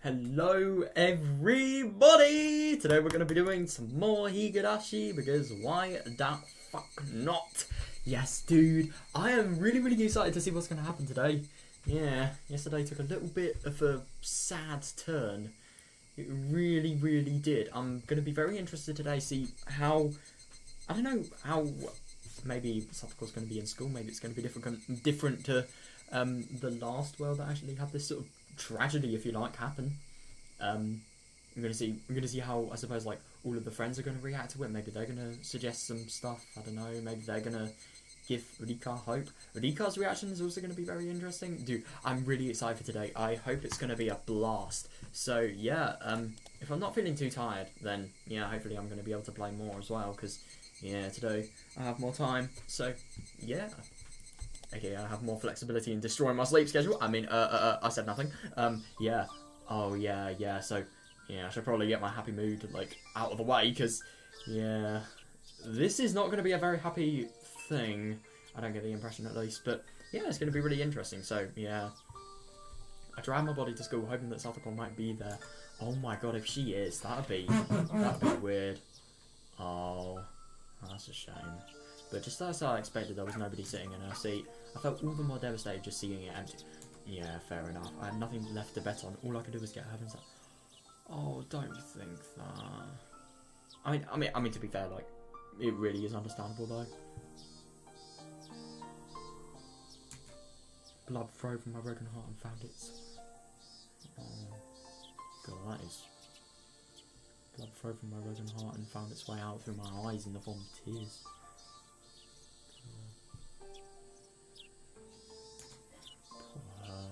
Hello everybody! Today we're going to be doing some more Higurashi because why the fuck not? Yes dude, I am really excited to see what's going to happen today. Yeah, yesterday took a little bit of a sad turn. It really did. I'm going to be very interested today to see how, I don't know how, maybe Satoko's going to be in school, maybe it's going to be different to the last world that actually had this sort of tragedy, if you like, happen. I'm gonna see how, I suppose, like, all of the friends are gonna react to it. Maybe they're gonna suggest some stuff. I don't know. Maybe they're gonna give Rika hope. Rika's reaction is also gonna be very interesting. Dude, I'm really excited for today. I hope it's gonna be a blast. So yeah, if I'm not feeling too tired, then yeah, hopefully I'm gonna be able to play more as well. Because yeah, today I have more time. So yeah. Okay, I have more flexibility in destroying my sleep schedule. I mean, I said nothing. Yeah. Oh, yeah, so, yeah, I should probably get my happy mood, like, out of the way, because, yeah, this is not going to be a very happy thing. I don't get the impression, at least, but, yeah, it's going to be really interesting, so, yeah. I drive my body to school, hoping that Satoko might be there. Oh my god, if she is, that'd be weird. Oh, that's a shame. But just as I expected, there was nobody sitting in her seat. I felt all the more devastated just seeing it empty. Yeah, fair enough. I had nothing left to bet on. All I could do was get her and say, "Oh, don't think that." I mean, to be fair, like, it really is understandable though. Blood flowed from my broken heart and found its. Oh, god, that is. Blood flowed from my broken heart and found its way out through my eyes in the form of tears.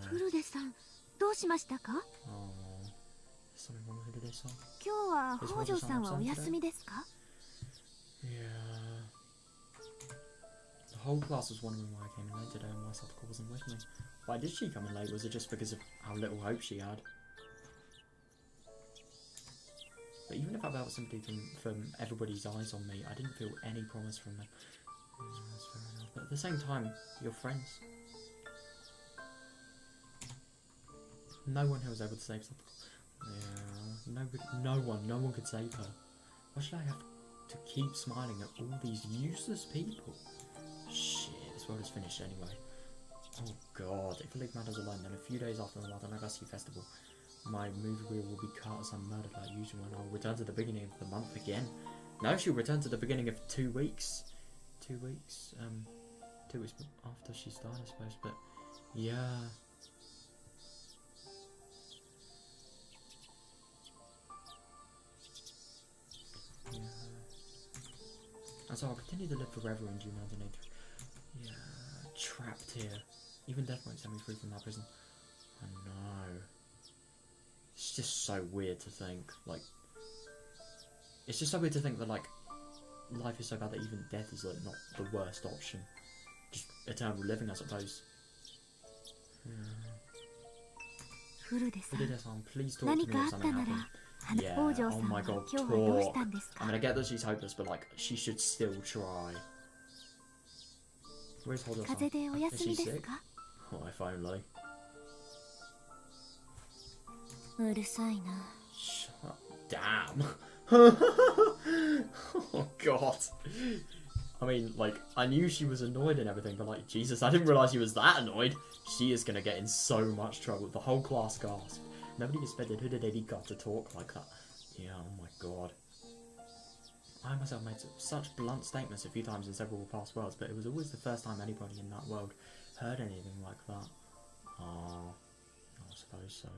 Furude-san, どうしましたか? 今日は北条さんはお休みですか? Yeah. The whole class was wondering why I came in late today and why Satoko wasn't with me. Why did she come in late? Was it just because of how little hope she had? But even if I felt sympathy from everybody's eyes on me, I didn't feel any promise from them. Yeah, that's fair enough. But at the same time, you're friends. No one who was able to save Satoko. Yeah, no one could save her. Why should I have to keep smiling at all these useless people? Shit, this world is finished anyway. Oh god, if I leave matters alone, then a few days after the Minagoroshi festival, my movie reel will be cut as I'm murdered like usual, and I'll return to the beginning of the month again. No, she'll return to the beginning of 2 weeks. 2 weeks, 2 weeks after she started, I suppose, but yeah. And so I'll continue to live forever in June 1983. Yeah, trapped here. Even death won't set me free from that prison. I know. It's just so weird to think, like... It's just so weird to think that, like, life is so bad that even death is, like, not the worst option. Just eternal living, I suppose. Furude-san, please talk to me if something happened. Yeah, oh my god, talk. I mean, I get that she's hopeless, but, like, she should still try. Where's Higurashi? Is she sick? Oh, if only. Shut up. Damn. Oh god. I mean, like, I knew she was annoyed and everything, but, like, Jesus, I didn't realise she was that annoyed. She is gonna get in so much trouble. The whole class gasped. Nobody expected Rika to talk like that. Yeah, oh my god. I myself made such blunt statements a few times in several past worlds, but it was always the first time anybody in that world heard anything like that. Oh, I suppose so.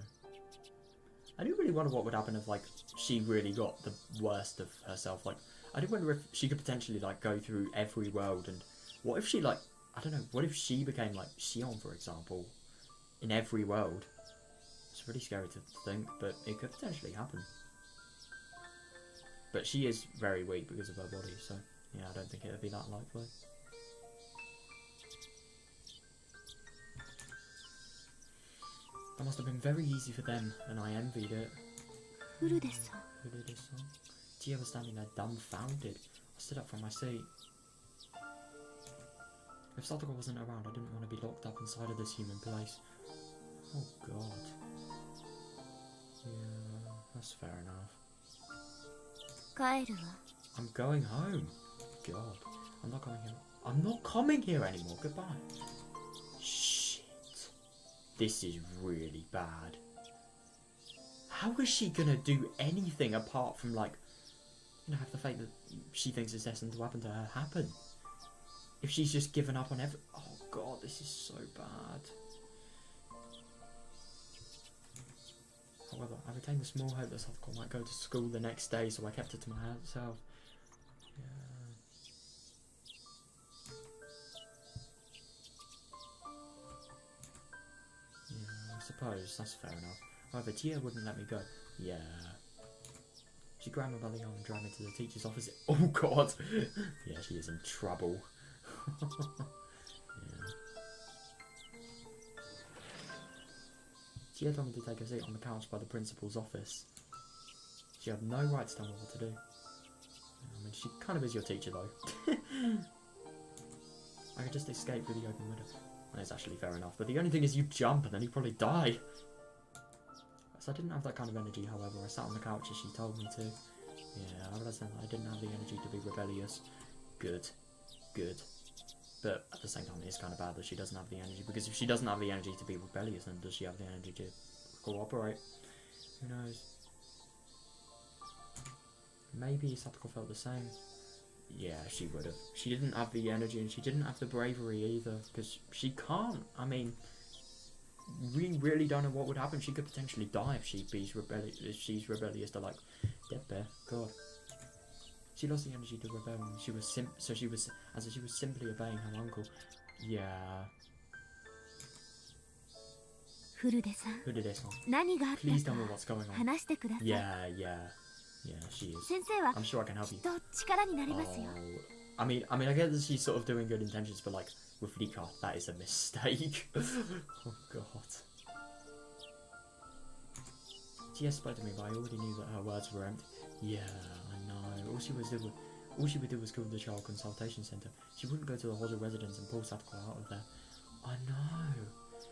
I do really wonder what would happen if, like, she really got the worst of herself. Like, I do wonder if she could potentially, like, go through every world, and what if she, like, I don't know, what if she became, like, Shion, for example, in every world? It's really scary to think, but it could potentially happen. But she is very weak because of her body, so yeah, I don't think it would be that likely. That must have been very easy for them, and I envied it. Furude-san. Tia was standing there dumbfounded. I stood up from my seat. If Satoko wasn't around, I didn't want to be locked up inside of this human place. Oh god. That's fair enough. 帰るわ。 I'm going home. God. I'm not coming here. I'm not coming here anymore. Goodbye. Shit. This is really bad. How is she gonna do anything apart from, like, you know, have the fate that she thinks is destined to happen to her happen? If she's just given up on every... Oh god, this is so bad. However, I retained the small hope that Satoko might go to school the next day, so I kept it to myself. Yeah. Yeah, I suppose, that's fair enough. However, Tia wouldn't let me go. Yeah. She grabbed me by the arm and dragged me to the teacher's office. Oh god! Yeah, she is in trouble. Yeah. Tia told me to take a seat on the couch by the principal's office. She had no right to tell me what to do. I mean, she kind of is your teacher though. I could just escape through the open window. That's actually fair enough, but the only thing is you jump and then you probably die. So I didn't have that kind of energy, however. I sat on the couch as she told me to. Yeah, I realised that I didn't have the energy to be rebellious. Good. Good. But at the same time, it's kind of bad that she doesn't have the energy, because if she doesn't have the energy to be rebellious, then does she have the energy to cooperate? Who knows? Maybe Satoko felt the same. Yeah, she would have. She didn't have the energy, and she didn't have the bravery either, because she can't. I mean, we really don't know what would happen. She could potentially die if she's rebellious to, like, Death Bear. God. She lost the energy to rebel, and she was she was simply obeying her uncle. Yeah. Furude-san. Furude-san. 何があった Please tell me か what's going on. 話してください。 Yeah, she is. 先生は I'm sure I can help き you. っと力になりますよ。 I mean, I get that she's sort of doing good intentions, but like with Rika, that is a mistake. Oh god. She spoke to me, but I already knew that her words were empty. Yeah, I know. All she would do was call the child consultation center. She wouldn't go to the Hojo residence and pull Satoko out of there. I know.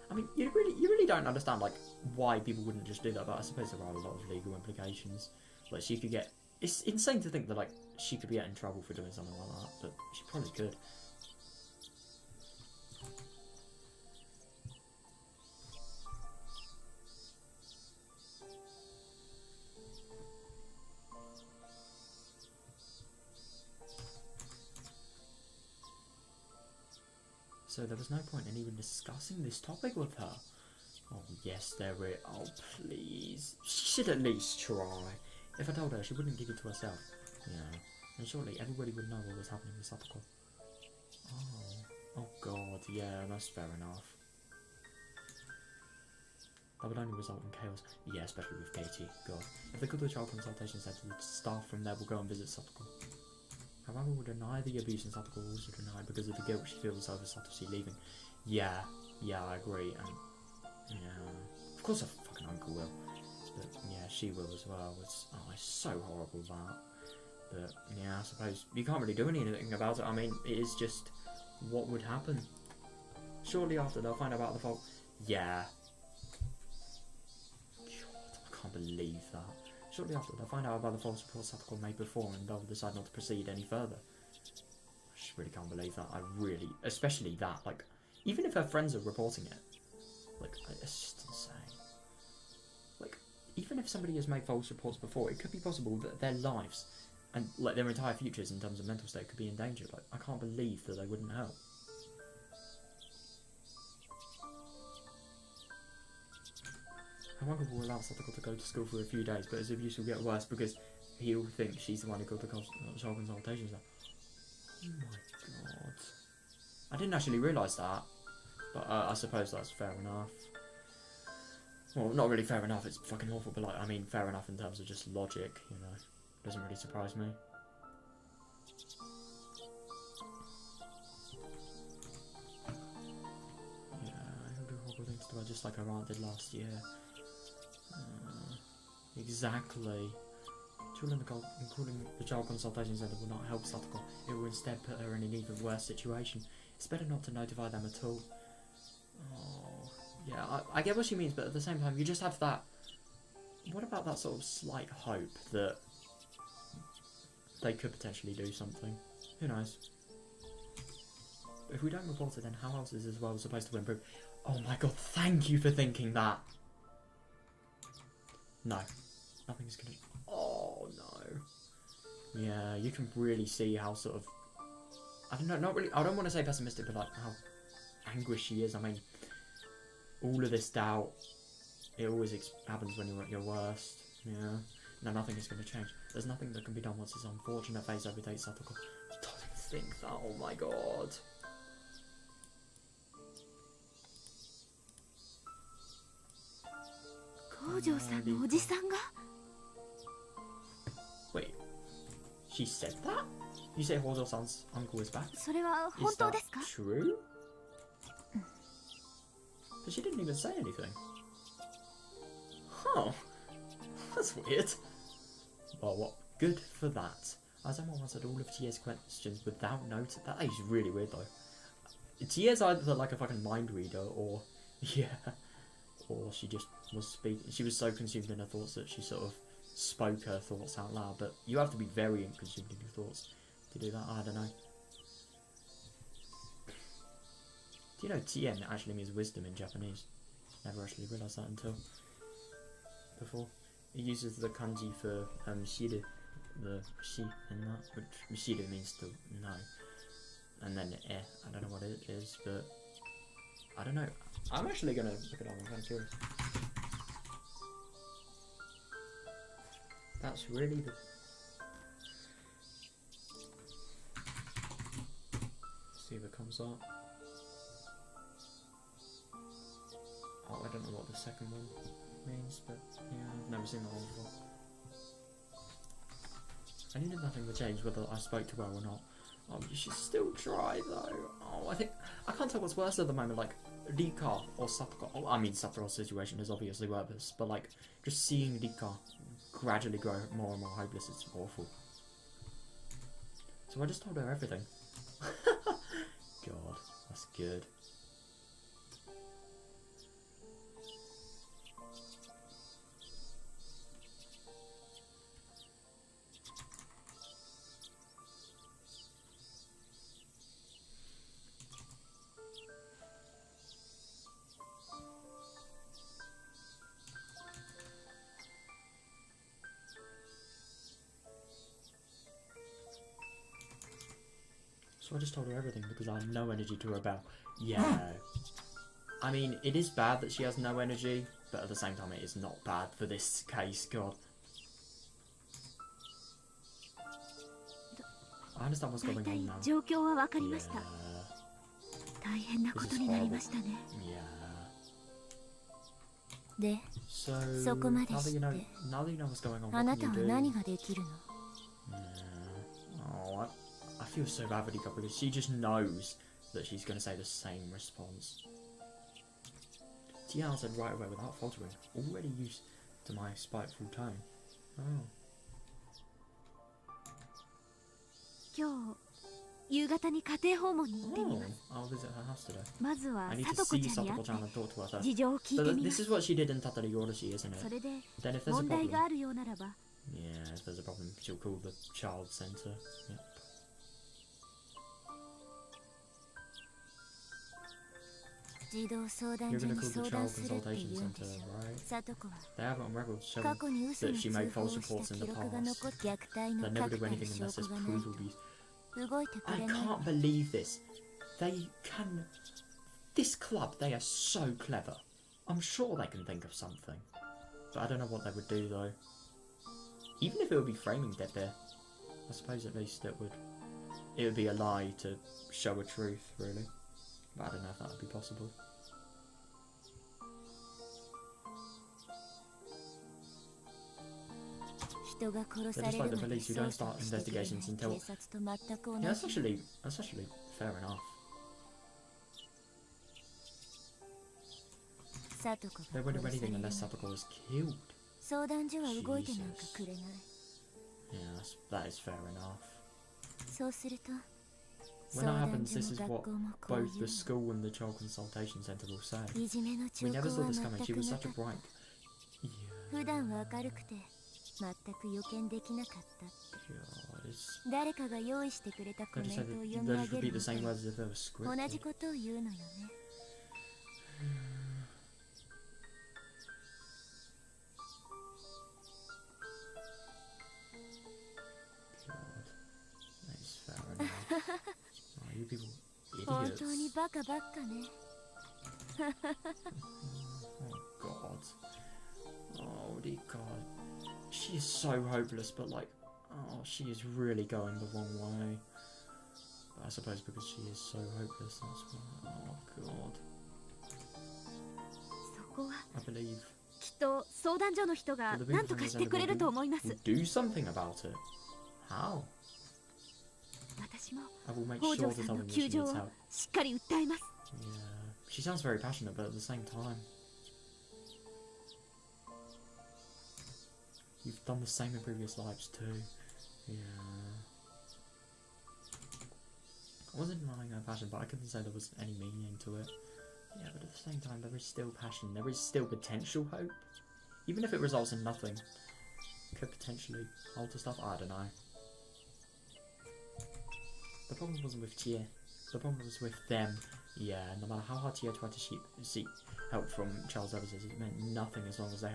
I mean, you really don't understand like why people wouldn't just do that, but I suppose there are a lot of legal implications. Like she could get. It's insane to think that like she could get in trouble for doing something like that, but she probably could. So there was no point in even discussing this topic with her. Oh yes, there is. Oh please, she should at least try. If I told her, she wouldn't keep it to herself. Yeah, and surely everybody would know what was happening with Satoko. Oh god, yeah, that's fair enough. That would only result in chaos. Yeah, especially with Katie. God, if they go to the child consultation centre, the staff from there will go and visit Satoko. However, will deny the abuse, and Satoko will also deny because of the guilt she feels over Satoshi leaving. Yeah, I agree, and yeah, of course her fucking uncle will, but yeah, she will as well. It's so horrible that, but yeah, I suppose you can't really do anything about it. I mean, it is just what would happen. Shortly after, they'll find out about the fault. Yeah. God, I can't believe that. Shortly after, they'll find out about the false reports Satoko made before, and they'll decide not to proceed any further. I just really can't believe that. Especially that, like, even if her friends are reporting it, like, it's just insane. Like, even if somebody has made false reports before, it could be possible that their lives, and, like, their entire futures in terms of mental state could be in danger. Like, I can't believe that they wouldn't help. Her uncle will allow Satoko to go to school for a few days, but his abuse will get worse because he'll think she's the one who got the child consultation. Oh my god. I didn't actually realise that, but I suppose that's fair enough. Well, not really fair enough, it's fucking awful, but like, I mean, fair enough in terms of just logic, you know. Doesn't really surprise me. Yeah, he'll do horrible things to her just like her aunt did last year. Exactly. Calling the child consultation centre will not help Satoko. It will instead put her in an even worse situation. It's better not to notify them at all. Oh, yeah, I get what she means, but at the same time, you just have that, what about that sort of slight hope that they could potentially do something? Who knows? If we don't report it, then how else is this world supposed to improve? Oh my god, thank you for thinking that! No. Nothing's gonna... Oh no. Yeah, you can really see how sort of... I don't know, not really... I don't want to say pessimistic, but like how anguished she is. I mean, all of this doubt, it always happens when you're at your worst. Yeah. No, nothing is going to change. There's nothing that can be done once this unfortunate phase overtakes Satoko. Don't think that, oh my god. Wait, she said that? You say Hojo-san's uncle is back? Is that true? But she didn't even say anything. Huh. That's weird. Well, what? Good for that. Azamo answered all of Tie's questions without note. That is really weird though. Tie's either like a fucking mind reader or... Yeah. Or she just was speaking. She was so consumed in her thoughts that she sort of spoke her thoughts out loud. But you have to be very consumed in your thoughts to do that. I don't know. Do you know Tien actually means wisdom in Japanese? Never actually realised that until before. It uses the kanji for shiru, the shi in that, which shiru means to know. And then I don't know what it is, but I don't know. I'm actually gonna look it up, I'm kind of curious. That's really the... See if it comes up. Oh, I don't know what the second one means, but yeah, I've never seen that one before. I knew that nothing would change whether I spoke to her or not. Oh, you should still try though. Oh, I can't tell what's worse at the moment, like Rika or Satoko. Oh, I mean, Satoru's situation is obviously worse, but like just seeing Rika gradually grow more and more hopeless, it's awful. So I just told her everything. God, that's good. So I just told her everything because I had no energy to rebel. Yeah. I mean, it is bad that she has no energy, but at the same time it is not bad for this case, God. I understand what's going on now. Yeah. This is horrible. Yeah. So, now that you know what's going on, what can you do? Oh, I feel so bad for Rika because she just knows that she's going to say the same response. Tia said right away without faltering, already used to my spiteful tone. Oh. Oh, I'll visit her house today. I need to see Satoko-chan and talk to her first. But this is what she did in Minagoroshi, isn't it? Then if there's a problem... Yeah, if there's a problem, she'll call the child center. Yep. You're gonna call the child consultation center, right? They have it on record showing that she made false reports in the past. They never do anything unless there's proof of these. I can't believe this. They can... This club, they are so clever. I'm sure they can think of something. But I don't know what they would do though. Even if it would be framing Dead Bear, I suppose at least it would be a lie to show a truth, really. But I don't know if that would be possible. They're just like the police who don't start investigations until... Yeah, that's actually fair enough. They wouldn't do anything unless Satoko was killed. Jesus. Yeah, that is fair enough. When that happens, this is what both the school and the child consultation centre will say. We never saw this coming. She was such a bright... Yeah. 普段は明るくて全く予見できなかったって God, it's... 誰かが用意してくれたコ They メ just ン said トを that 読み they 上 just げ repeat る the み same たい words as if they were 同じ scripted. ことを言うのよね God, that's fair enough. Oh, you people 本 idiots. 当にバカばっかね Oh God. Oh dear God. She is so hopeless, but like, oh, she is really going the wrong way. But I suppose because she is so hopeless, that's why. Oh God. そこは I believe きっと相談所の人が that the 何 people と from か the して Senate くれると思いま will す do something about it. How? 私も I will make 北 sure 条 to さ tell んの them that 窮 she 状 needs を help. しっかり訴えます Yeah. She sounds very passionate, but at the same time, you've done the same in previous lives too. Yeah. I wasn't denying her passion, but I couldn't say there was any meaning to it. Yeah, but at the same time, there is still passion. There is still potential hope. Even if it results in nothing, could potentially alter stuff. I don't know. The problem wasn't with Tia. The problem was with them. Yeah, no matter how hard Tia tried to seek help from child services, it meant nothing as long as they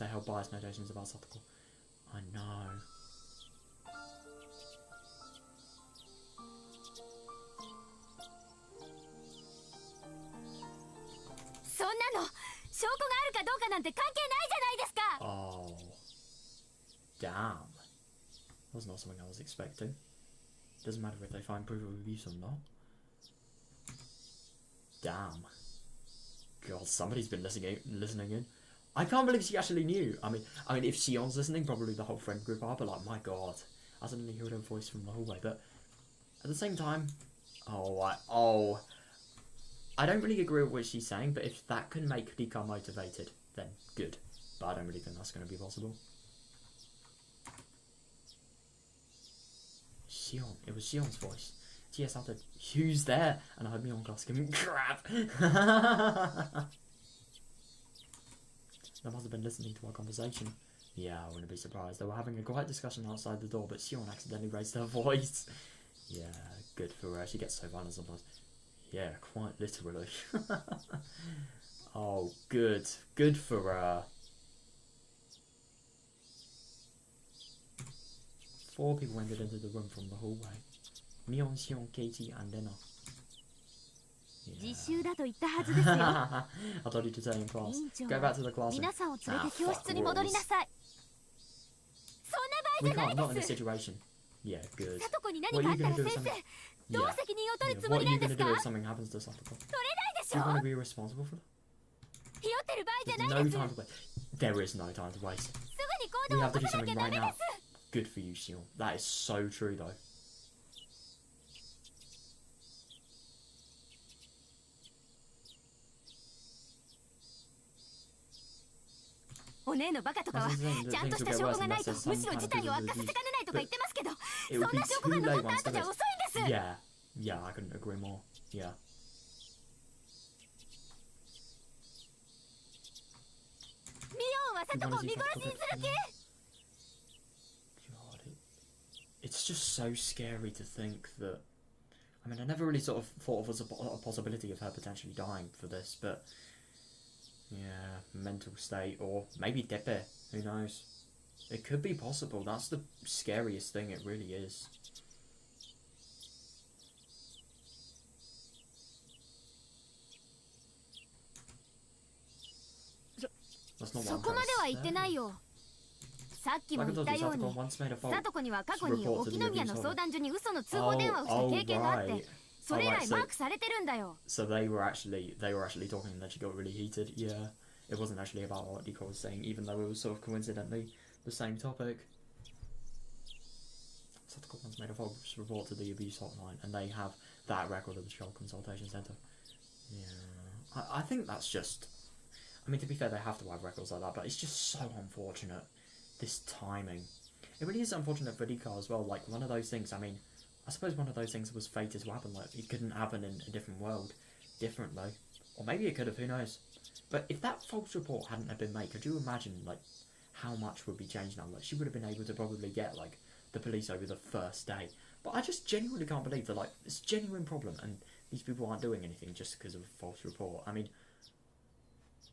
held biased notations about Satoko. I know. そんなの証拠があるかどうかなんて関係ないじゃないですか Oh. Damn. That was not something I was expecting. Doesn't matter if they find proof of abuse or not. Damn. God, somebody's been listening in. I can't believe she actually knew. I mean, if Sion's listening, probably the whole friend group are, but like, my God. I suddenly heard her voice from the hallway, but at the same time, I don't really agree with what she's saying, but if that can make Rika motivated, then good. But I don't really think that's going to be possible. Sion. It was Sion's voice. Tia shouted, "Who's there?" And I heard Mionk ask him, "Crap!" They must have been listening to our conversation. Yeah, I wouldn't be surprised. They were having a quiet discussion outside the door, but Sion accidentally raised her voice. Yeah, good for her. She gets so violent sometimes. Yeah, quite literally. Oh, good. Good for her. 4 people entered into the room from the hallway. Mion, Sion, Katie, and Lena. 自習だと言ったはずですよ I told you to stay in class. 委員長 Go back to the classroom. 皆さんを連れて教室に戻りなさいそ We んな場合 can't, じゃ not な in い this です situation. Yeah, good. さとこに何 What か are あ you ったら gonna do 先 if 生どう yeah. 責任を取る Yeah, つも what り are な you んで gonna すか do if something happens to Satoko? 取れないでし You're ょ gonna be responsible for that? ひよってる場合じゃ There's ない no です time to waste. There is no time to waste. すぐに行 We 動を have to 起 do こさなき something ゃダ right メで now. す Good for you, Sion. That is so true, though.お姉のバカとかは That's the thing, that ちゃんと things し will た get 証 worse 拠がないと unless there's む some しろ kind 事 of 態を proof 悪 of 化させ abuse. かねないとか言ってますけど It そ would ん be な証拠 too が残 late った once 後じゃ this. 遅いんです Yeah, yeah, I couldn't agree more. Yeah. ミオンはさとこを見殺しにする気 God, it's just so scary to think that. I mean, I never really sort of thought of as a possibility of her potentially dying for this, but yeah, mental state or maybe Tepe. Who knows? It could be possible. That's the scariest thing. It really is. That's not そ what こ I'm まで trying は to 言ってない say. よさっきも Like I 言っ told た you, ように Satoko once made a さ fault. とこには過去に沖宮の相談所に嘘の通報 Oh, 電話をした oh, 経験があって right. それ以 Oh, 来 right, マ so- ークされてるんだよ So they were actually talking and then she got really heated. Yeah, it wasn't actually about what Nicole was saying, even though it was sort of coincidentally the same topic. Satoko once made a false report to the abuse hotline, and they have that record of the child consultation centre. Yeah, I think that's just. I mean, to be fair, they have to have records like that, but it's just so unfortunate. This timing. It really is unfortunate for Rika as well. Like one of those things. I mean, I suppose one of those things was fated to happen. Like it couldn't happen in a different world, differently. Or maybe it could have, who knows. But if that false report hadn't have been made, could you imagine, like, how much would be changed now? Like, she would have been able to probably get, like, the police over the first day. But I just genuinely can't believe that, like, it's a genuine problem and these people aren't doing anything just because of a false report. I mean,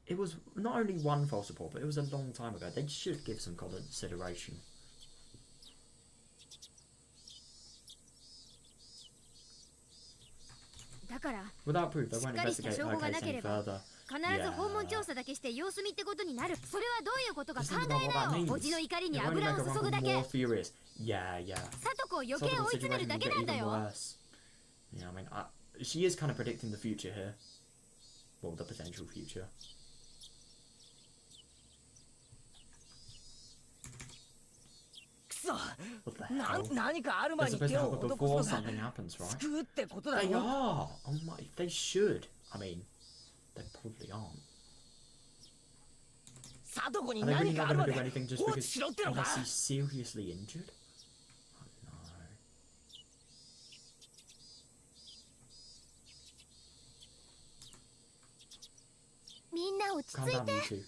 it was not only one false report, but it was a long time ago. They should give some consideration. Without proof, they won't investigate her case any further. 必ず訪問調査だけして様子見ってことになる。それはどういうことか考えなよ。おじの怒りに油を注ぐだけ。Yeah, yeah. サトコを余計追い詰めるだけなんだよ。Yeah, I mean, she is kind of predicting the future here. Well, the potential future. くそ。 What the hell? 何かある They're 前に supposed 手 to を help her 施す before のが something happens, right? 救うってことだ They ろ。 are! Oh my, they should. I mean, they probably aren't. サトコに Are they 何 really か not ある going ま to で do anything just 放置 because しろってのか。 unless he's seriously injured? Oh no. みんな落ち着 Calm い down, て。 you two.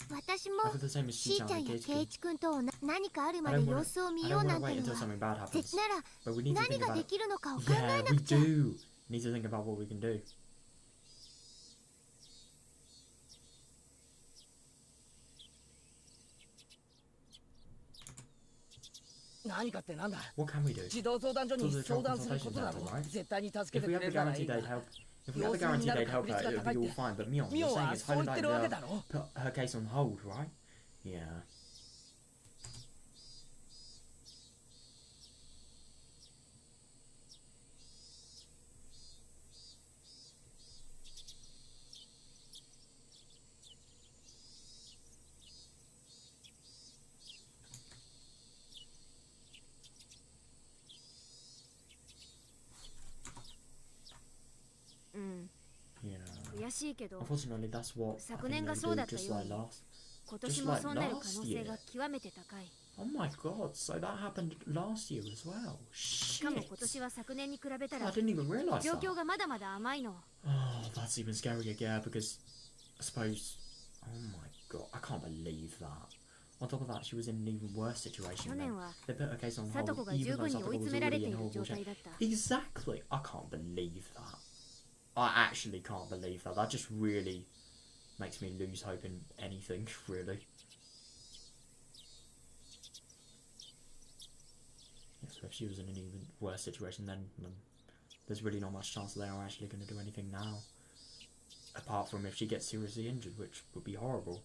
私 I も feel the same as しーちゃ Shi-chan ん and や Keitsuki. ケイチ君と何かあるま I で don't 様 want 子を to 見ようなんて wait の until は something bad happens. 絶なら But we need to 何 think が about で it. きるのかを考 Yeah, えな we くちゃ。 do. Need to think about what we can do. 何かってなんだ。 What can we do? 児童相談所に相談することだろ。絶対に助け If て we く have れ the るならい guarantee いが they'd help, if we have the guarantee they'd help her, it would be all fine. But Mion, you're saying it's highly likely they'll put her case on hold, right? Yeah. うん。 Yeah. 悔しいけど、 Unfortunately, that's what I 昨 think 年 they がそうだ do, った just よう like に、 last. 今年もそうなる可能性が極めて高い。 Oh my god, so that happened last year as well. しかも Shit. 今年は昨年に比べた I ら didn't even realise 状 that. 況がまだまだ甘いの。 Oh, that's even scarier, yeah, because I suppose. Oh my god, I can't believe that. On top of that, she was in an even worse situation. 去 Then. 年は They put her case on サトコ hold, が even 十 though 分に Satoko 追い was 詰められ already て in いる horrible 状 shape. 態だった。 Exactly. I can't believe that. I actually can't believe that. That just really makes me lose hope in anything, really. Yeah, so if she was in an even worse situation, then there's really not much chance they are actually going to do anything now. Apart from if she gets seriously injured, which would be horrible.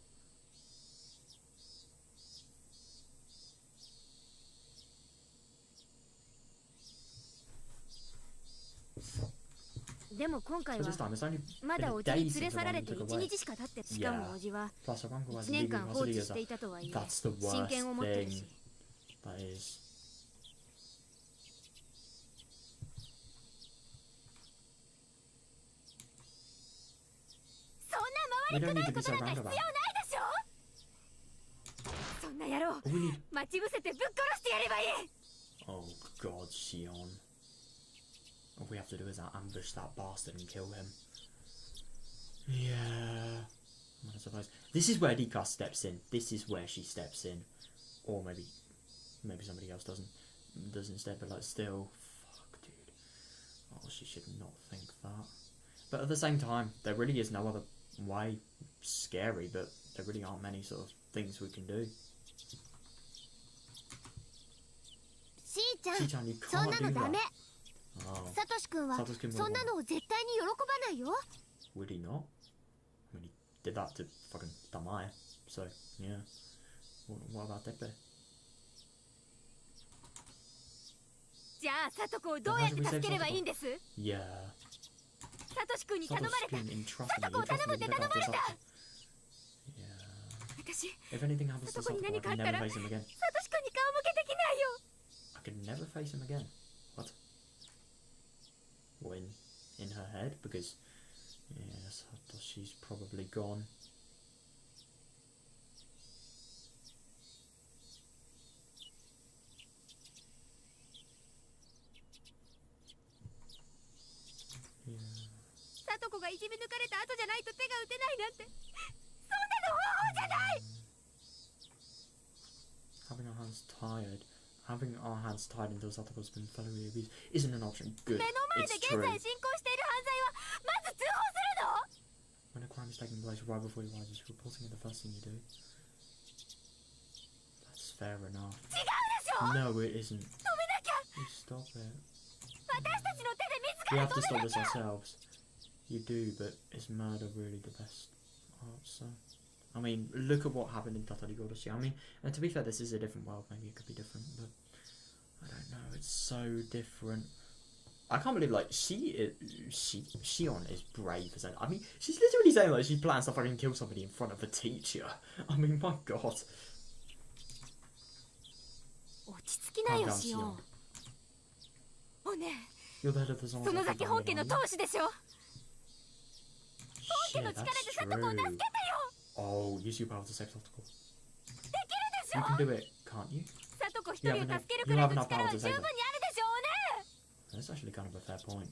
でも今回 But は this time, it's only ま been だ a おじ day に since 連れ the 去ら one れ we て took 1 away. 日しか経ってしかもおじは Plus, the one who has 1年 legal 間放置 custody していたとはいえ that's the 親 worst 権を持ってる thing. し That is. そんな回りくどいことなんか必要ないでしょ。そんな野郎 We need. 待ち伏せてぶっ殺してやればいい。 Oh god, Shion. All we have to do is ambush that bastard and kill him. Yeah. I suppose. This is where Dika steps in. This is where she steps in. Or maybe somebody else does instead, but like still. Fuck, dude. Oh, she should not think that. But at the same time, there really is no other way. Scary, but there really aren't many sort of things we can do. しーちゃん Shi-chan, you そん can't な do のダ that. メ。 Oh, サトシ君はサトシ君もそんなのを絶対に喜ばないよ。 would he not? I mean, he did that to fucking Tamae. So, yeah. What about Tepe? じゃあサトコをどうやって助ければいいんです？ Yeah. サトシ君に頼まれた。 Satoshi-kun entrusted me. サトコを頼むって頼まれた。 Yeah. 私 If anything happens to サトコに Satoko, I 何かあ can ったら never サ face him again. トシ君に顔向けできないよ。 I can never face him again. What? Well, in her head? Because, yeah, Satoshi's probably gone. Yeah. 子がいじめ抜かれた後じゃないと手が打てないなんて、そんなの方法じゃない。 Having our hands tied. Having our hands tied until Satoko's been thoroughly abused isn't an option. Good. 目の前で It's 現 true. 在進行している犯罪はまず通報するの？ When a crime is taking place right before your eyes, reporting it the first thing you do. That's fair enough. 違うでしょ。 No, it isn't. 止めなきゃ。 You stop it. 私たちの手で自 We ら have 止 to め stop な this きゃ。 ourselves. You do, but is murder really the best answer? I mean, look at what happened in Higurashi. I mean, and to be fair, this is a different world. Maybe it could be different, but I don't know. It's so different. I can't believe like Shion is brave as that. I mean, she's literally saying like she plans to fucking kill somebody in front of a teacher. I mean, my god. 落ち着きなよ、シオン。おねえ、 You're the head of the その先本家の当主でしょ。本家の Shit, 力で that's サトコを助けてよ。 Oh, use your power to save Satoko. できるでし You ょ。 can do it, can't you? サトコ一人を助けるくらいの力は十分にあるでしょうね。 That's actually kind of a fair point.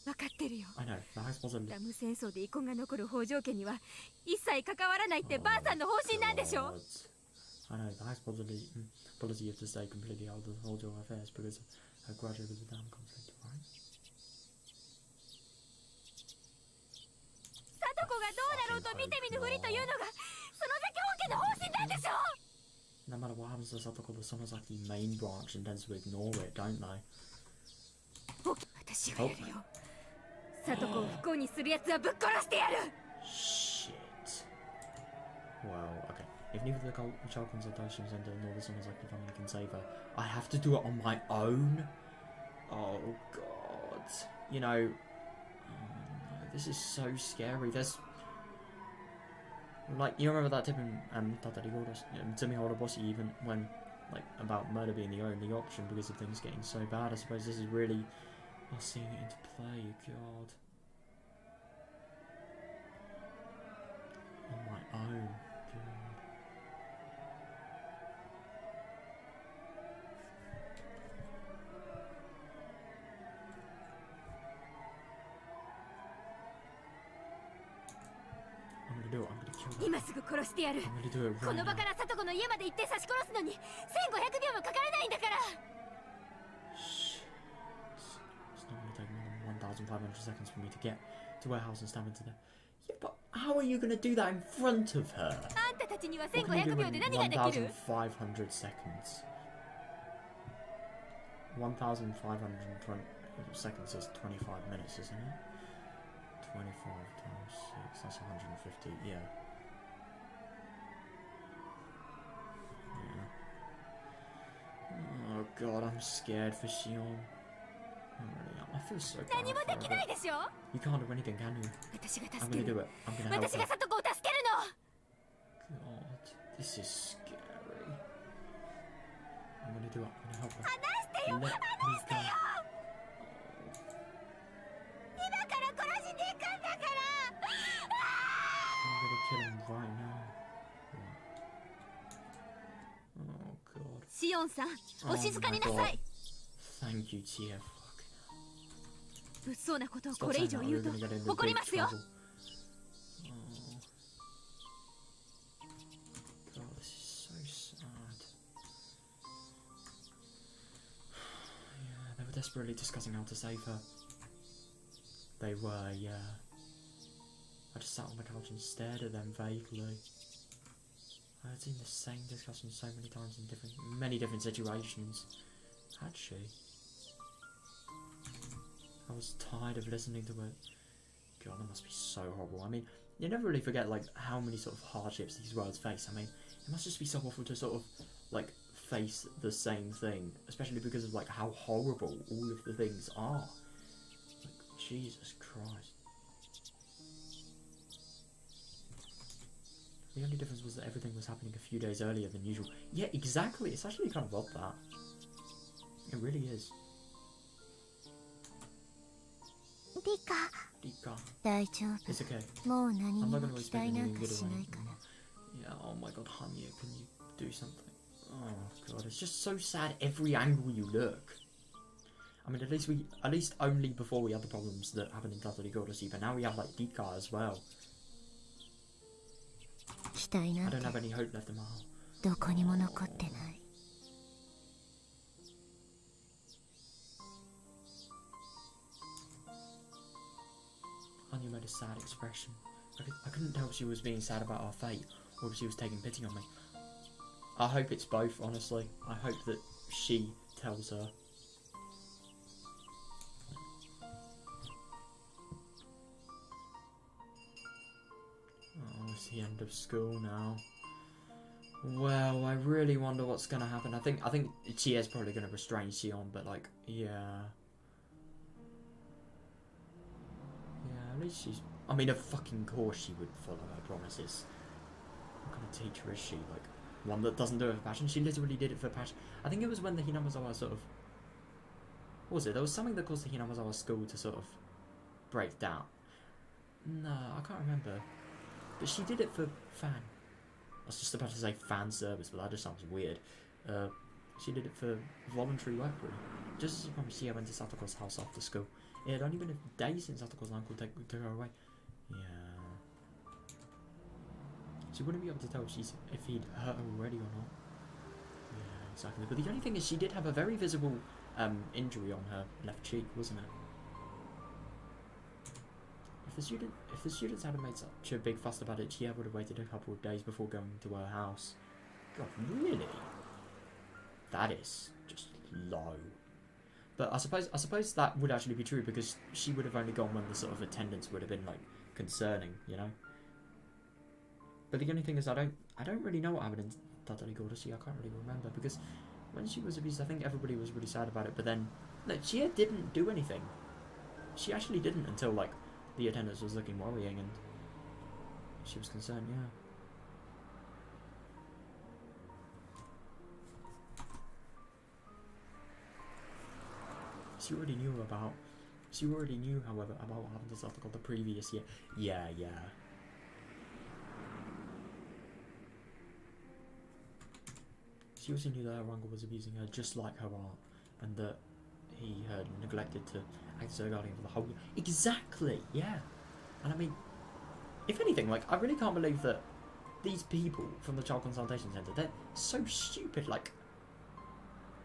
分かってるよ。 I know, the highest possibility. ダム戦争で遺恨が残る北条家には一切関わらないってばあさんの方針なんでしょ。 God. I know, the highest policy of to stay completely out of the whole your affairs because her graduate was a damn conflict, right? サトコがどうなろうと見て見ぬふりというのがその先本家の方針なんでしょ。 No matter what happens to Satoko, the Sonozaki main branch intends to ignore it, don't they? 私がやるよ。サトコを不幸にするやつはぶっ殺してやる。 Shit. Well, okay. If neither the child consultations ended nor the Sonozaki family can save her, I have to do it on my own? Oh, God. You know, this is so scary. There's... Like, you remember that tip in Higurashi, even when, like, about murder being the only option because of things getting so bad. I suppose this is really us seeing it into play, God. On my own, God. I'm gonna do it, I'm gonna kill them. 今すぐ殺してやる。 I'm gonna do it こ right の場 now. からサトコの家まで行って刺し殺すのに1500秒もかからないんだから。 Shh. It's not gonna take more than 1,500 seconds for me to get to warehouse and stab into the... Yeah, but how are you gonna do that in front of her? あんたたちには What can you 1500 do 秒 in で何ができる？ 1,500 seconds? 1,520 seconds is 25 minutes, isn't it? 25 times 6, that's 150, yeah. Oh god, I'm scared for Shion. I really am. I feel so bad 何も for で her, きない but でしょ。 you can't do anything, can you? 私が I'm 助け gonna do る。 it. I'm gonna help 私が her. サトコを助けるの。 God, this is scary. I'm gonna do it. I'm gonna help her. 離してよ。 Let me 離して go. よ。今から殺しに行くんだから。 I'm gonna kill him right now. Oh god. シオンさん、 Oh お静かに my なさい。 God. Thank you, Tia. Fuck. 物騒なことを Stop これ以 saying 上 that, 言う we're と gonna get into 怒り big ますよ。 trouble. Oh. God, this is so sad. Yeah, they were desperately discussing how to save her. They were, yeah. I just sat on the couch and stared at them vaguely. I had seen the same discussion so many times in many different situations. Had she? I was tired of listening to it. God, that must be so horrible. I mean, you never really forget, like, how many sort of hardships these worlds face. I mean, it must just be so awful to sort of, like, face the same thing. Especially because of, like, how horrible all of the things are. Like, Jesus Christ. The only difference was that everything was happening a few days earlier than usual. Yeah, exactly. It's actually kind of odd, that. It really is. リカ、 Rika, 大丈 it's okay. 夫。もう何 I'm に not も going to 期 expect 待なん anything か good し or ないから anything. Yeah, oh my god, Hanya, can you do something? Oh god, it's just so sad every angle you look. I mean, at least only before we had the problems that happened in Minagoroshi, but now we have like Dika as well. I don't have any hope left in my heart. どこにも残ってない。 Anya made a sad expression. I couldn't tell if she was being sad about our fate or if she was taking pity on me. I hope it's both, honestly. I hope that she tells her. Oh, it's the end of school now. Well, I really wonder what's gonna happen. I think Chia's probably gonna restrain Shion, but like, yeah. Yeah, at least she's... I mean, of fucking course she would follow her promises. What kind of teacher is she? Like, one that doesn't do it for passion? She literally did it for passion. I think it was when the Hinamazawa sort of... What was it? There was something that caused the Hinamazawa school to sort of break down. No, I can't remember. But she did it for fan. I was just about to say fan service, but that just sounds weird. She did it for voluntary work, really. Just as you promised, she went to Satoko's house after school. It had only been a day since Satoko's uncle took her away. Yeah. She wouldn't be able to tell if he'd hurt her already or not. Yeah, exactly. But the only thing is, she did have a very visible injury on her left cheek, wasn't it? If the students hadn't made such a big fuss about it, she would have waited a couple of days before going to her house. God, really? That is just low. But I suppose that would actually be true, because she would have only gone when the sort of attendance would have been like concerning, you know. But the only thing is, I don't really know what happened in Minagoroshi. I can't really remember, because when she was abused, I think everybody was really sad about it. But then, no, Chia didn't do anything. She actually didn't until like the attendance was looking worrying and she was concerned. Yeah. She already knew, however, about what happened to Satoko the previous year. Yeah. She also knew that her uncle was abusing her just like her aunt, and that he had neglected to act as her guardian for the whole year. Exactly, yeah. And I mean, if anything, like, I really can't believe that these people from the Child Consultation Centre, they're so stupid. Like,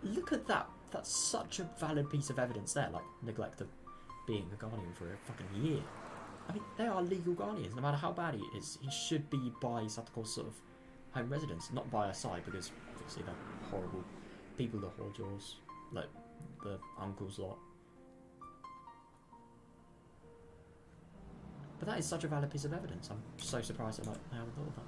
look at that. That's such a valid piece of evidence there, like, neglect of being a guardian for a fucking year. I mean, they are legal guardians, no matter how bad he is. He should be by Satoko's sort of home residence, not by her side, because obviously they're horrible people, the Hojo's, like, the uncle's lot. But that is such a valid piece of evidence. I'm so surprised that I haven't thought of that.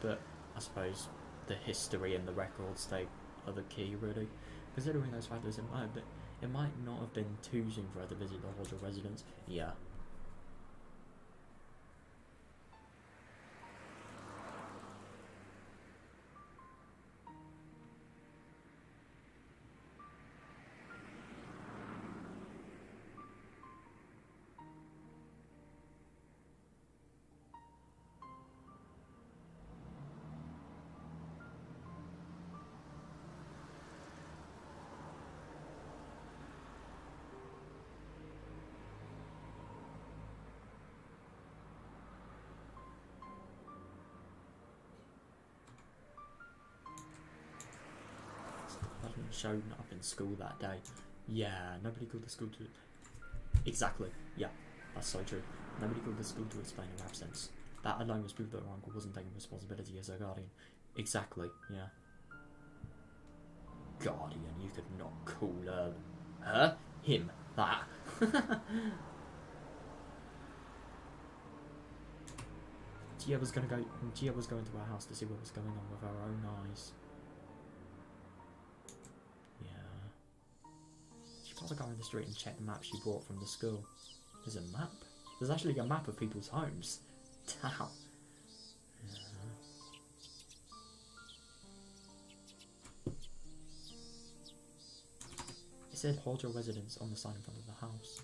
But I suppose the history and the records, they are the key, really. Considering those factors, it might not have been too soon for her to visit the Hojo residence. Yeah. Shown up in school that day. Yeah, nobody called the school to... Exactly, yeah, that's so true. Nobody called the school to explain her absence. That alone was proof that her uncle wasn't taking responsibility as her guardian. Exactly, yeah. Guardian, you could not call her... him, that. Gia was going to her house to see what was going on with her own eyes. I'll go in the street and check the map she brought from the school. There's a map? There's actually a map of people's homes. Damn. Yeah. It said Hojo residence on the sign in front of the house.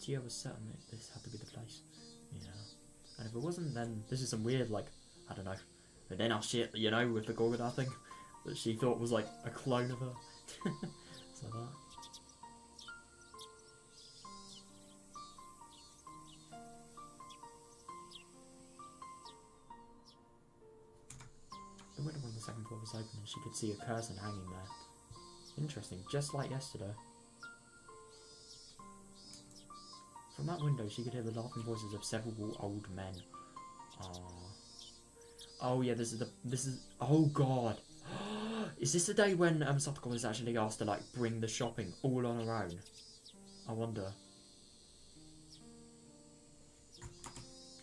Gia was certain that this had to be the place. Yeah. And if it wasn't, then this is some weird, like, I don't know, banana shit, you know, with the Gorgoda thing that she thought was like a clone of her. So that. second floor was open and she could see a curtain hanging there. Interesting, just like yesterday. From that window, she could hear the laughing voices of several old men. Oh yeah, this is. Oh god, is this the day when Satoko was actually asked to like bring the shopping all on her own? I wonder.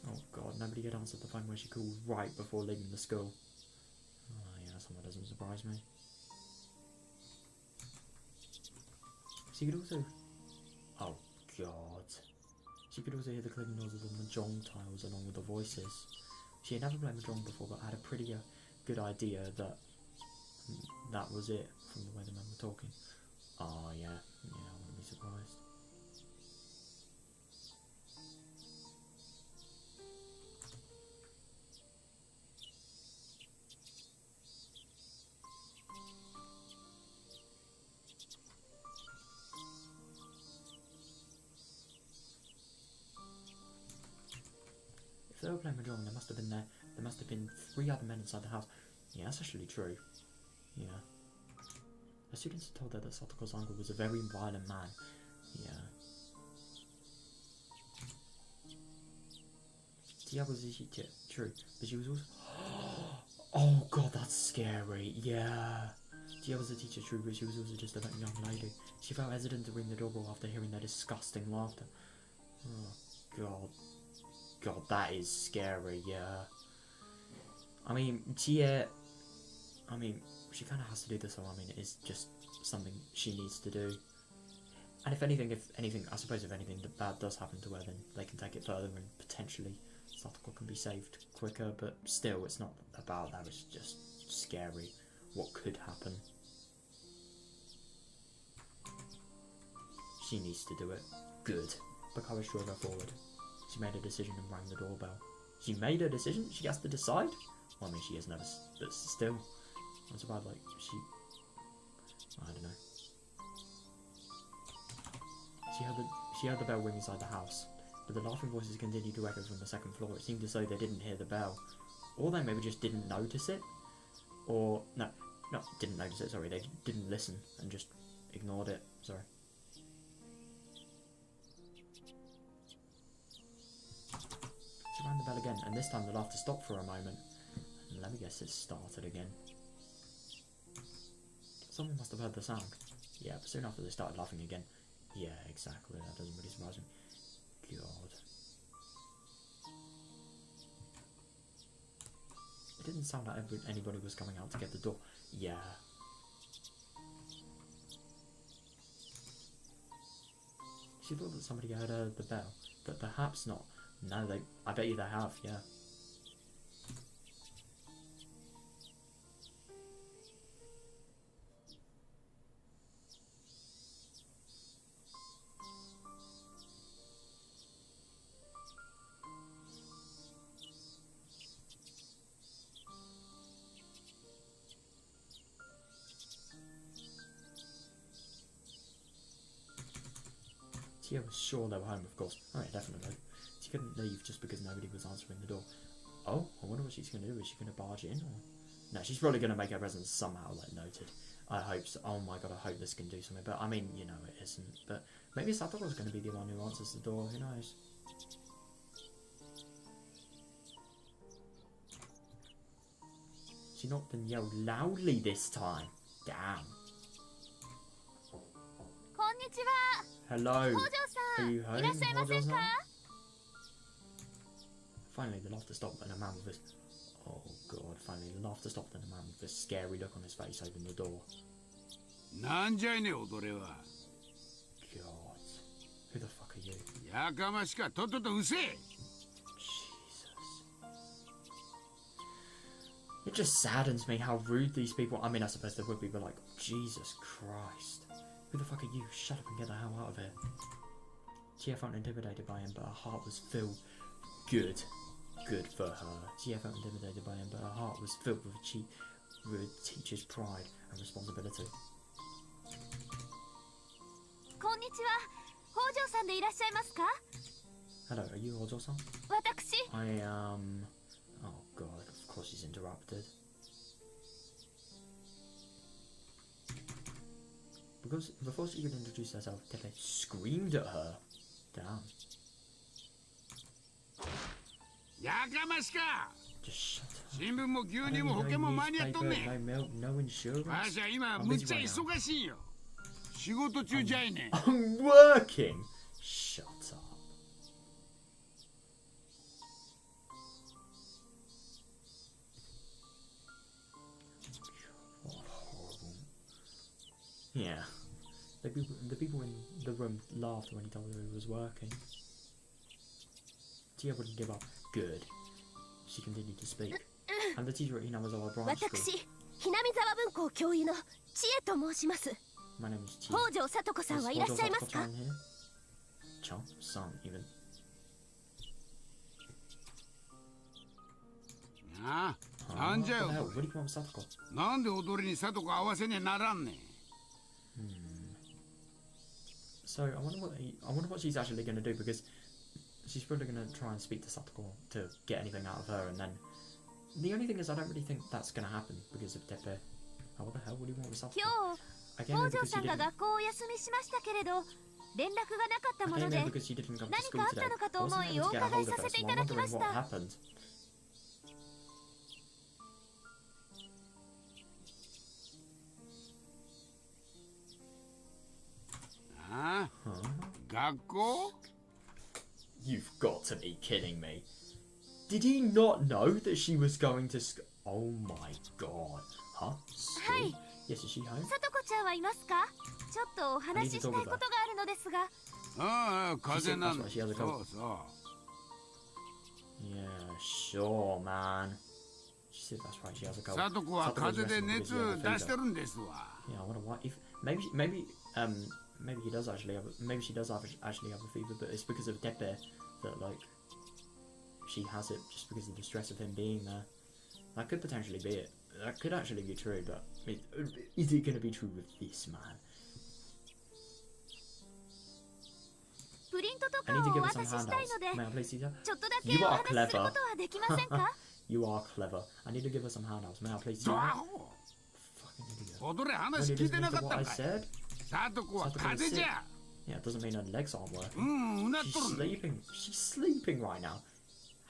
Oh god, nobody had answered the phone when she called right before leaving the school. Oh yeah, somewhat doesn't surprise me. She could also... Oh god. She could also hear the clicking noise of the mahjong tiles along with the voices. She had never played mahjong before, but had a pretty good idea that that was it from the way the men were talking. Oh yeah, I wouldn't be surprised. If they were playing mahjong, there must have been 3 other men inside the house. Yeah, that's actually true. Yeah. The students told her that Satoko's uncle was a very violent man. Yeah. Tia was true, but she was also... Oh god, that's scary. Yeah. Tia was a teacher, true, but she was also just a young lady. She felt hesitant to ring the doorbell after hearing their disgusting laughter. Oh god. God, that is scary, yeah. I mean, Tia... I mean, she kind of has to do this, so I mean, it is just something she needs to do. And if anything, I suppose if anything bad does happen to her, then they can take it further and potentially Satoko can be saved quicker, but still, it's not about that, it's just scary what could happen. She needs to do it. Good. Bakara drove her forward. She made a decision and rang the doorbell. She made a decision? She has to decide? Well, I mean, she has never, but still. It's about, like, I don't know. She heard the bell ring inside the house, but the laughing voices continued to echo from the second floor. It seemed as though they didn't hear the bell. Or they maybe just didn't notice it. Or, no, didn't notice it, sorry. They didn't listen and just ignored it. Sorry. She rang the bell again, and this time the laughter stopped for a moment. And let me guess, it started again. Someone must have heard the sound. Yeah, but soon after they started laughing again. Yeah, exactly. That doesn't really surprise me. God. It didn't sound like anybody was coming out to get the door. Yeah. She thought that somebody had heard the bell, but perhaps not. No, I bet you they have, yeah. Tia was sure they were home, of course. Oh yeah, definitely. She couldn't leave just because nobody was answering the door. Oh, I wonder what she's going to do. Is she going to barge in? Or... No, she's probably going to make her presence somehow noted. I hope so. Oh my god, I hope this can do something. But I mean, you know, it isn't. But maybe Satoko's going to be the one who answers the door. Who knows? She knocked and yelled loudly this time. Damn. Hello. Are you home, Hojo-san? Finally, the laughter stopped and a man with this... Oh god, finally the laughter stopped and a man with a scary look on his face opened the door. God. Who the fuck are you? Jesus. It just saddens me how rude these people... I mean, I suppose there would be, but like, Jesus Christ. Who the fuck are you? Shut up and get the hell out of here. Tia felt intimidated by him, but her heart was filled... Good. Good for her. Tia felt intimidated by him, but her heart was filled with a teacher's pride and responsibility. Hello, are you Hojo-san? I am... Oh god, of course she's interrupted. Because before she could introduce herself, Tepe screamed at her. Damn. やかましか。 Just shut up. 新聞も牛 I 乳 don't も need 保 no 険も間に合っとん newspaper, ね no ん。 milk, no insurance. わしゃ今 I'm むっ busy ちゃ right now. 忙しいんよ。仕事中じゃいねん。 I'm working. Shut up. What horrible. Yeah. The people in the room laughed when he told her he was working. Tia wouldn't give up. Good. She continued to speak. And the teacher at Hinamizawa Branch School. 私ひなみざわ文校教諭の千恵と申します。 My name is Tia. 北条聡子さんはいらっしゃいますか？ Chan here? Chan? Son, even. なあ、 Oh, なんじゃ what the hell? よ。 What do you want with Satoko? なんで踊りにさとこ合わせにゃならんねん。 So I wonder what she's actually going to do, because she's probably going to try and speak to Satoko to get anything out of her, and then the only thing is I don't really think that's going to happen because of Tepe. Oh, what the hell? What do you want with Satoko? 今 I 日 came 北 here 条 because さ she んが didn't. 学校をお休みしましたけれど連絡がなかった I もの came で here because she didn't come to 何 school かあっ today. たのか I と wasn't 思 able い to お get a 伺い hold さ of her, せて so い I'm ただきま wondering し what た。 happened. ああ、 Huh? 学校 You've got to be kidding me. Did he not know that she was going to school? Oh my god. Huh? School? Hi. Yes, is she home? さとこちゃんはいますか？ちょっとお話ししたいことがあるのですが。ああ、風邪なんだ。 She said that's そ why she has a cold. うそう。 Yeah, sure, man. She said that's right. She has a cold. さとこは Satoko's 風邪で resting 熱 because he has a 出して fever. るんですわ。 Yeah, I wonder why. If maybe he does actually have. Maybe she does actually have a fever, but it's because of Tepe that like she has it just because of the stress of him being there. That could potentially be it. That could actually be true, but is it going to be true with this man? プリントと I か need to を give お her 渡 some ししたい handouts. ので May I please see that? ちょっとだけ You お are 話しする clever. ことはできませんか？ You are clever. I need to give her some handouts. May I please see ドア that? ホ Fucking idiot. 踊れ When 話 he 聞い doesn't てな listen か to った what I んかい。 said, さとこは Satoko was 風邪じゃ。 yeah, it doesn't mean her legs aren't working. うん、うなっ She's とるんだ。 sleeping. She's sleeping right now.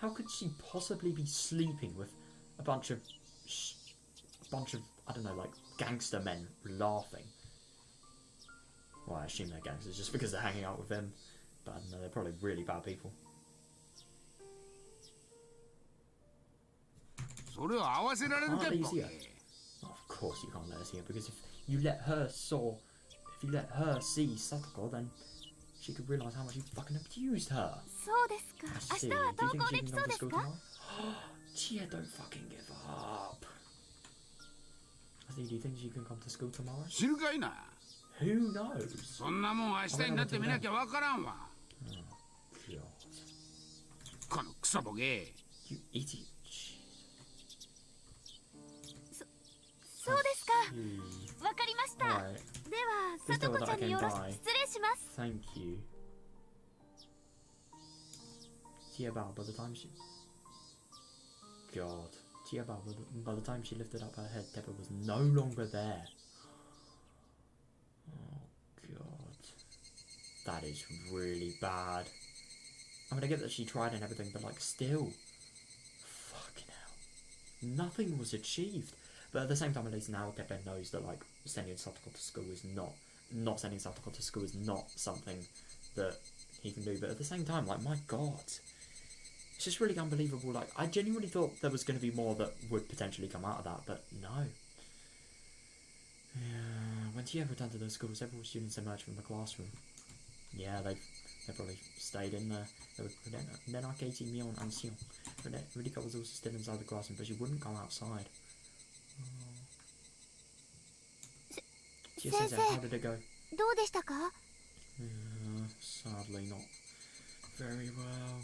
How could she possibly be sleeping with a bunch of I don't know, like gangster men laughing? Well, I assume they're gangsters just because they're hanging out with him, but I don't know, they're probably really bad people. それを合わせられるか Hardly い see her. Of course you can't let her see her, because if you let her see Satoko, then she could realise how much you fucking abused her. そうですか。 I 明 see. 日は Do you 登 think 校 she で can き come そう to です school か？ tomorrow? Chia, don't fucking give up. I think, do you think she can come to school tomorrow? 知るかいな。 Who knows? そんなもん明日になってみなきゃわからんわ。 God, このクソボケ。 you idiot. そうですか。 Jeez. わかりました。 Alright, では、さとこちゃんによろしく失礼します。 thank you. Tia Bao, by the time she... God. Tia Bao, by the time she lifted up her head, Tepe was no longer there. Oh, God. That is really bad. I mean, I get that she tried and everything, but, like, still. Fucking hell. Nothing was achieved. But at the same time, at least now Tepe knows that, like, sending Satoko to school is not sending Satoko to school is not something that he can do. But at the same time, like, my God. It's just really unbelievable. Like, I genuinely thought there was going to be more that would potentially come out of that, but no. Yeah, when Tia returned to the school, several students emerged from the classroom. Yeah, they probably stayed in there. They were then Katie, Mion, and Sion. Rika was also still inside the classroom, but she wouldn't go outside. Tia says, how did it go? どうでしたか？ Sadly not very well.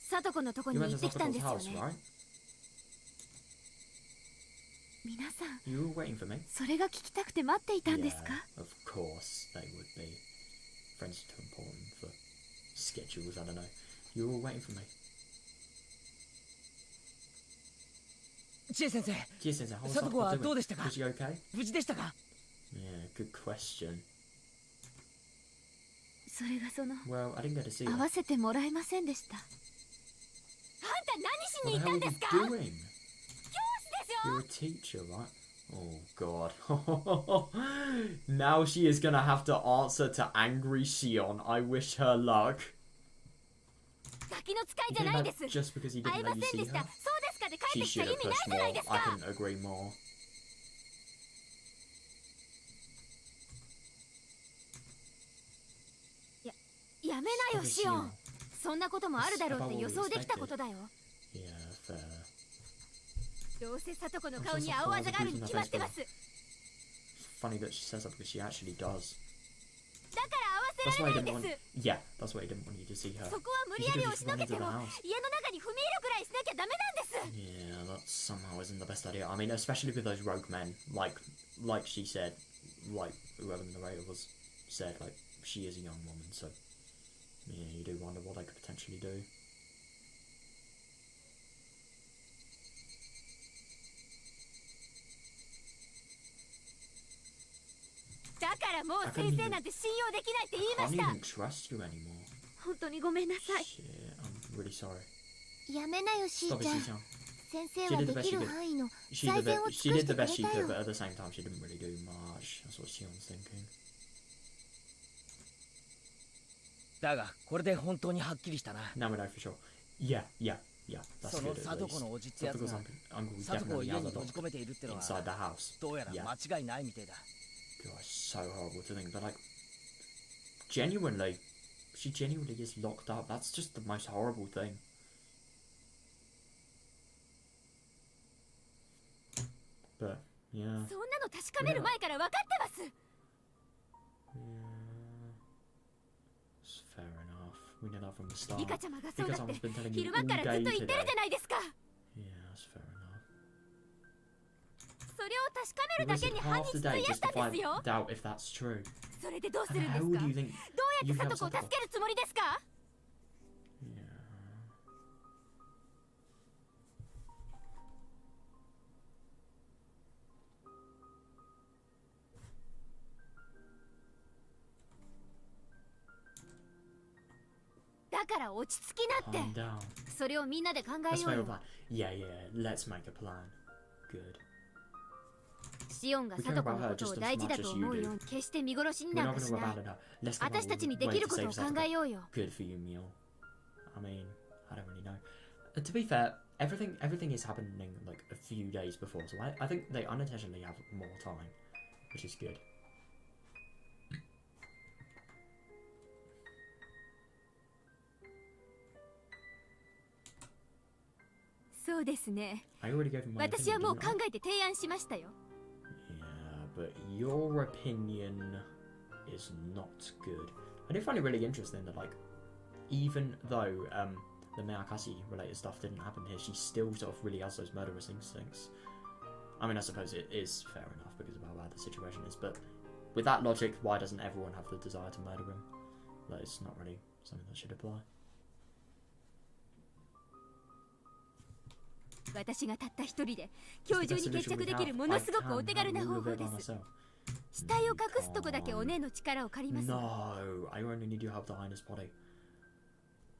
さとこのとこに You 行 went っ to てきたん Satoko's ですよ house, ね。 right? 皆さん、 You were waiting for me? それが聞きたくて待っていたんですか？ Yeah, of course they would be. Friends are too important for schedules, I don't know. You were all waiting for me. 千恵先生、 Tia says, how was さとこはどう Satoko でしたか？ doing? Was she okay? 無事でしたか？ Yeah, good question. それがその Well, I didn't get to see 合 her. わせてもらえませんでした。あんた何し What に the 行っ hell た are ん you ですか？ doing? 教師ですよ。 You're a teacher, right? Oh god. Now she is gonna have to answer to angry Shion. I wish her luck. ガキの使い You じゃ think ない that です。 just because he 会 didn't いま let せ you んで see した。 her? そうですかで帰 She ってきた should 意 have 味ない pushed じゃない more. です I か。 couldn't agree more. やめなよシオン。そんなこともあるだろうって予想できたことだよ。 Yeah, fair. どうせ聡子の顔に青あざがあるに決まってます。 Funny that she says that because she actually does. だから合 That's わ why せ he られ didn't ない want. んです。 Yeah, that's why he didn't want you to see her. そこは無理やり押しのけても家の中に踏み入るくらいしなきゃダメなんです。 Yeah, that somehow isn't the best idea. I mean, especially with those rogue men, like she said, like whoever the narrator was said, like she is a young woman, so yeah, you do wonder what they could potentially do. だからもう先生なんて信用できないって言い I ま can't した。 even trust you anymore. 本当にごめんなさい。 Shit, I'm really sorry. やめなよしー Stop ち it, ゃん。 Shi-chan. 先生はできる範囲の She 最 did 善を she 尽くし did て the くれ best she た could, よ but at the same time, she didn't really do much. That's what Shion's thinking. だがこれで本当にはっきりしたな。 Now we know for sure. Yeah, yeah, yeah. That's そ good の at 貞子 least. のおじってやつ Satoko's が uncle 貞子を definitely 家 has に a 閉じ dog 込めているってのは inside the house. どうやら Yeah. 間違いないみてえだ。 God, it's so horrible to think, but like, genuinely, she genuinely is locked up. That's just the most horrible thing. But yeah, そんなの確かめる前から分かってます。 yeah, it's fair enough. We knew that from the start. リカちゃまがそう Because だ I って was been telling you 昼間 all からずっ day と言ってる today. じゃないですか。 Yeah, that's fair enough. それを確かめ It るだ was けに半 half 日 the 費 day や just した to んです find よ。 out if that's true. それでどうす How るんです the hell か。 do ど you う think や you って have 聡子を Satoko? 助けるつもりですか。 Yeah.だから落ち着きなって。 Calm down. それをみんなで考え Let's よう make a よ。 plan. Yeah, yeah, let's make a plan. Good. シオンが聡子のことを大事だと思うように決して見殺しに We're なん not か going し to ない。 abandon her. Let's come 私た up ち with に a で way きる to ことを save 考え Satoko. ようよ。 Good for you, Mio. I mean, I don't really know. To be fair, everything is happening like a few days before, so I think they unintentionally have more time, which is good. そうですね。 I already gave him my 私は opinion, もう didn't 考 I? えて提案しましたよ。 Yeah, but your opinion is not good. I do find it really interesting that, like, even though the Minagoroshi related stuff didn't happen here, she still sort of really has those murderous instincts. I mean, I suppose it is fair enough because of how bad the situation is, but with that logic, why doesn't everyone have the desire to murder him? Like, it's not really something that should apply. 私がたった一人で今日中に決着できるものすごくお手軽な方法です。死体を隠すとこだけお姉の力を借ります。 No, I only need your help to hide his body.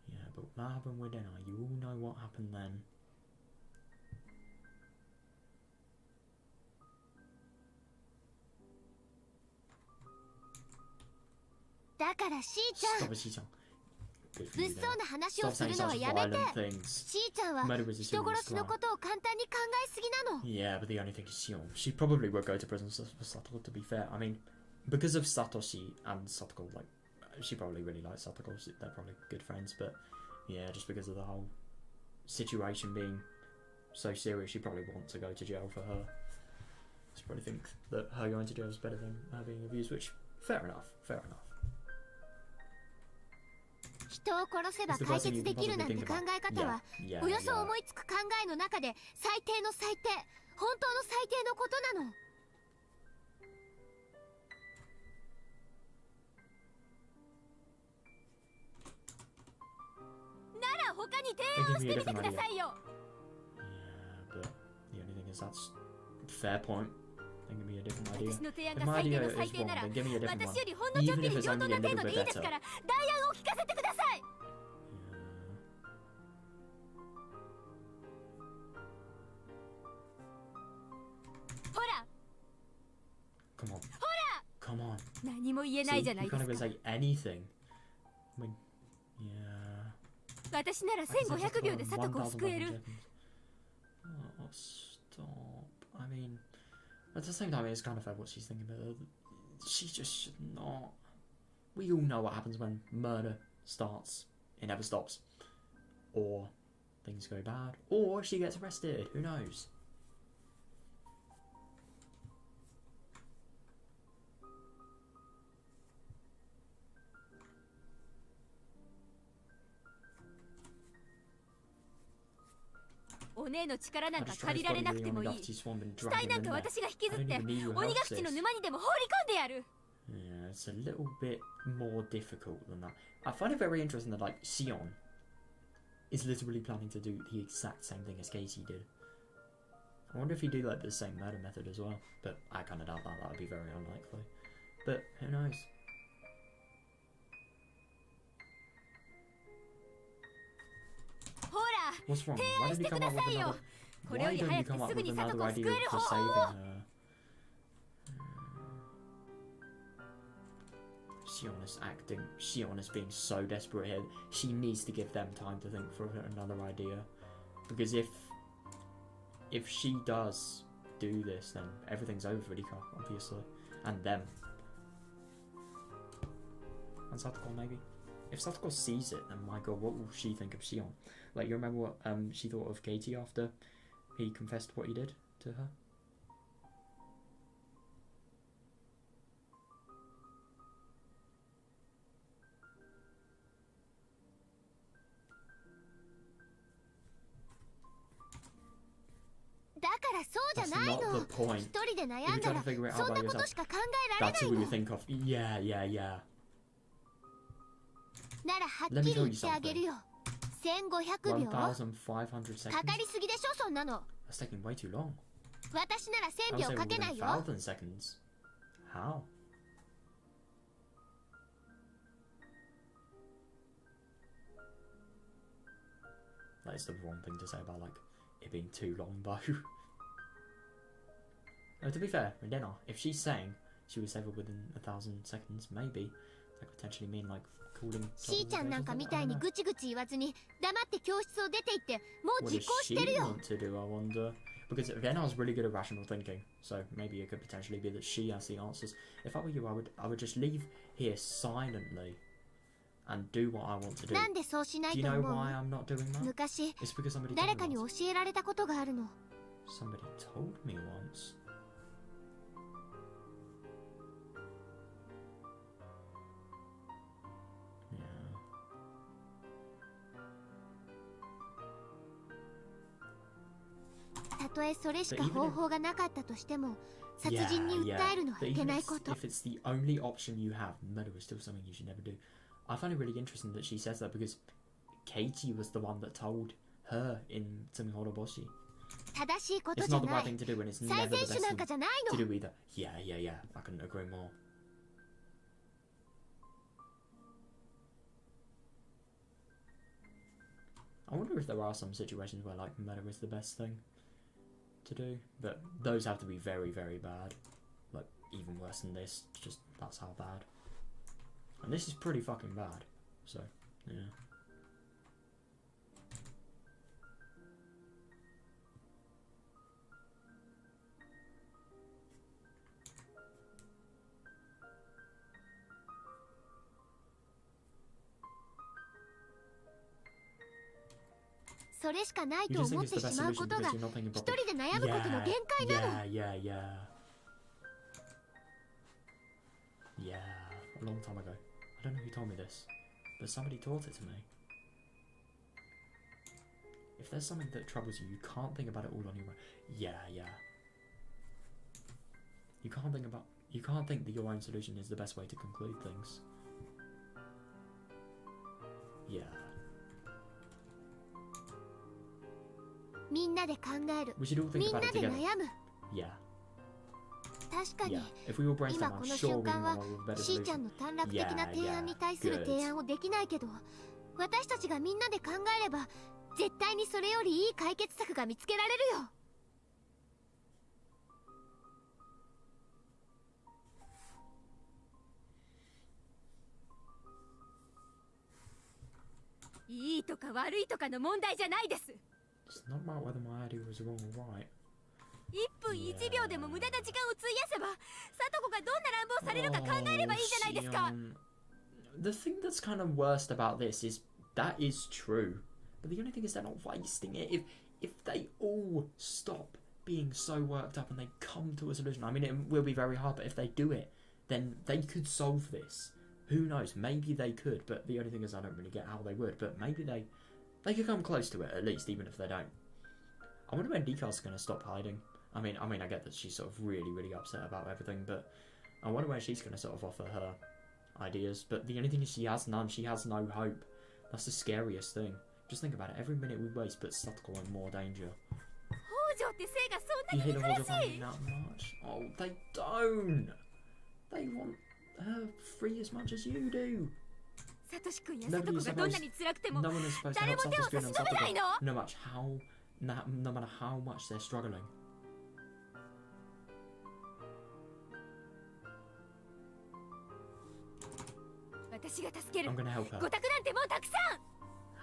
Yeah, but what happened with dinner? You all know what happened then. だからしーちゃ Stop ん it, Shi-chan. Good for 物 you, 騒な話を Stop す saying るのは such やめて violent things. しーちゃんは Murder is a 人 serious 殺しの crime. ことを簡単に考えすぎなの。 Yeah, but the only thing is she probably would go to prison for Satoko, to be fair. I mean, because of Satoshi and Satoko, like, she probably really likes Satoko, they're probably good friends, but yeah, just because of the whole situation being so serious, she probably wants to go to jail for her. She probably think that her going to jail is better than her being abused, which, fair enough, fair enough. 人を殺せば解決できるなんて考え方は Yeah, およそ yeah. 思いつく考えの中で最低の最低、本当の最低のことなの。なら他に提案をしてみてくださいよ。 Yeah, but the only thing is that's fair point. then give me a different idea. 私の提案 If が my 最低 idea の is 最低 wrong, なら then give me a different 私よ one. りほんのちょっ Even ぴ if り it's 上 only 等 a な程 little 度 bit でいいです better. から代案を聞かせてください。 ほら Come on. Come on. 何も言えな See, いじゃない you で can't す even か。 say anything. I mean, yeah. 私なら I guess I've just 1500秒 got で貞子を救え 1,100 る。 seconds. Oh, stop. I mean, at the same time, it's kind of fair what she's thinking, but she just should not. We all know what happens when murder starts. It never stops. Or things go bad. Or she gets arrested. Who knows? Oh, お姉の力なん I か just tried 借りられ to なく spot て you もい long い。 enough to swan been 死体 dragging なん in か there. 私が引きず I っ don't て even need your 鬼 help, ヶ淵の sis. 沼にでも放り込んでやる。 Yeah, it's a little bit more difficult than that. I find it very interesting that, like, Sion is literally planning to do the exact same thing as Casey did. I wonder if he'd do, like, the same murder method as well. But I kind of doubt that. That would be very unlikely. But who knows? ほら What's wrong? Why did you come up with another... これよ Why り don't 早 you く come て up すぐ with に another 貞子を idea 救える for 方 saving 法を。 her? Sion is acting. Sion is being so desperate here. She needs to give them time to think for another idea, because if she does do this, then everything's over for Rika, obviously, and them. And Satoko maybe. If Satoko sees it, then my god, what will she think of Sion? Like, you remember what she thought of Katie after he confessed what he did to her? That's not the point. 一人で悩 If you're んだ trying ら to figure it そ out ん by なこと yourself, しか考えられ that's ない what の you think of. Yeah, yeah, yeah. ならはっきり言ってあげるよ。1500秒か1,500 seconds? かりすぎでしょそんなの。 That's taking way too long. 私なら I 1000 would say 秒かけない within よ。 1,000 seconds. How? That is the wrong thing to say about, like, it being too long, though. To be fair, Rendena, if she's saying she was able within 1,000 seconds, maybe that could potentially mean, like, calling... しーちゃんなんかみたいにぐちぐち言わずに黙って教室を出て行ってもう What 実 does 行し she てるよ。 want to do, I wonder? Because Rena's really good at rational thinking, so maybe it could potentially be that she has the answers. If I were you, I would just leave here silently and do what I want to do. なんでそうしな Do い you と know 思 why う？ I'm not doing that? 昔 It's because somebody 誰 told か me に once. 教えられたことがあるの。 Somebody told me once. Yeah. たとえそれしか方法がなかったとしても殺人に訴えるのはいけないこと。 If it's the only option you have, murder is still something you should never do. I find it really interesting that she says that because Katie was the one that told her in Minagoroshi. 正しいこと It's じゃ not the な right い。 thing to do and it's 最 never the 善手 best なんか thing じゃない to の。 do either. Yeah, yeah, yeah. I couldn't agree more. I wonder if there are some situations where, like, murder is the best thing to do, but those have to be very, very bad. Like, even worse than this. Just, that's how bad. And this is pretty fucking bad. So, yeah. "それしかない You と just 思 think っ it's て the し best まう solution ことが because you're not thinking 一 properly. 人で悩むことの限界なの。 Yeah, yeah, yeah. Yeah, a long time ago. I don't know who told me this, but somebody taught it to me. If there's something that troubles you, you can't think about it all on your own. Yeah, yeah. You can't think that your own solution is the best way to conclude things. Yeah. みんなで考える。 We should all み think んな about で it together. 悩む。 Yeah. 確かに Yeah, if we all brainstorm, 今 I'm この sure 瞬 we 間 can は come up with a better しーちゃ solution. んの短絡的な提案に対する Yeah, 提案をできないけど、私たちがみんなで考えれば絶対にそれよりいい解決策が見つけられるよ。いいとか悪いとかの問題じゃないです。 It's not about whether my idea was wrong or right. 1分1秒でも無駄な時間を費やせば、聡子がどんな乱暴されるか考えればいいじゃないですか。The thing that's kind of worst about this is that is true, but the only thing is they're not wasting it. If they all stop being so worked up and they come to a solution, I mean, it will be very hard, but if they do it, then they could solve this. Who knows? Maybe they could, but the only thing is I don't really get how they would. But maybe they could come close to it at least, even if they don't. I wonder when Decal's going to stop hiding. I mean, I get that she's sort of really upset about everything, but I wonder when she's going to sort of offer her ideas. But the only thing is she has none. She has no hope. That's the scariest thing. Just think about it. Every minute we waste puts Satoko in more danger. 北条ってせいがそん You な hate に the 珍 whole しい。 family that much? Oh, they don't. They want her free as much as you do. サトシ君や聡子がどんなに辛くても No one is supposed to 誰 help も手を Satoshi 差 and し伸べないの。 Satoko, no matter how much they're struggling. 私が助ける。 I'm gonna help her. ご託なんてもうたくさん。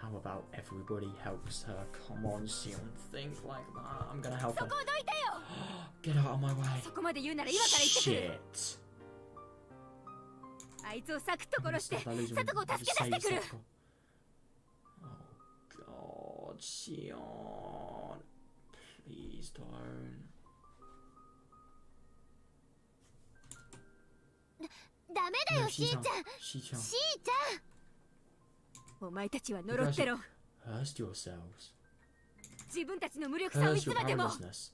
How about everybody helps her? Come on, Sion, think like that. I'm gonna help そ her. こをどいてよ。 Get out of my way. そこまで言うなら今から行ってくる。 Shit. あいつをサクッと I'm gonna 殺して stop that illusion. 聡子を助 Just け出 save してくる。 Satoko. Oh God, Sion. Please don't. ダメだよ No, しーちゃん。 She-chan. しーちゃん。お前たちは呪ってろ。 Hurst yourselves. 自分たちの無力さを Hurst 偽 your めても。 powerlessness.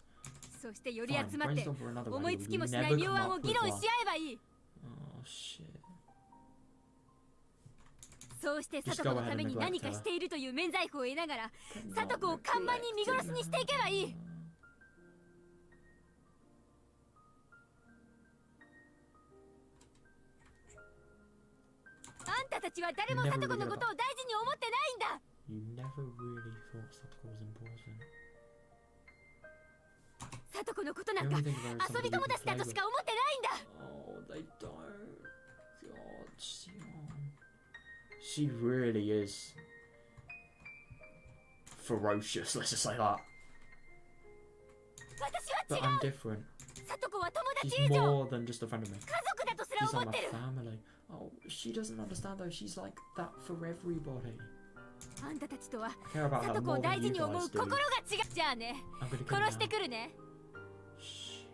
そしてより Fine, 集まって brainstorm for another 思い way. つきも We しない never 妙 come 案を up 議 with 論 one. し合えばいい。 Oh shit. そうして聡子のために何かしているという免罪符を得ながら聡子を看板に見殺しにしていけばいい。あんたたちは誰も聡子のことを大事に思ってないんだ。 You never really thought Satoko was important. 聡子のことなんか遊び友達だとしか思ってないんだ。 Oh, they don't. God, Sion. She really is ferocious, let's just say that. 私は But 違 I'm う。 different. 聡子は友達 She's 以上。 more than just a friend of me. 家族だとすら She's 思 like って my る。 family. Oh, she doesn't understand though. She's like that for everybody. あんたたちとは I care about 聡 her 子を more 大 than 事 you に思う guys 心 do. が違う。じゃあね、 I'm gonna kill 殺して her. くるね。 Shit.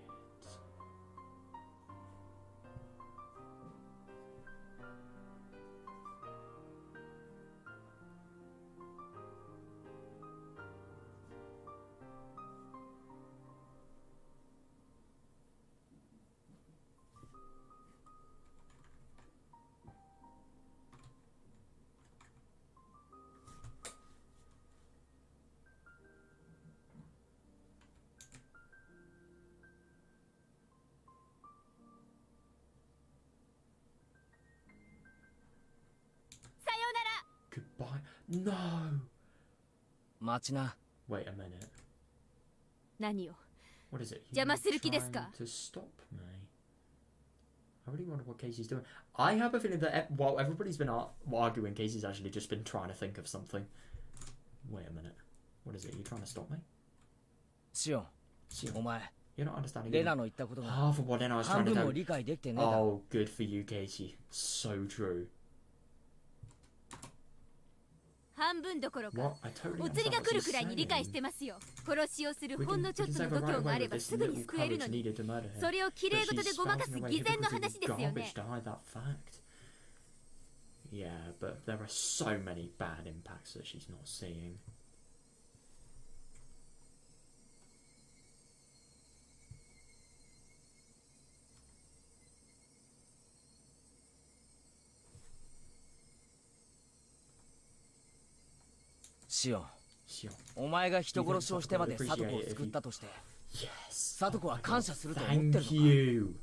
Goodbye. No. 待ちな。 Wait a minute. 何を。 What is it? 邪魔する気ですか? Trying to stop me. I really wonder what Casey's doing. I have a feeling that while everybody's been arguing, Casey's actually just been trying to think of something. Wait a minute. What is it? Are you trying to stop me? シオン、 Sion, お前、 you're not understanding レ even ナの言ったことが half of what Lena was 半 trying to 分も do. 理解できてねえだろ。 Oh, good for you, Casey. So true. 半分どころか What? I totally お釣りが understand 来 what る she's くらいに理解して saying. ますよ。殺しをする We ほん can, の we ちょっ can と save の her 度 right 胸があ away れ with ば this すぐに little 救えるの courage に needed to murder him. それをきれい But 事で she's ごまかす scarfing away 偽善の because 話 it's ですよ garbage ね。 to hide that fact. Yeah, but there are so many bad impacts that she's not seeing. Sion, Sion, お前が人殺しをしてまで貞子を救ったとして、Yes. 里子は感謝すると思ってるのか。 Thank you.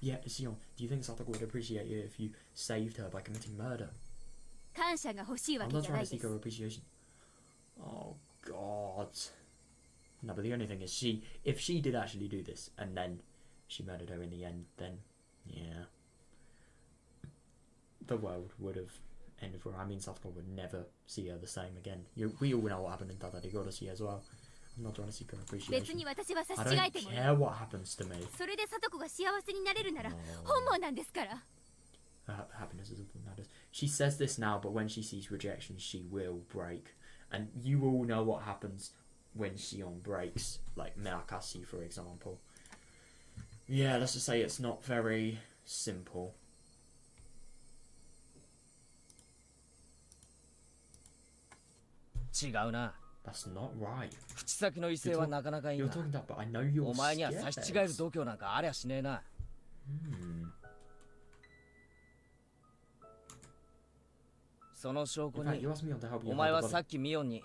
Yeah, Sion, do you think Satoko would appreciate you if you saved her by committing murder? 感謝が欲しいわ I'm け not じゃな trying い to で seek す。 her appreciation. Oh God. No, but the only thing is, if she did actually do this and then she murdered her in the end, then yeah, the world would have ended for her. I mean, Satoko would never see her the same again. We all know what happened in Higurashi as well. I'm not trying to seek her 別に appreciation. 私は差 I し違 don't えても care what happens to me. それで聡子が幸せになれるなら本望なんですから。 Happiness is all that matters. She says this now, but when she sees rejection, she will break. And you all know what happens when Shion breaks, like Minagoroshi, for example. Yeah, let's just say it's not very simple. 違うな。 That's not right. 口先の威勢はなかなかいい You're が、 talking that, but I know you're お前には scared. 差し違える度胸なんかありゃしねえな。その証拠 In fact, に you asked me to help you お前 hide は the さ body. っきミオンに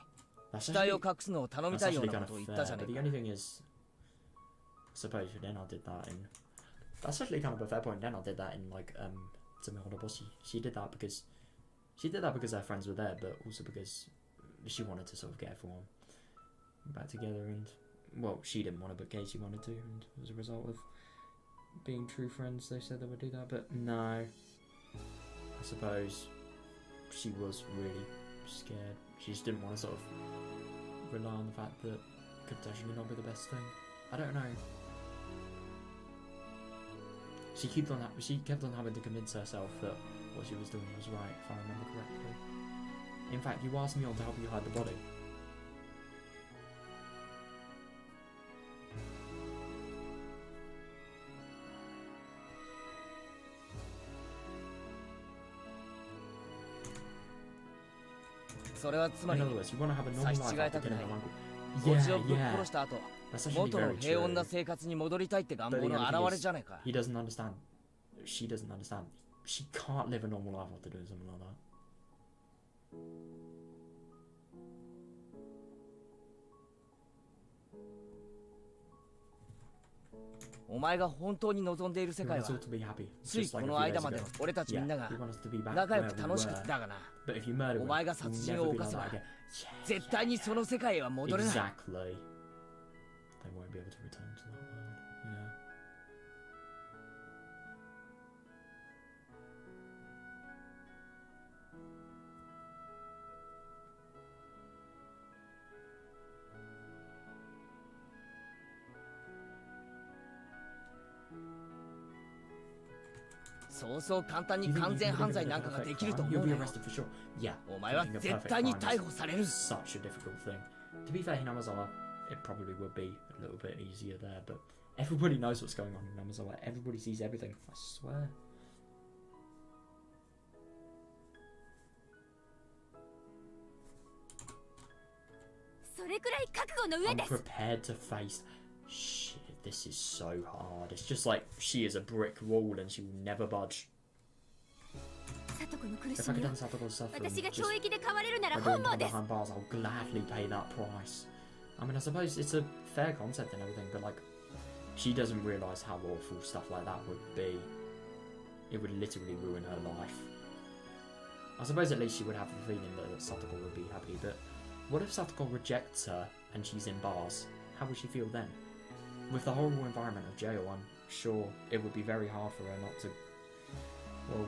That's 死体を actually, 隠すのを頼みたいようなことを言ったじゃ fair, ね but え the か。 only thing is, I suppose then I did that in. That's actually kind of a fair point. Then I did that in like Minagoroshi. She did that because her friends were there, but also because she wanted to sort of get everyone back together. And well, she didn't want to, but Casey wanted to, and as a result of being true friends, they said they would do that. But no, I suppose she was really scared. She just didn't want to sort of rely on the fact that it could potentially not be the best thing. I don't know. She kept on having to convince herself that what she was doing was right, if I remember correctly. In fact, you asked me on to help you hide the body. In other words, you want to have a normal life after killing her uncle. 叔父をぶっ Yeah, 殺した後、 that's actually 元の very 平穏な true. 生活に戻りたいって願 But 望 the の only 表 thing れ is, じゃねえか。 he doesn't understand. She doesn't understand. She can't live a normal life after doing something like that. お前が本当に望んでいる世 He 界 wants は us all to be happy. つい Just こ like a の few 間 days まで ago. の俺たちみ Yeah, んなが he wants us to be back 仲良 where く we 楽しく were. だがな。 But if you murder お him, 前が we'll 殺人 never を be 犯 like せ that ば again. 絶対にその世界へは戻れない。 Exactly. They won't be able to return to that world. Yeah.そうそう簡単に Do you think 完 you 全 can 犯 commit 罪 a なんかが perfect できると crime? 思 You'll う be なよ。 arrested for sure. Yeah. お前は Committing a 絶 perfect 対に crime 逮 is 捕される。 such a difficult thing. To be fair, in Amazawa, it probably would be a little bit easier there, but everybody knows what's going on in Amazawa. Everybody sees everything. I swear. それくらい覚悟の上 I'm です。 prepared to face. Shit, this is so hard. It's just like she is a brick wall and she will never budge. 聡子の苦 If し I み could を end Satoko's suffering 私が just 懲役で買われるなら by 本 doing 望 her です。 behind bars, I'll gladly pay that price. I mean, I suppose it's a fair concept and everything, but like, she doesn't realise how awful stuff like that would be. It would literally ruin her life. I suppose at least she would have the feeling that Satoko would be happy, but what if Satoko rejects her and she's in bars? How would she feel then? With the horrible environment of jail, I'm sure it would be very hard for her not to... Well,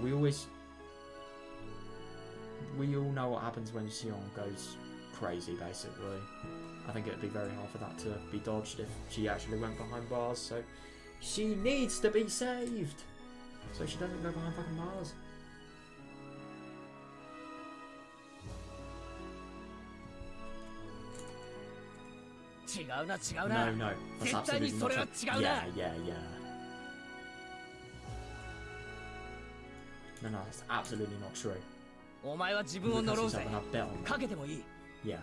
we all know what happens when Sion goes crazy, basically. I think it would be very hard for that to be dodged if she actually went behind bars, so... She needs to be saved! So she doesn't go behind fucking bars.違うな違うな。 No, no, that's 絶対に absolutely そ not れは true. 違うな。 Yeah, yeah, yeah. No, no, that's absolutely not true. お前は自分を You 呪う curse ぜ yourself。and I'll bet on か that. けてもいい。 Yeah.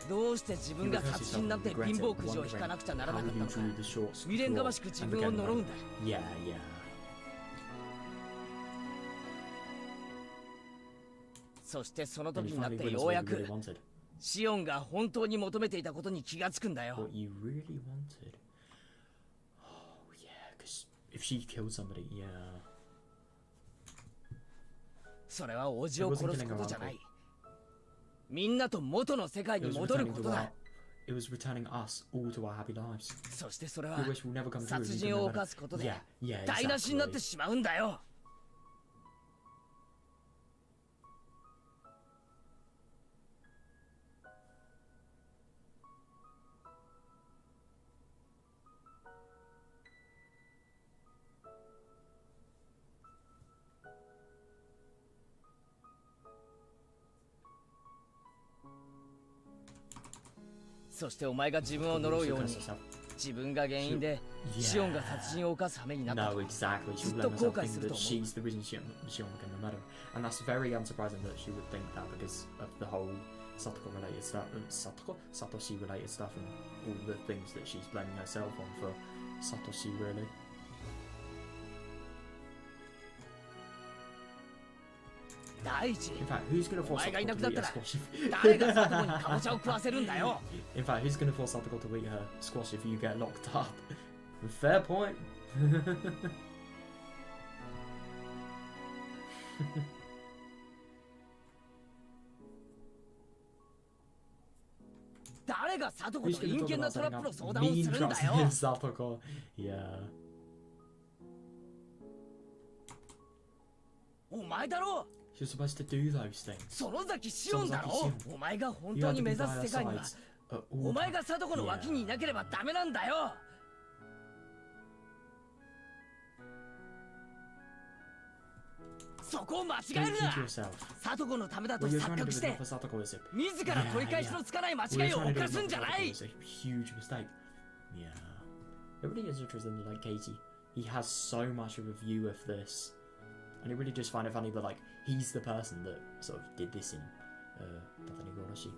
どうして自分が殺人なんて貧乏くじを引かなくちゃならなかったのか。未練がましく自分を呪うんだ。 Yeah, yeah. そしてその Then 時 you になっ finally て realised よう what や you really く wanted. シオンが本当に求めていたことに気がつくんだよ。 What you really wanted. Oh yeah, because if she killed somebody, yeah. それは叔父を殺すことじゃない。みんなと元の世界に戻ることだ。 It was returning us all to our happy lives. そしてそれは Your wish will never come true. 殺人を犯すことで Yeah, 台無しになってしまうんだよ。 そしてお前が自分を呪うように自分が原因でシオンが殺人を犯す羽目になった。 No, exactly. She would let herself think that she's the reason Shion became the murderer. And that's very unsurprising that she would think that because of the whole Satoko related stuff, Satoshi related stuff and all the things that she's blaming herself on for Satoshi, really. In fact, who's gonna force Satoko to eat her squash In fact, who's gonna force Satoko to eat her squash if you get locked up? Fair point. 誰がサトコと陰険なトラップの相談をするんだよ。 Satoko, yeah. お前だろ。 You're supposed to do those things. その崎シオンだろ。お前が本当に目指す世界にはお前がサトコの脇にいなければダメなんだよ。 そこを間違えるな。サトコのためだと錯覚して自ら取り返しのつかない間違いを犯すんじゃない。 Huge mistake. Yeah. It really is interesting that, like, Katie, he has so much of a view of this, and it really just find it funny that, like, he's the person that sort of did this in Minagoroshi.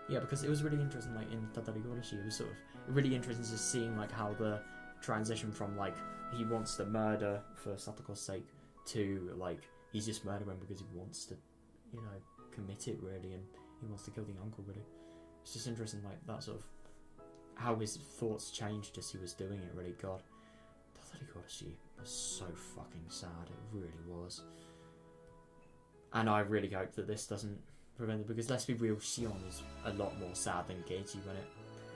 Yeah, because it was really interesting, like, in Minagoroshi, it was sort of really interesting just seeing, like, how the transition from, like, he wants to murder for Satoko's sake to, like, he's just murdering because he wants to, you know, commit it, really, and he wants to kill the uncle, really. It's just interesting, like, that sort of how his thoughts changed as he was doing it, really. God, Minagoroshi was so fucking sad, it really was. And I really hope that this doesn't prevent it, because let's be real, Shion is a lot more sad than Geichi when it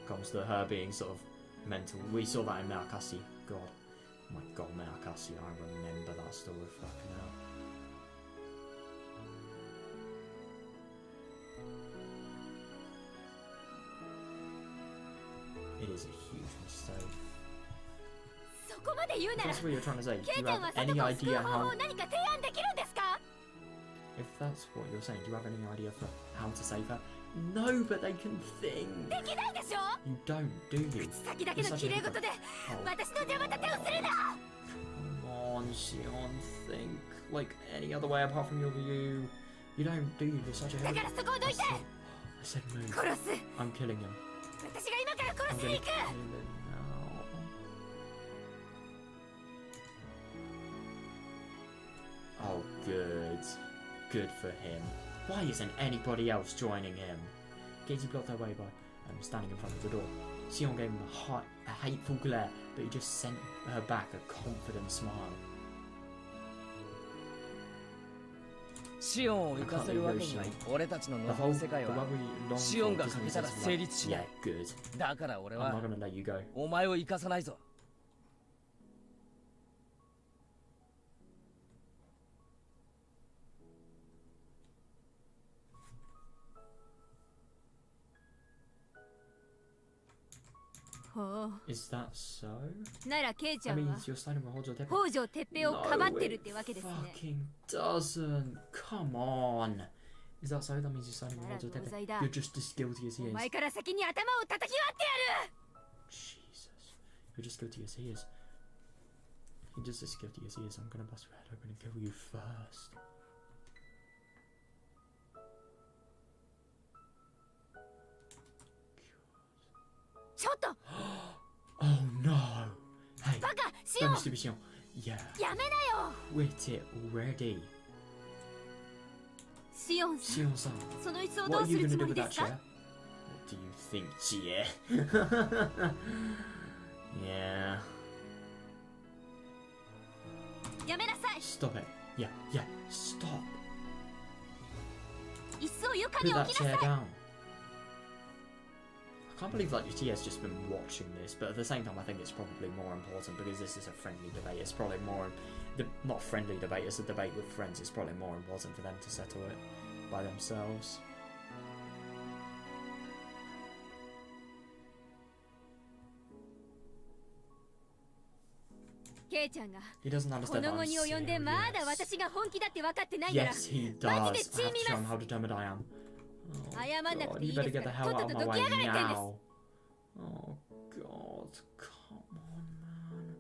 comes to her being sort of mental. We saw that in Minagoroshi. God. Oh my god, Minagoroshi, I remember that story, fucking hell. It is a huge mistake. そこまで言うなら If that's what you're trying to say, do ケイ you ちゃんは have サ any トコを救う idea 方法 how... を何か提案できるんですか？ If that's what you're saying, do you have any idea for how to save her? No, but they can think. できないでしょ？ You don't, do you? 口先だけの綺麗事で私の邪魔立てをするな。 Come on, Shion, think like any other way apart from your view. You don't, do you? You're such a だからそこをどいて。 I said move. 殺す。 I'm killing him. 私が今から I'm 殺し gonna に行 kill く。 him now. Oh, good. Good for him. Why isn't anybody else joining him? Geichi blocked her way by standing in front of the door. Shion gave him a hateful glare, but he just sent her back a confident smile. シオンを浮かせるわけには俺たちの望む世界はシオンが欠けたら成立しない。だから俺はお前を生かさないぞ。 Is that so? ならケイちゃ I ん mean, は you're starting with Hojo Tepe. 北条哲平をかばってるってわけですね。 Fucking doesn't. Come on. Is that so? That means you're starting with Hojo Tepe. You're just as guilty as he お is. 前から先に頭を叩き割ってやる。 Jesus. You're just guilty as he is. You're just as guilty as he is. I'm gonna bust your head open and kill you first. ちょっと。 Oh no. Hey. バカ、シオ Don't ン。 be stupid, Shion. Yeah. やめなよ。 Quit it already. シオンさん、 Shion-san, その椅子をど what う are す you る gonna つ do もり with で that すか？ chair? What do you think, Chie? Yeah. やめなさい。 Stop it. Yeah, yeah, stop. 椅子を床 Put に that 置きな chair さい。 down. I can't believe like Chia's just been watching this, but at the same time I think it's probably more important because this is a friendly debate. It's probably more, not friendly debate, it's a debate with friends. It's probably more important for them to settle it by themselves. ケイちゃんが He doesn't こ understand の that 後 I'm に及んでまだ serious. 私が本気だって分かってないなら Yes, he マジ does. で I have 血見 to show ま him す。 how determined I am. Oh, 謝んなく God, てい you い better です get か the ら hell とっ out と of と my どき way 上がれってんです。 now. Oh, God, come on, man.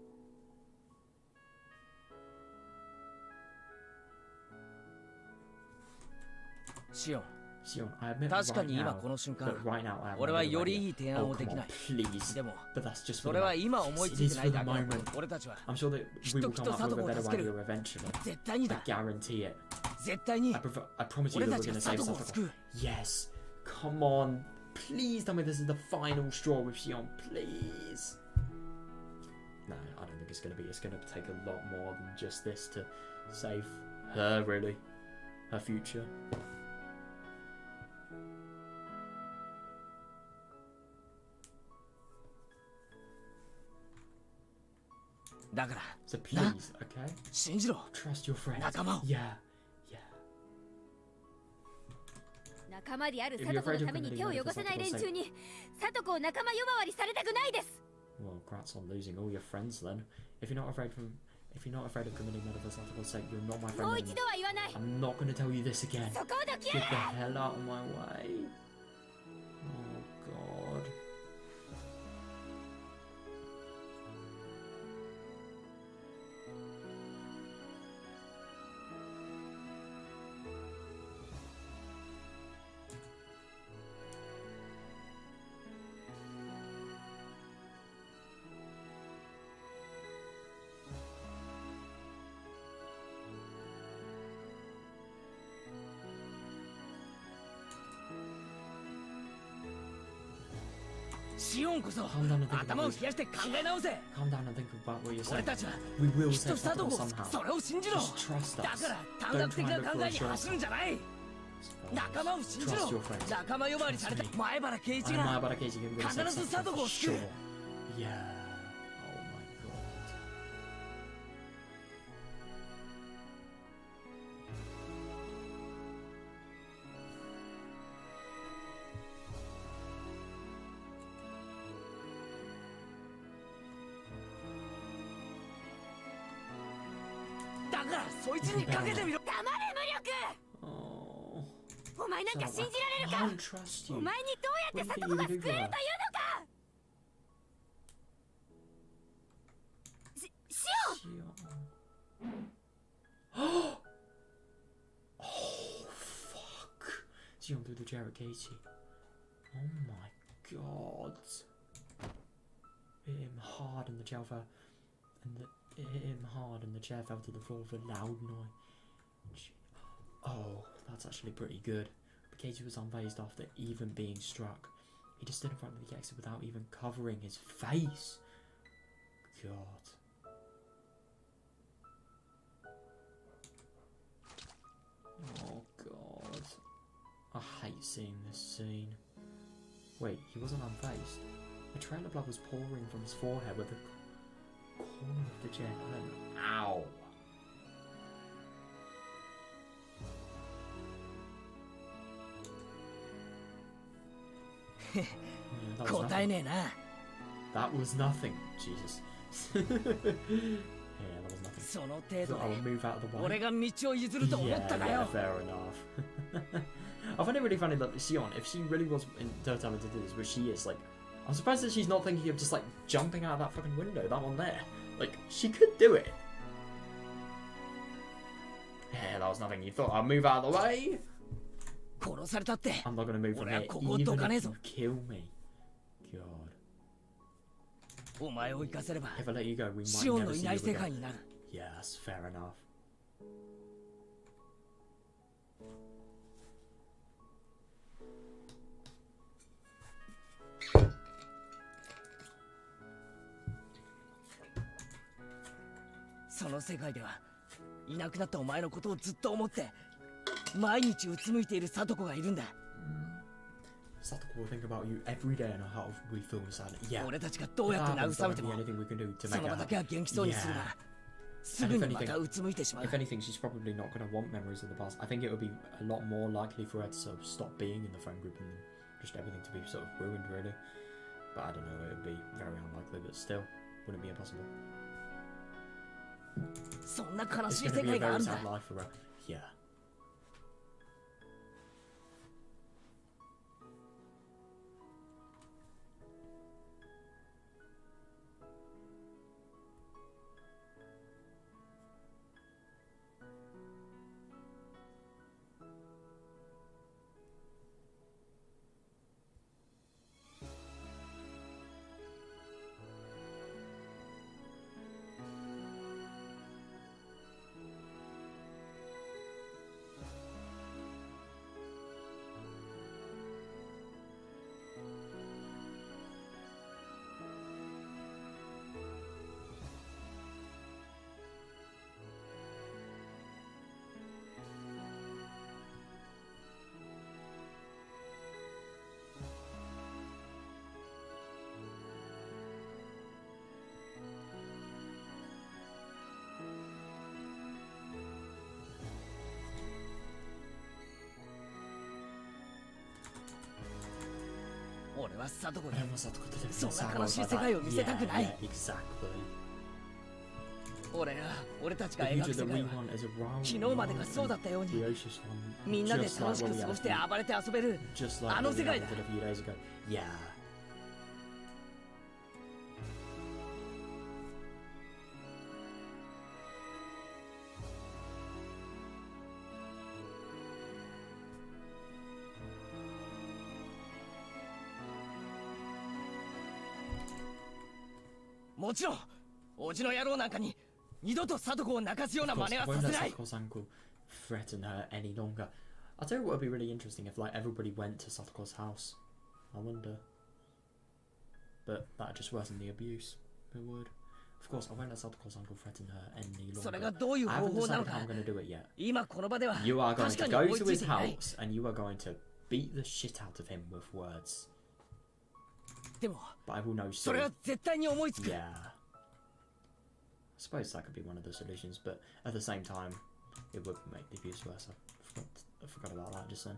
シオン、 Shion, I admit 確か right に今 now, この瞬 but 間 right now I have 俺は no よ idea. りいい提案 Oh, をで come き on, ない。 please. でも But that's just そ for れ the は今思いつい It て is な for い the だけだ。 moment. 俺たちは I'm sure that we will きっと come up with a 佐藤を better 助ける。 idea eventually. 絶対に I だ。 guarantee it. 絶対に I promise you 俺 that た we're ち going が to 佐 save 藤を救 Satoko. う。 Yes. Come on. Please tell me this is the final straw with Shion. Please. No, I don't think it's going to be. It's going to take a lot more than just this to save her, really. Her future. だから So please, okay? 信じろ。 Trust your friends. 仲間を。 Yeah. Yeah. 仲間であるサトコのために手を汚さない連中にサトコを仲間呼ばわりされたくないです。 Well, congrats on losing all your friends then. If you're not afraid of committing murder for Satoko's sake, you're not my も friend う一 anymore. 度は言わない。 I'm not going to tell you this again. そこをどき Get 上 the げ。 hell out of my way. Oh god. シオンこそ Calm down and think 頭 about を what 冷やして考え直せ。 Calm down and think about what you're 俺 saying. たちは We will きっと save 佐藤 Satoko を somehow. それを信じろ。 Just trust だ us. から短 Don't 絡的 try な and 考 look for えに a 走るんじゃない。 shortcut. 仲間を信じ Trust ろ your。friends. 仲間呼ばわりされた Trust me. 前原圭一 I'm が Mayabara Keiji going to save 必ず Satoko 佐藤 for を救う。 sure. Yeah. Oh my god. だからそいつにかけてみろ。黙れ無 Oh. 力。お前なんか信じられ I るか。 can't trust お you. 前にどうやってサトコが救えるというのか。シオン。 Oh, fuck. Sion threw the chair at Katie. Oh my god. It hit him hard and the chair fell. It hit him hard and the chair fell to the floor with a loud noise. Oh, that's actually pretty good. But Katie was unfazed after even being struck. He just stood in front of the exit without even covering his face. God. Oh god. I hate seeing this scene. Wait, he wasn't unfazed. A trail of blood was pouring from his forehead with the corner of the chair. Ow! Yeah, that was 答え nothing. ねえな。 That was nothing. Jesus. Yeah, that was nothing. その程 So 度 I'll で move out of the way. 俺が道を譲ると思 Yeah, ったか yeah, よ。 fair enough. I find it really funny that Sion, if she really was determined to do this, which she is, like, I'm surprised that she's not thinking of just, like, jumping out of that fucking window, that one there. Like, she could do it. Yeah, that was nothing. You thought I'd move out of the way? 殺されたって。 I'm not gonna move from 俺は here, ここをど even かねえ if ぞ。 you kill me. God. お前を生かせれば If I let you go, we might シオン never のい see ない you 世界 again. になる。 Yes, fair enough. の世界ではいなくなったお前のことをずっと思って毎日うつむいている聡子がいるんだ。Satoko will think about you every day and how we feel inside. Yeah. 俺たちがどうやって慰めてもその場だけは元気そうにするならすぐにまたうつむいてしまう。 If anything, she's probably not going to want memories of the past. I think it would be a lot more likely for her to sort of stop being in the friend group and just everything to be sort of ruined, really. But I don't know, it would be very unlikely, but still, wouldn't be impossible. そんな悲 It's しい going 世 to be 界 a があ very るんだ。 sad life for her. Yeah. Oh, 俺は聡子に I was Satoko to そん sad な悲 life しい like 世界を that. 見せたくない。 Yeah, exactly. 俺たち The が描 future く世 that 界 we は want is around 昨日までがそうだったように the Oasis one, みんなで just 楽し like く what we 過ご had して a 暴れて遊べる just like あの what we 世界 had だ。 a few days ago. Yeah. もちろんおじの野郎なんかに二度と聡子を泣かすような Of 真 course, 似は won't さ let せない。 Satoko's uncle threaten her any longer. I'll tell you what would be really interesting if like everybody went to Satoko's house. I wonder. But that'd just worsen the abuse. It would. Of course, I won't let Satoko's uncle threaten her any それ longer. がどういう I 方 haven't 法なの decided how か I'm going to do it yet. 今この場では You are going 確か to に go 思い to つい his ていない。 house and you are going to beat the shit out of him with words. でも But I will know それ soon. は絶対に思いつく。 Yeah. I suppose that could be one of the solutions, but at the same time, it would make the abuse worse. I forgot about that just then.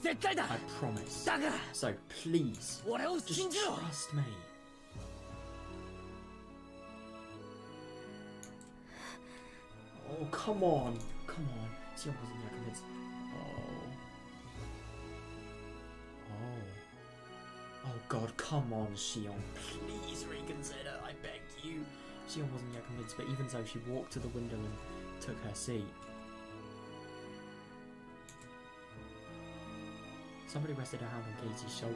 I promise. だから So please, 俺を just 信じろ。 trust me. Oh, come on. Come on. Sion wasn't yet convinced. Oh, God, come on, Sion. Please reconsider. I beg you. Sion wasn't yet convinced, but even so, she walked to the window and took her seat. Somebody rested a hand on Katie's shoulder.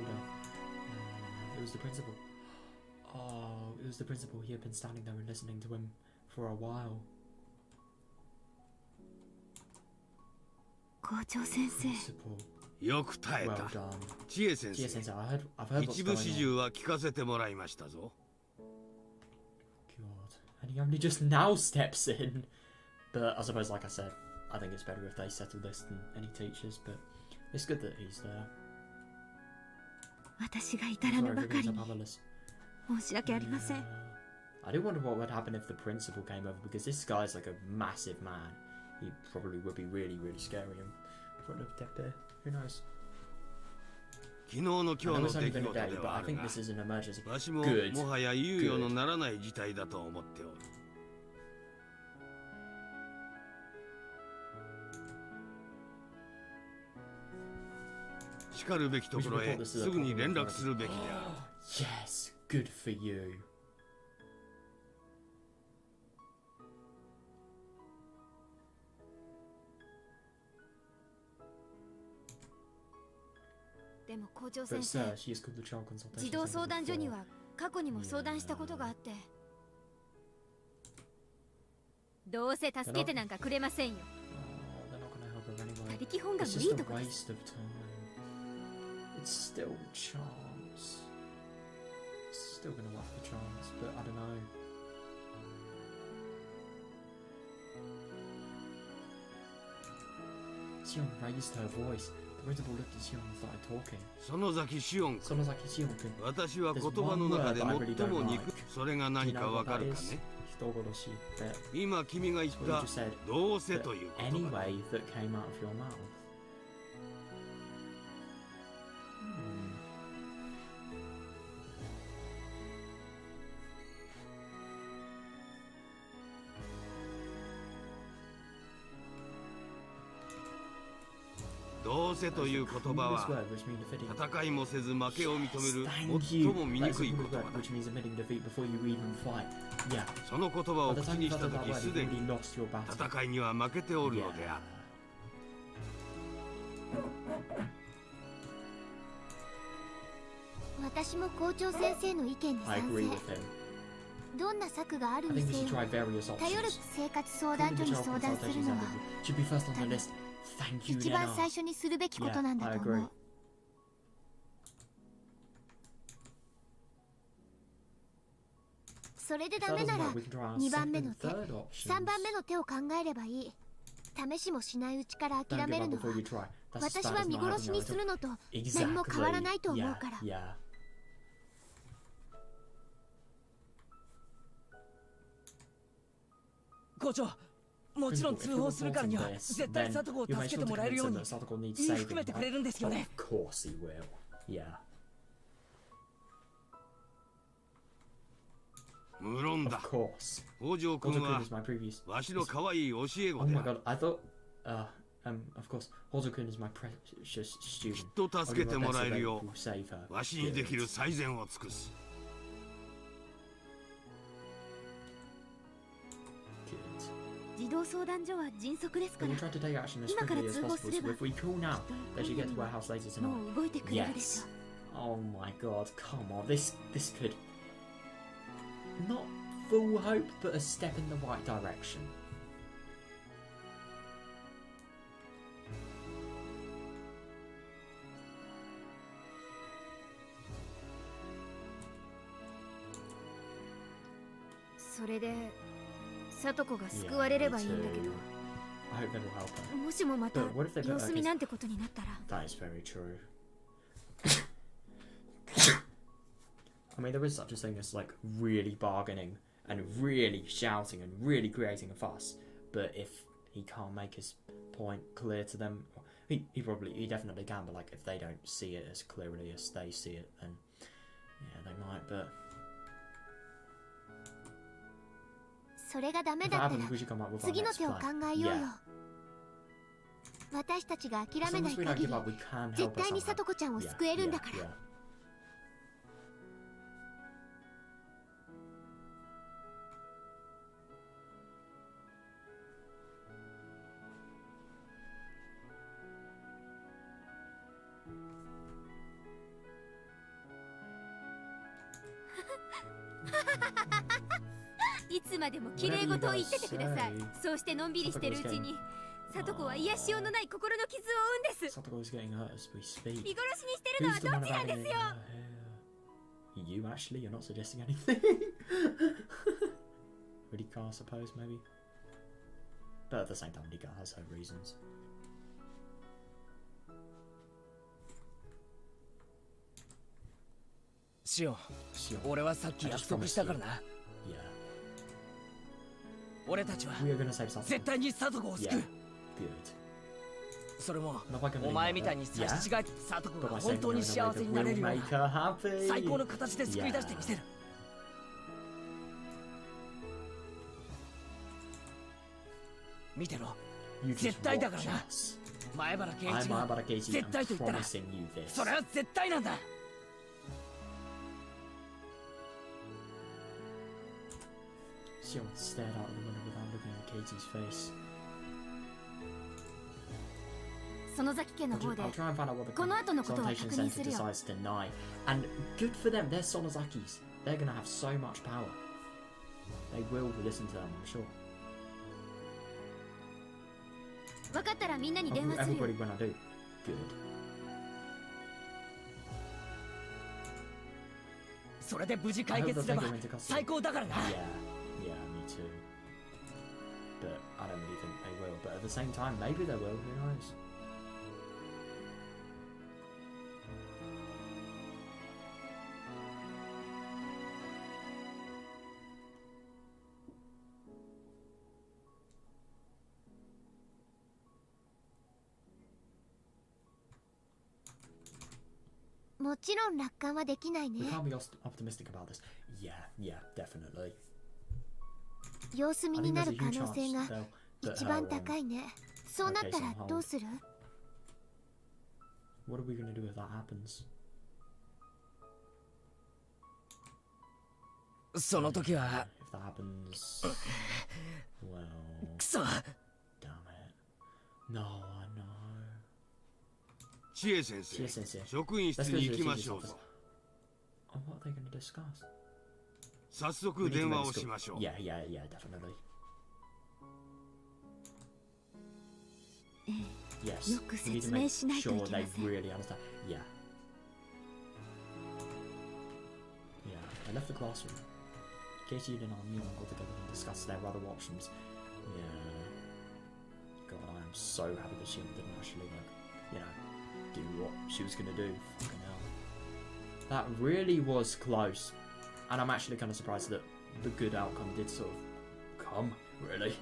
It was the principal. Oh, it was the principal. He had been standing there and listening to him for a while. 校長先生 Principal. よく耐え Well た。 done. 知恵先 Gia 生、 sensei, I've heard what's 一部 going 始 on. 終は聞かせてもらいましたぞ。 God. And he only just now steps in. But I suppose, like I said, I think it's better if they settle this than any teachers, but it's good that he's there. 私が至ら Sorry ぬ for ば being かり so に powerless. 申し訳ありません。 I do wonder what would happen if the principal came over, because this guy's like a massive man. He probably would be really, really scary in front of Tepe. Who knows? 昨日の I 今 know 日の it's only 出来 been a 事 day, で but は I ある think が、 this is an emergency. わしも Good. もはや猶予のならない事態だと思っておる。しかるべきところへすぐに連絡するべきである。 Yes, good for you. でも校長 But 先生 sir, she is called the child consultation 児童 center 相談所に before. は過去にも相談したことがあってどうせ助けてなんかくれませんよ。 they're not gonna help her anyway. 他力本願 It's もいい just と a こです。 waste of time. It's still chance. It's still gonna work for chance, but I don't know. Sion raised her voice. The principal looked at Sion and started talking. 園崎シオン君、 Sonozaki Sion君。私は言葉の中で最も憎く、それが何かわかるかね。 Higurashi, that 今君が言っ what you た just said. どうせ That という言 any 葉 way that came out of your mouth. Hmm. どうせという言葉 This は word, which means defeating. 戦いもせず負けを認める Thank 最 you. も That 醜 is a い言 good 葉 word, だ。 which means admitting defeat before you even fight. Yeah. その言葉 By を the 口 time に you've した uttered that 時 word, す you've でに already lost your battle. 戦いには負けておるのである。 私も校長先生の意見に I 賛 agree 成。 with him. どんな策がある I に think we せ should よ try various 頼る options. 生活相談 Putting 所 the に child 相談する consultations の on は the- should be first on the list. Thank you, 一番 Lena. 最初にするべきことなんだ Yeah, と I 思 agree. う。それで If ダ that メ doesn't なら work, we can try our 2番 second 目 and の手 third options. 3番目の手を考えればいい。試しもしないうちから Don't 諦 give める up の before は you try. That's 私 that は is 見 not 殺し happening に at す all. るのと Exactly. 何も変わらないと思う Yeah, から。 yeah. 校長、もちろん Principal, 通 if 報 you're するからには reporting this, 絶対 then 佐藤を you'll 助 make け sure て to もらえる convince よう him に that Satoko needs 言い saving, 含めてく right? れるんですよね。 Of course he will. Yeah. 無論 Of だ。 course. 北条 Gojo 君 Kun は is my previous. わしの可愛い教え子 Oh で my ある。 god, I thought. Of course, Hozo Kun is my precious き student. っと助けてもらえるよ I'll do my best to save her. う、わしにできる Good. 最善を尽くす。Good. 児童相談所は迅速ですか But ら we try to take action as 今から quickly as 通報 possible. すれ So ば if we call now, they should get to our house later も tonight. う動いてくれるでし Yes. ょ Oh my god, come on. This could not full hope, but a step in the right direction.う。それで聡子が救われればいいんだけ I hope that'll help ど、もしもまた But what if they put 様 her 子見 case- なんてことになったら That is very true. I mean, there is such a thing as like really bargaining and really shouting and really creating a fuss. But if he can't make his point clear to them, he definitely can. But like, if they don't see it as clearly as they see it, then yeah, they might. But それがダメ if だ that ったら happens, we should come up with our 次の next 手を考 plan. えようよ Yeah. 私たちが諦 As め long ない as we don't 限り give up, we can 絶 help her 対に somehow. 聡子ちゃんを Yeah, 救えるんだ yeah, から yeah.「いつまでも綺麗事を言っててください」そうしてのんびりしてるうちに聡子は癒しようのない心の傷を負うんです。 Satoko is getting hurt as we speak. 見殺しにしてるのは Who's the ど one っちなんです abandoning よ。 her hair? You actually? You're not suggesting anything? Rika, I suppose, maybe? But at the same time, Rika has her reasons. シオン、 Sure. 俺はさっき約束したからな。 Yeah. 俺たちは We are gonna save Satoko. 絶対に聡子を救 Yeah. う。 Good. それも Not by gonna お leave 前 her, みたいに but- 差し Yeah. 違えて聡子 But が by 本 saving 当 her に in a 幸 way せ that になれ will るよう make な her happy. 最高の形で救い出してみせる。 見てろ、 You just 絶対だから watch な。 us. 前原圭 I'm 一が Abara Casey. 絶 I'm 対と言ったら promising you this. それは絶対なんだ。 Sion stared out of the window without looking at Katie's face. 園崎家の I'll 方で try and find out what the この後のことは consultation 確認 center するよ。 decides to deny. And good for them, they're Sonozakis. They're gonna have so much power. They will listen to them, I'm sure. 分かったらみんなに電 Oh, 話するよ everybody when I do. Good. それで無事解決すれば最高だからな。 Yeah, yeah, me too. But I don't really think they will. But at the same time, maybe they will. Who knows? We もちろん楽観はできないね。 We can't be optimistic about this. Yeah, yeah, definitely. 様子見 I に think な there's る a 可 huge 能性 chance が they'll put 一 her 番 on. 高いね。そうなったらどうする？ What are we gonna do if that happens? その時は If that happens, well, くそ damn it. No, I know. 知恵先生、 Cheers, Sensei. 職員室 Let's go に to 行 the きま teacher's しょう office. ぞ。 Oh, what are they gonna discuss? 早速 We need to 電 make 話 this を good. しましょう。 Yeah, yeah, yeah, definitely. Yes, よく we need 説 to 明 make しないとい sure けま they せん。 really understand. Yeah. Yeah, I left the classroom. Katie and I got together and discussed their other options. Yeah. God, I am so happy that she didn't actually, like, you know, do what she was gonna do. Fucking hell. That really was close. And I'm actually kind of surprised that the good outcome did sort of come, really.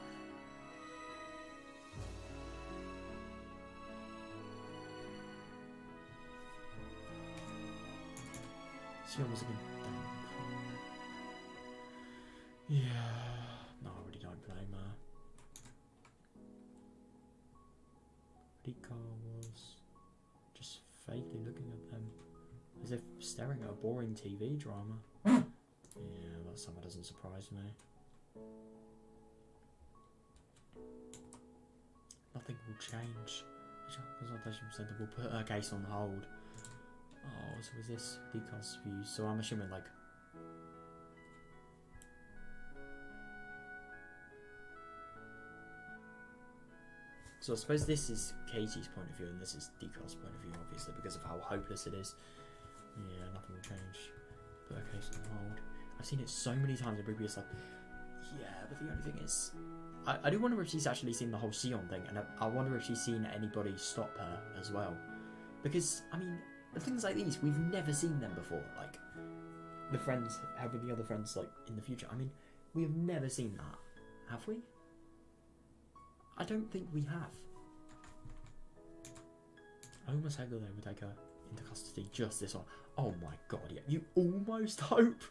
She almost again. Yeah. No, I really don't blame her. Rika was just vaguely looking at them, as if staring at a boring TV drama. Yeah, that somehow doesn't surprise me. Nothing will change. The consultation centre will put her case on hold. Oh, so is this Rika's views? So I'm assuming, like, so I suppose this is Katie's point of view and this is Dekar's point of view, obviously, because of how hopeless it is. Yeah, nothing will change. Put her case on hold. I've seen it so many times in previous, like, yeah, but the only thing is, I do wonder if she's actually seen the whole Sion thing, and I wonder if she's seen anybody stop her as well. Because, I mean, things like these, we've never seen them before. Like, the friends having the other friends, like, in the future. I mean, we have never seen that. Have we? I don't think we have. I almost hope that they would take her into custody just this one. Oh my god, yeah. You almost hope.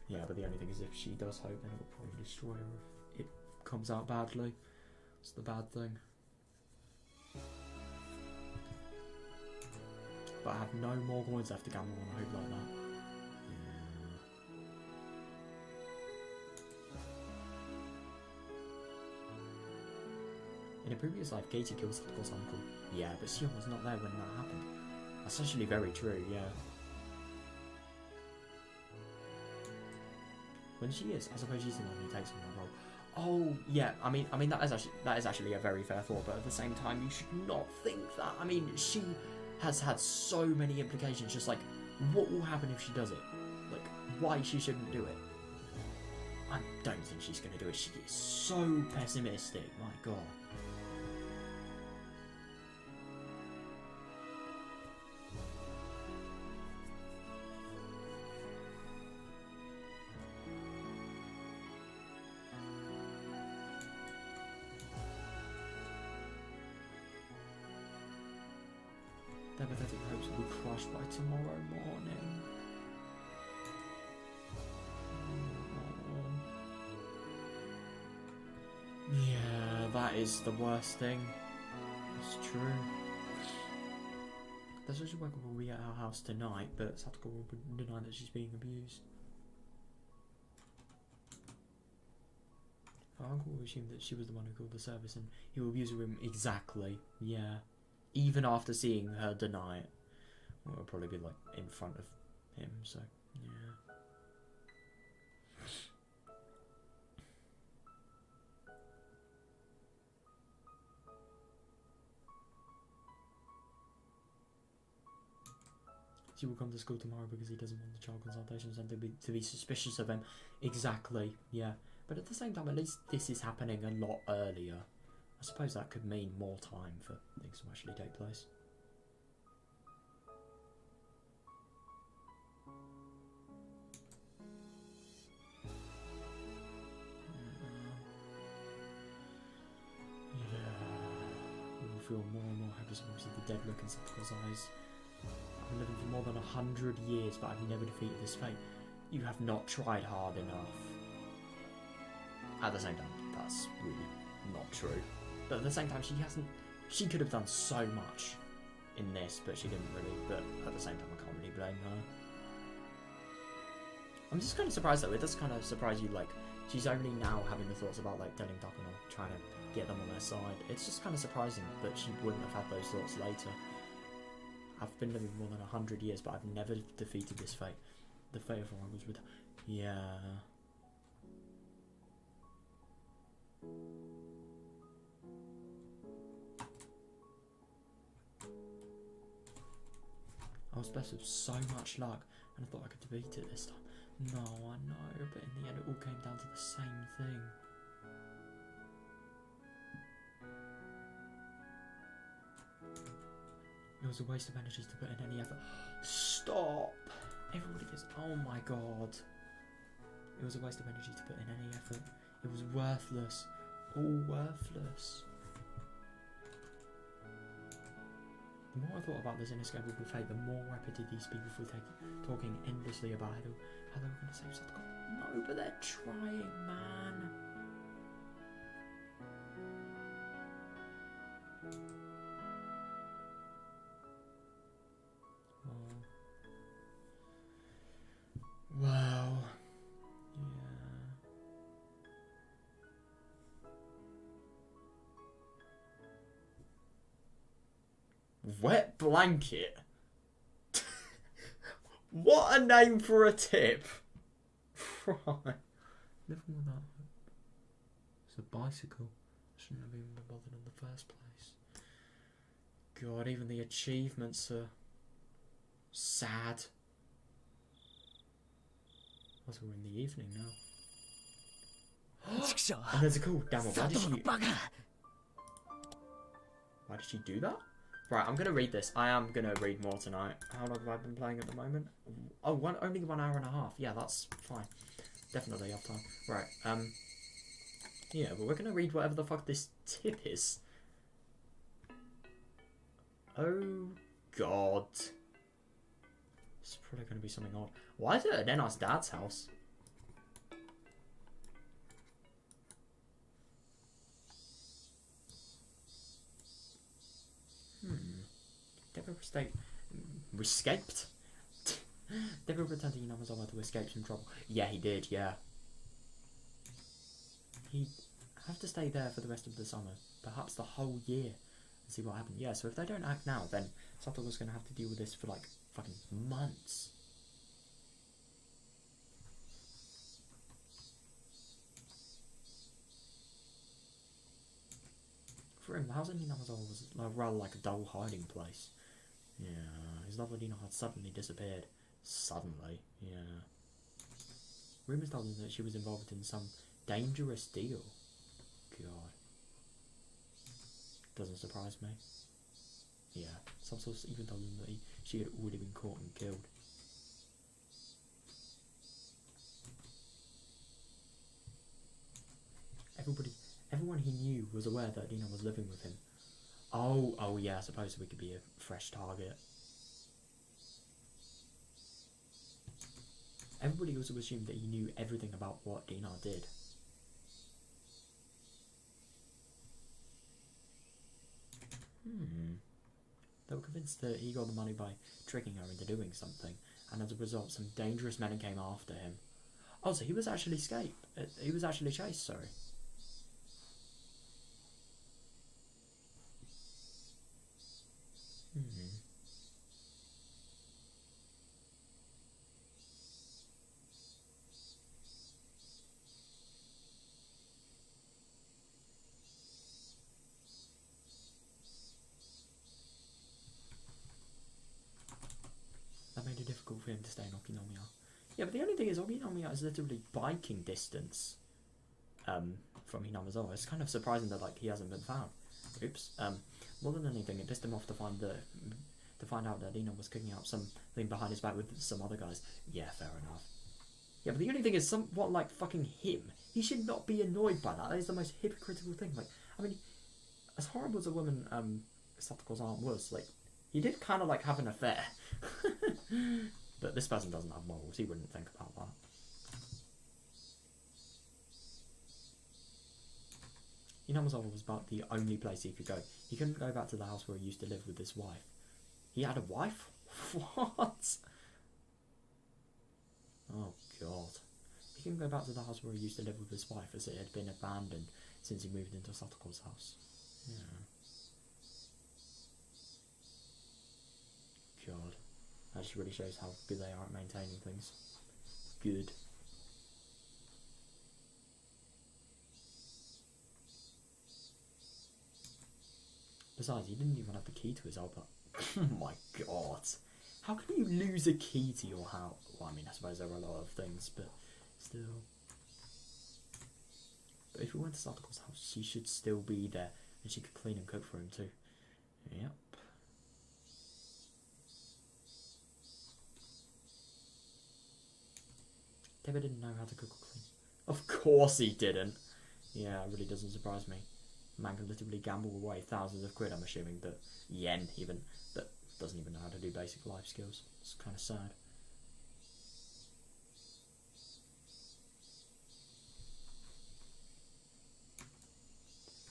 Yeah, but the only thing is if she does hope, then it will probably destroy her if it comes out badly. It's the bad thing. But I have no more coins left to gamble on a hope like that. In a previous life, Katie killed Sato's uncle. Yeah, but Sion was not there when that happened. That's actually very true, yeah. When she is, I suppose she's the one who takes on that role. Oh, yeah, I mean that is actually a very fair thought, but at the same time, you should not think that. I mean, she has had so many implications, just like, what will happen if she does it? Like, why she shouldn't do it? I don't think she's going to do it. She is so pessimistic, my god. Their pathetic hopes will be crushed by tomorrow morning. Yeah, that is the worst thing. It's true. The social worker will be at our house tonight, but Satoko will deny that she's being abused. Her uncle will assume that she was the one who called the service and he will abuse her exactly, yeah. Even after seeing her deny it. Well, it'll probably be like in front of him, so yeah. She will come to school tomorrow because he doesn't want the child consultation centre to be suspicious of him. Exactly, yeah. But at the same time, at least this is happening a lot earlier. I suppose that could mean more time for things to actually take place. Feel more and more happy to see the dead look in Satsuko's eyes. I've been living for more than 100 years, but I've never defeated this fate. You have not tried hard enough. At the same time, that's really not true. But at the same time, she could have done so much in this, but she didn't really. But at the same time, I can't really blame her. I'm just kind of surprised though. It does kind of surprise you, like, she's only now having the thoughts about, like, telling Takano, trying to get them on their side. It's just kind of surprising that she wouldn't have had those thoughts later. I've been living more than 100 years, but I've never defeated this fate. The fate of one was with... Yeah... I was blessed with so much luck, and I thought I could defeat it this time. No, I know, but in the end it all came down to the same thing. It was a waste of energy to put in any effort. Stop! Everybody goes, oh my god. It was a waste of energy to put in any effort. It was worthless. All worthless. The more I thought about this inescapable fate, the more rapidly these people were talking endlessly about how they were going to save Satsuko. No, but they're trying, man. Wow. Yeah. Wet blanket? What a name for a tip. Right. Never mind that. It's a bicycle. Shouldn't have even been bothered in the first place. God, even the achievements are sad. Also, we're in the evening now. And there's a call. Damn it, why did she do that? Right, I'm gonna read this. I am gonna read more tonight. How long have I been playing at the moment? Oh, only 1 hour and a half. Yeah, that's fine. Definitely have time. Right, yeah, but we're gonna read whatever the fuck this tip is. Oh, God. It's probably gonna be something odd. Why is it at Nenar's dad's house? Devil escaped. Devil returned to Inamazama to escape some trouble. Yeah, he did, yeah. He'd have to stay there for the rest of the summer. Perhaps the whole year. And see what happened. Yeah, so if they don't act now, then Satoru's gonna have to deal with this for like fucking months. For him, the house in Inamazama was rather like a dull hiding place. Yeah, his love of Nina had suddenly disappeared. Suddenly, yeah. Rumours told him that she was involved in some dangerous deal. God. Doesn't surprise me. Yeah, some sources even told him that she had already been caught and killed. Everyone he knew was aware that Nina was living with him. Oh yeah, I suppose we could be a fresh target. Everybody also assumed that he knew everything about what Dinar did. They were convinced that he got the money by tricking her into doing something, and as a result some dangerous men came after him. Oh, so he was actually he was actually chased, sorry. That made for him to stay in Okinomiya. Yeah, but the only thing is Okinomiya is literally biking distance from Hinamizawa. It's kind of surprising that like he hasn't been found. Oops. More than anything, it pissed him off to find out that Ina was cooking up something behind his back with some other guys. Yeah, fair enough. Yeah, but the only thing is somewhat like fucking him. He should not be annoyed by that. That is the most hypocritical thing. Like, I mean, as horrible as a woman Satoko's aunt was, like, he did kind of like have an affair. But this person doesn't have morals. He wouldn't think about that. Hinamizawa was about the only place he could go. He couldn't go back to the house where he used to live with his wife. He had a wife? What? Oh god. He couldn't go back to the house where he used to live with his wife as it had been abandoned since he moved into Satoko's house. Yeah. God. That just really shows how good they are at maintaining things. Good. Besides, he didn't even have the key to his old Oh my god. How can you lose a key to your house? Well, I mean, I suppose there are a lot of things, but still. But if we went to Satoko's house, she should still be there, and she could clean and cook for him too. Yep. Tebe didn't know how to cook or clean. Of course he didn't. Yeah, it really doesn't surprise me. Man can literally gamble away thousands of quid, I'm assuming, that yen even, that doesn't even know how to do basic life skills. It's kind of sad.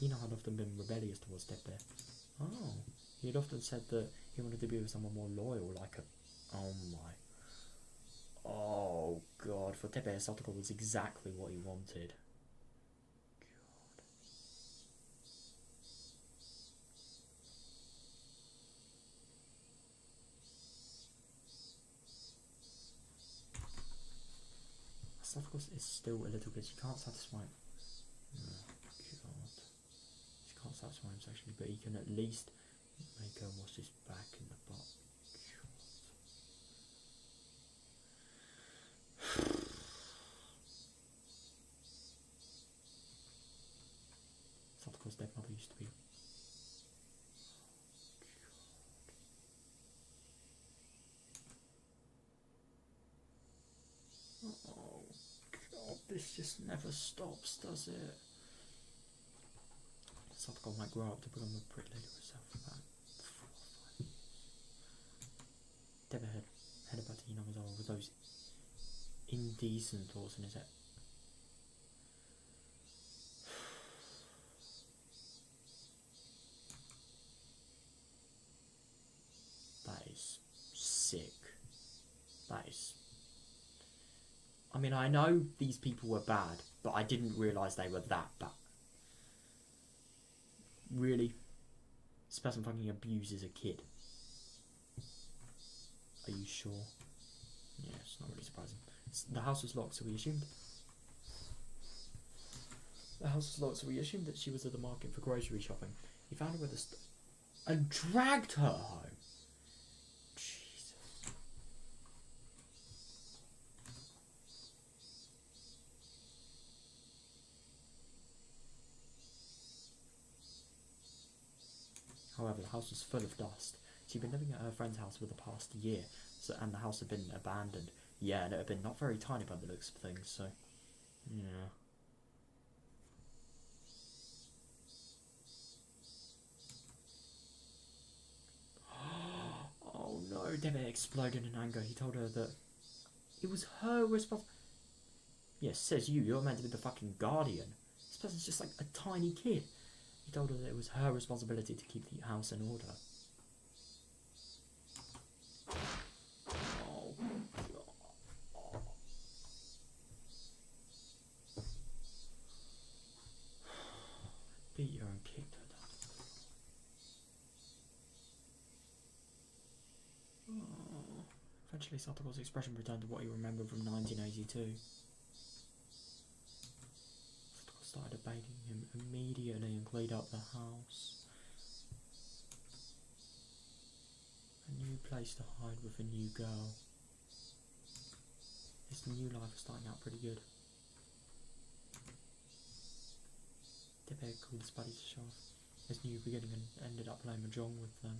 Ina had often been rebellious towards Tepe. Oh, he had often said that he wanted to be with someone more loyal, like a... Oh my... Oh god, for Tepe, Satoko was exactly what he wanted. Satoko is still a little bit. She can't satisfy him. Oh, God. She can't satisfy him sexually, but he can at least make her wash his back in the butt. God. Satoko's dead mother used to be. Oh god, this just never stops, does it? Satoko might grow up to become a pretty lady herself for about 4 or 5 years. Deba head about to Hinamizawa with those indecent thoughts in his head. That is sick. That is... I mean, I know these people were bad, but I didn't realise they were that bad. Really? This person fucking abuses a kid. Are you sure? Yeah, it's not really surprising. The house was locked, so we assumed... The house was locked, so we assumed that she was at the market for grocery shopping. He found her with a and dragged her home. However, the house was full of dust. She'd been living at her friend's house for the past year, and the house had been abandoned. Yeah, and it had been not very tiny by the looks of things, so... Yeah. Oh no, Debe exploded in anger. He told her that it was her responsibility. Yes, says you're meant to be the fucking guardian. This person's just like a tiny kid. He told her that it was her responsibility to keep the house in order. Oh, God. Beat her and kicked her down. Oh. Eventually, Satoko's expression returned to what he remembered from 1982. Started begging him immediately and cleaned up the house. A new place to hide with a new girl. His new life is starting out pretty good. Tepe called his buddy to show off his new beginning and ended up playing mahjong with them.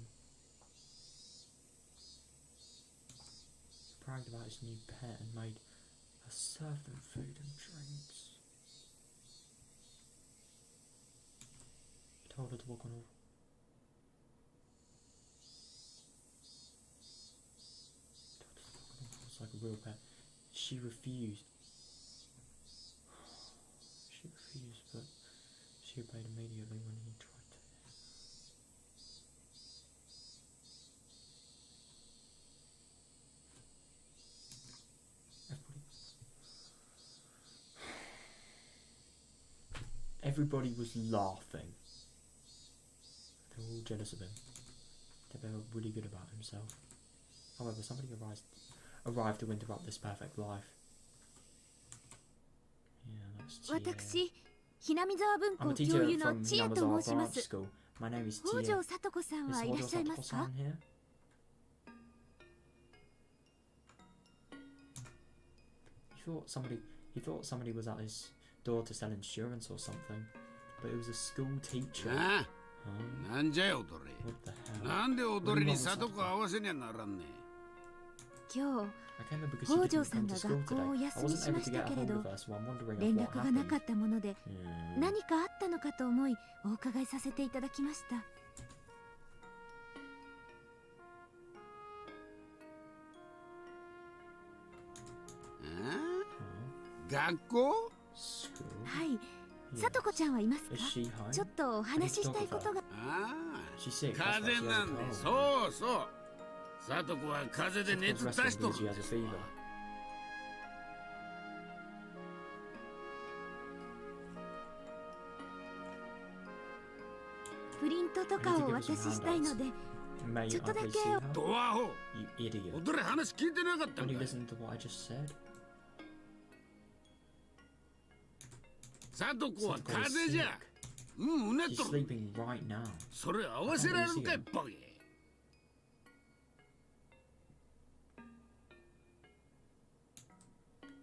He bragged about his new pet and made her serve them food and drinks. He told her to walk on all. It's like a real pet. She refused. She refused, but she obeyed immediately when he tried to. Everybody was laughing. They were all jealous of him. They were really good about himself. However, somebody arrived to interrupt this perfect life. Yeah, that's Chie. 私、ひなみ沢文 I'm a 庫教 teacher 諭の from 千恵と Minagoroshi 申しま Branch す。 School. My name is 北 Chie. 条さと子さん Is はいらっしゃいますか？ Higurashi here? He thought somebody was at his door to sell insurance or something, but it was a school teacher. ああ、 Huh? なんじゃよ踊 What the り。 hell? なんで踊りに里子合わせにゃならんね。今 I came in because 北 she 条 didn't さん come to が school 学校をお today. I 休み wasn't しま able し to た get け a れ hold ど of her, so I'm wondering 連 of what 絡がなか happened. ったもので Hmm. 何かあったのかと思いお伺いさせていただきました。学校？ School? はい、 Yes. さと子ちゃんはいますか？ Is she home? ちょっとお話ししたいことが。あ She's sick. あ、 That's 風 why she 邪 has な a んで、 cold. そうそう。里子は風邪で She's 熱 resting 出しと because she る has a fever. プリントとかをお渡ししたいので、 May I ちょっとだ please け see her? ドアホ。 You idiot. 踊り話聞いてなかったん When か you い。 listen to what I just said. 里子は Sato's 風邪じゃ。 sick. うん、うねっ She's とる。 sleeping right now. それ合わせられるかい、バカ。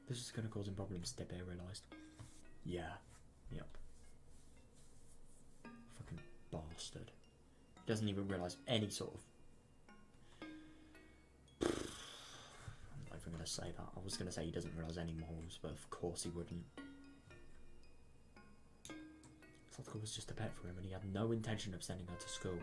This is gonna cause him problems, Tepe realised. Yeah. Yep. Fucking bastard. He doesn't even realise any sort of... I'm not even gonna say that. I was gonna say he doesn't realise any morals, but of course he wouldn't. Satoko was just a pet for him and he had no intention of sending her to school.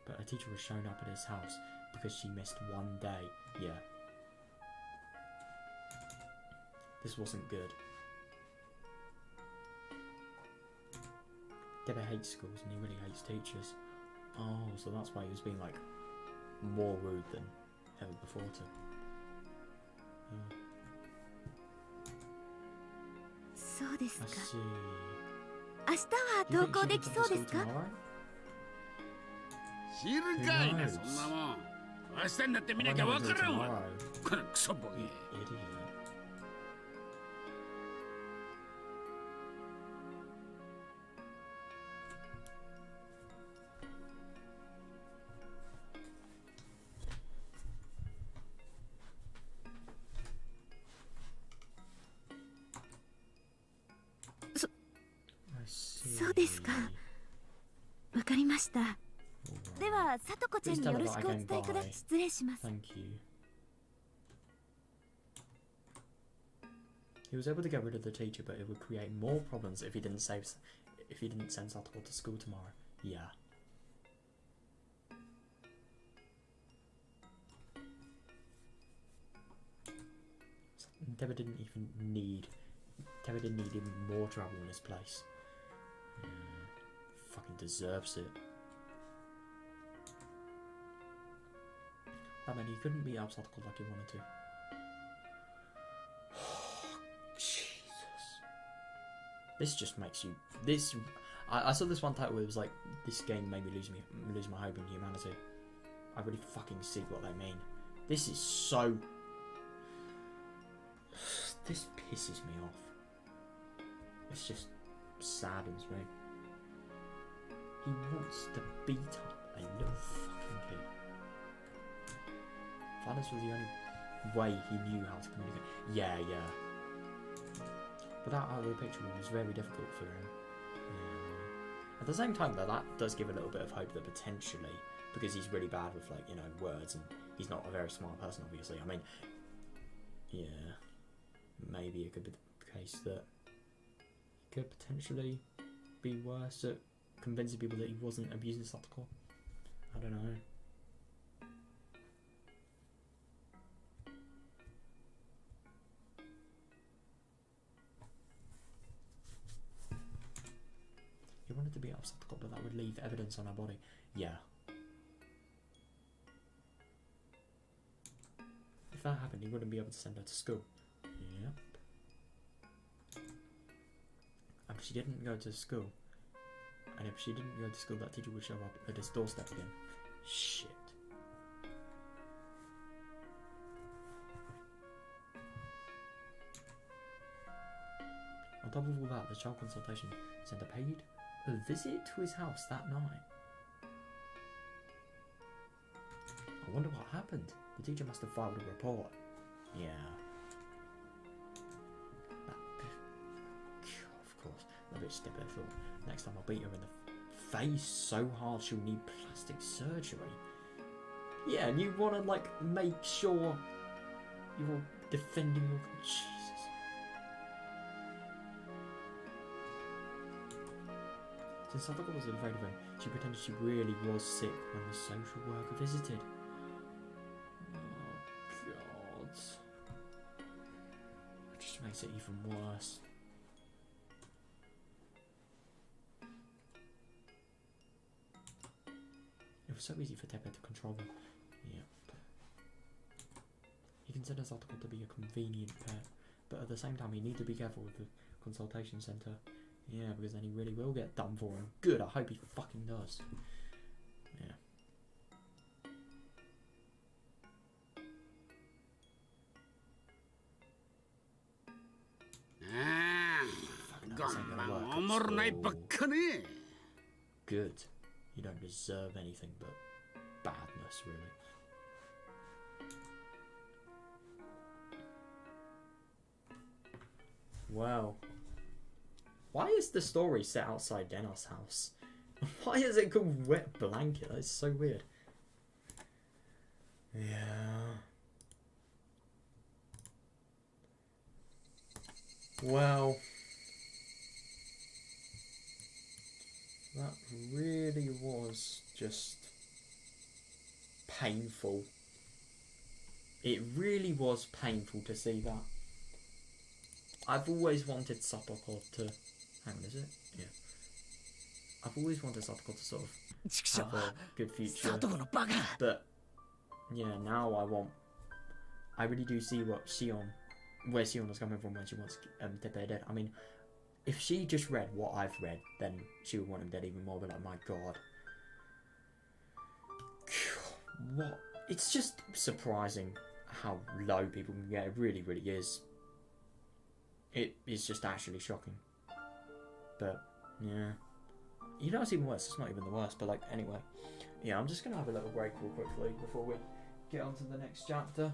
But a teacher was shown up at his house because she missed one day. Yeah. This wasn't good. Debe hates schools and he really hates teachers. Oh, so that's why he was being like more rude than ever before to. そうです I か。 see. 明日は Do you 登 think 校 she で can き come そ to うで school すか？ tomorrow? 知るかいな、 Who そ knows? んなもん。明日になってみ I なきゃ won't わ know からんわ。 tomorrow. このクソボケ。 You idiot. I see. そうですか。わかりました。 Alright. では、さとこちゃんによろしくお伝えください。失礼します。 Thank you. He was able to get rid of the teacher, but it would create more problems if he didn't send Satoko to school tomorrow. Yeah. Teba didn't need even more trouble in this place. Fucking deserves it. That meant he couldn't beat up Satoko like he wanted to. Jesus. This just makes you... I saw this one title where it was like, this game made me lose my hope in humanity. I really fucking see what they mean. This is so... This pisses me off. This just saddens me. He wants to beat up a little fucking kid. Violence was the only way he knew how to communicate. Yeah. But that other picture was very difficult for him. Yeah. At the same time, though, that does give a little bit of hope that potentially, because he's really bad with, like, you know, words, and he's not a very smart person, obviously. I mean, yeah, maybe it could be the case that he could potentially be worse at convincing people that he wasn't abusing Satoko. I don't know. He wanted to beat up Satoko, but that would leave evidence on her body. Yeah. If that happened, he wouldn't be able to send her to school. Yep. And she didn't go to school. And if she didn't go to school, that teacher would show up at his doorstep again. Shit. On top of all that, the child consultation centre paid a visit to his house that night. I wonder what happened. The teacher must have filed a report. Yeah. Of course. That bitch did better thought. Next time I'll beat her in the face so hard she'll need plastic surgery. Yeah, and you want to, like, make sure you're defending your... Jesus. Since Satoko was afraid of him, she pretended she really was sick when the social worker visited. Oh, God. It just makes it even worse. It was so easy for Tepe to control them. Yep. He considers Satoko to be a convenient pet, but at the same time he needs to be careful with the consultation centre. Yeah, because then he really will get done for him. Good, I hope he fucking does. Yeah. Good. You don't deserve anything but badness, really. Wow. Why is the story set outside Denos' house? Why is it called Wet Blanket? That's so weird. Yeah. Well. That really was just painful. It really was painful to see that. I've always wanted Satoko to... Hang on, is it? Yeah. I've always wanted Satoko to sort of have a good future. But, yeah, now I really do see where Sion was coming from when she wants Tepe dead. I mean, if she just read what I've read, then she would want him dead even more. But like, my God. What? It's just surprising how low people can get. It really, really is. It is just actually shocking. But, yeah. You know what's even worse? It's not even the worst, but like, anyway. Yeah, I'm just going to have a little break real quickly before we get on to the next chapter.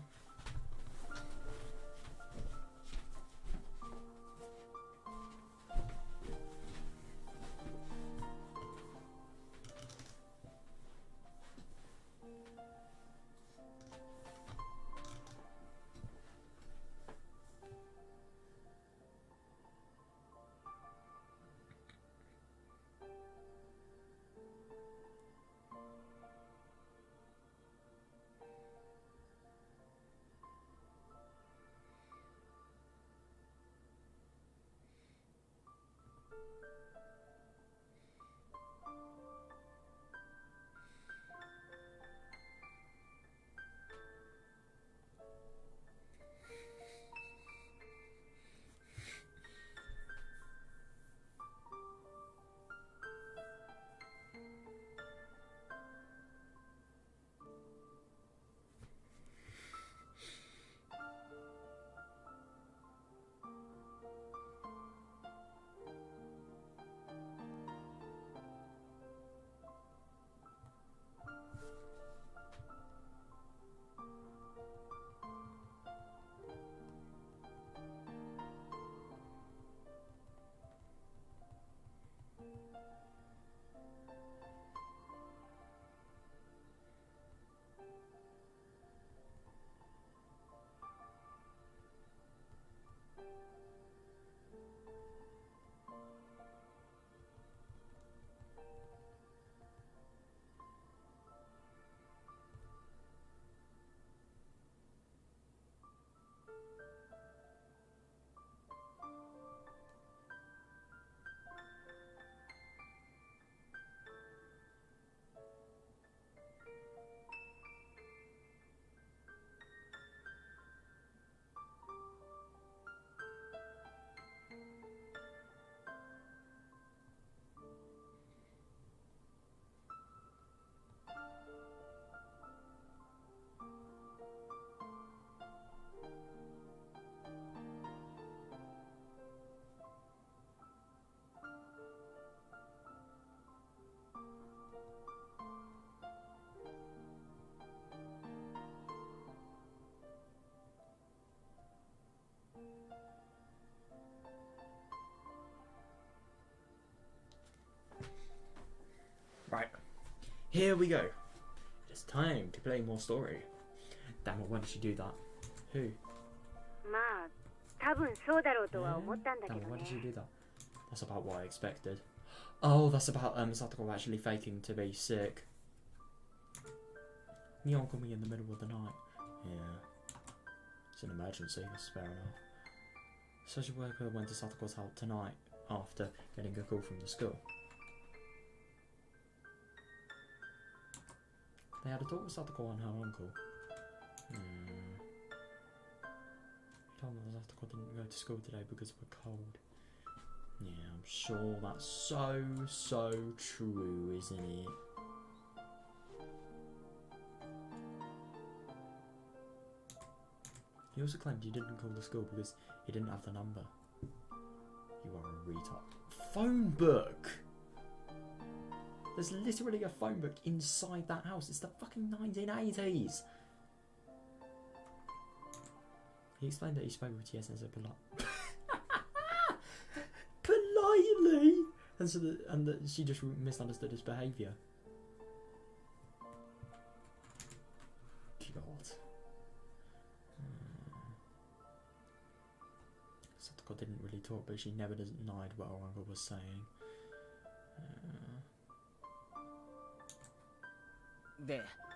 Right. Here we go. It's time to play more story. Damn it, when did she do that? Who? まあ多分そうだろうとは思ったんだけ Damn ど it, why ね did she do that? That's about what I expected. Oh, that's about Satoko actually faking to be sick. Neon coming in the middle of the night. Yeah. It's an emergency, that's fair enough. Social worker went to Satoko's house tonight after getting a call from the school. They had a talk with Satoko and her uncle. He told them that Satoko didn't go to school today because of a cold. Yeah, I'm sure that's so true, isn't it? He also claimed he didn't call the school because he didn't have the number. You are a retard. Phone book! There's literally a phone book inside that house. It's the fucking 1980s. He explained that he spoke with TS and said politely, and that she just misunderstood his behaviour. God. Satoko didn't really talk, but she never denied what her uncle was saying.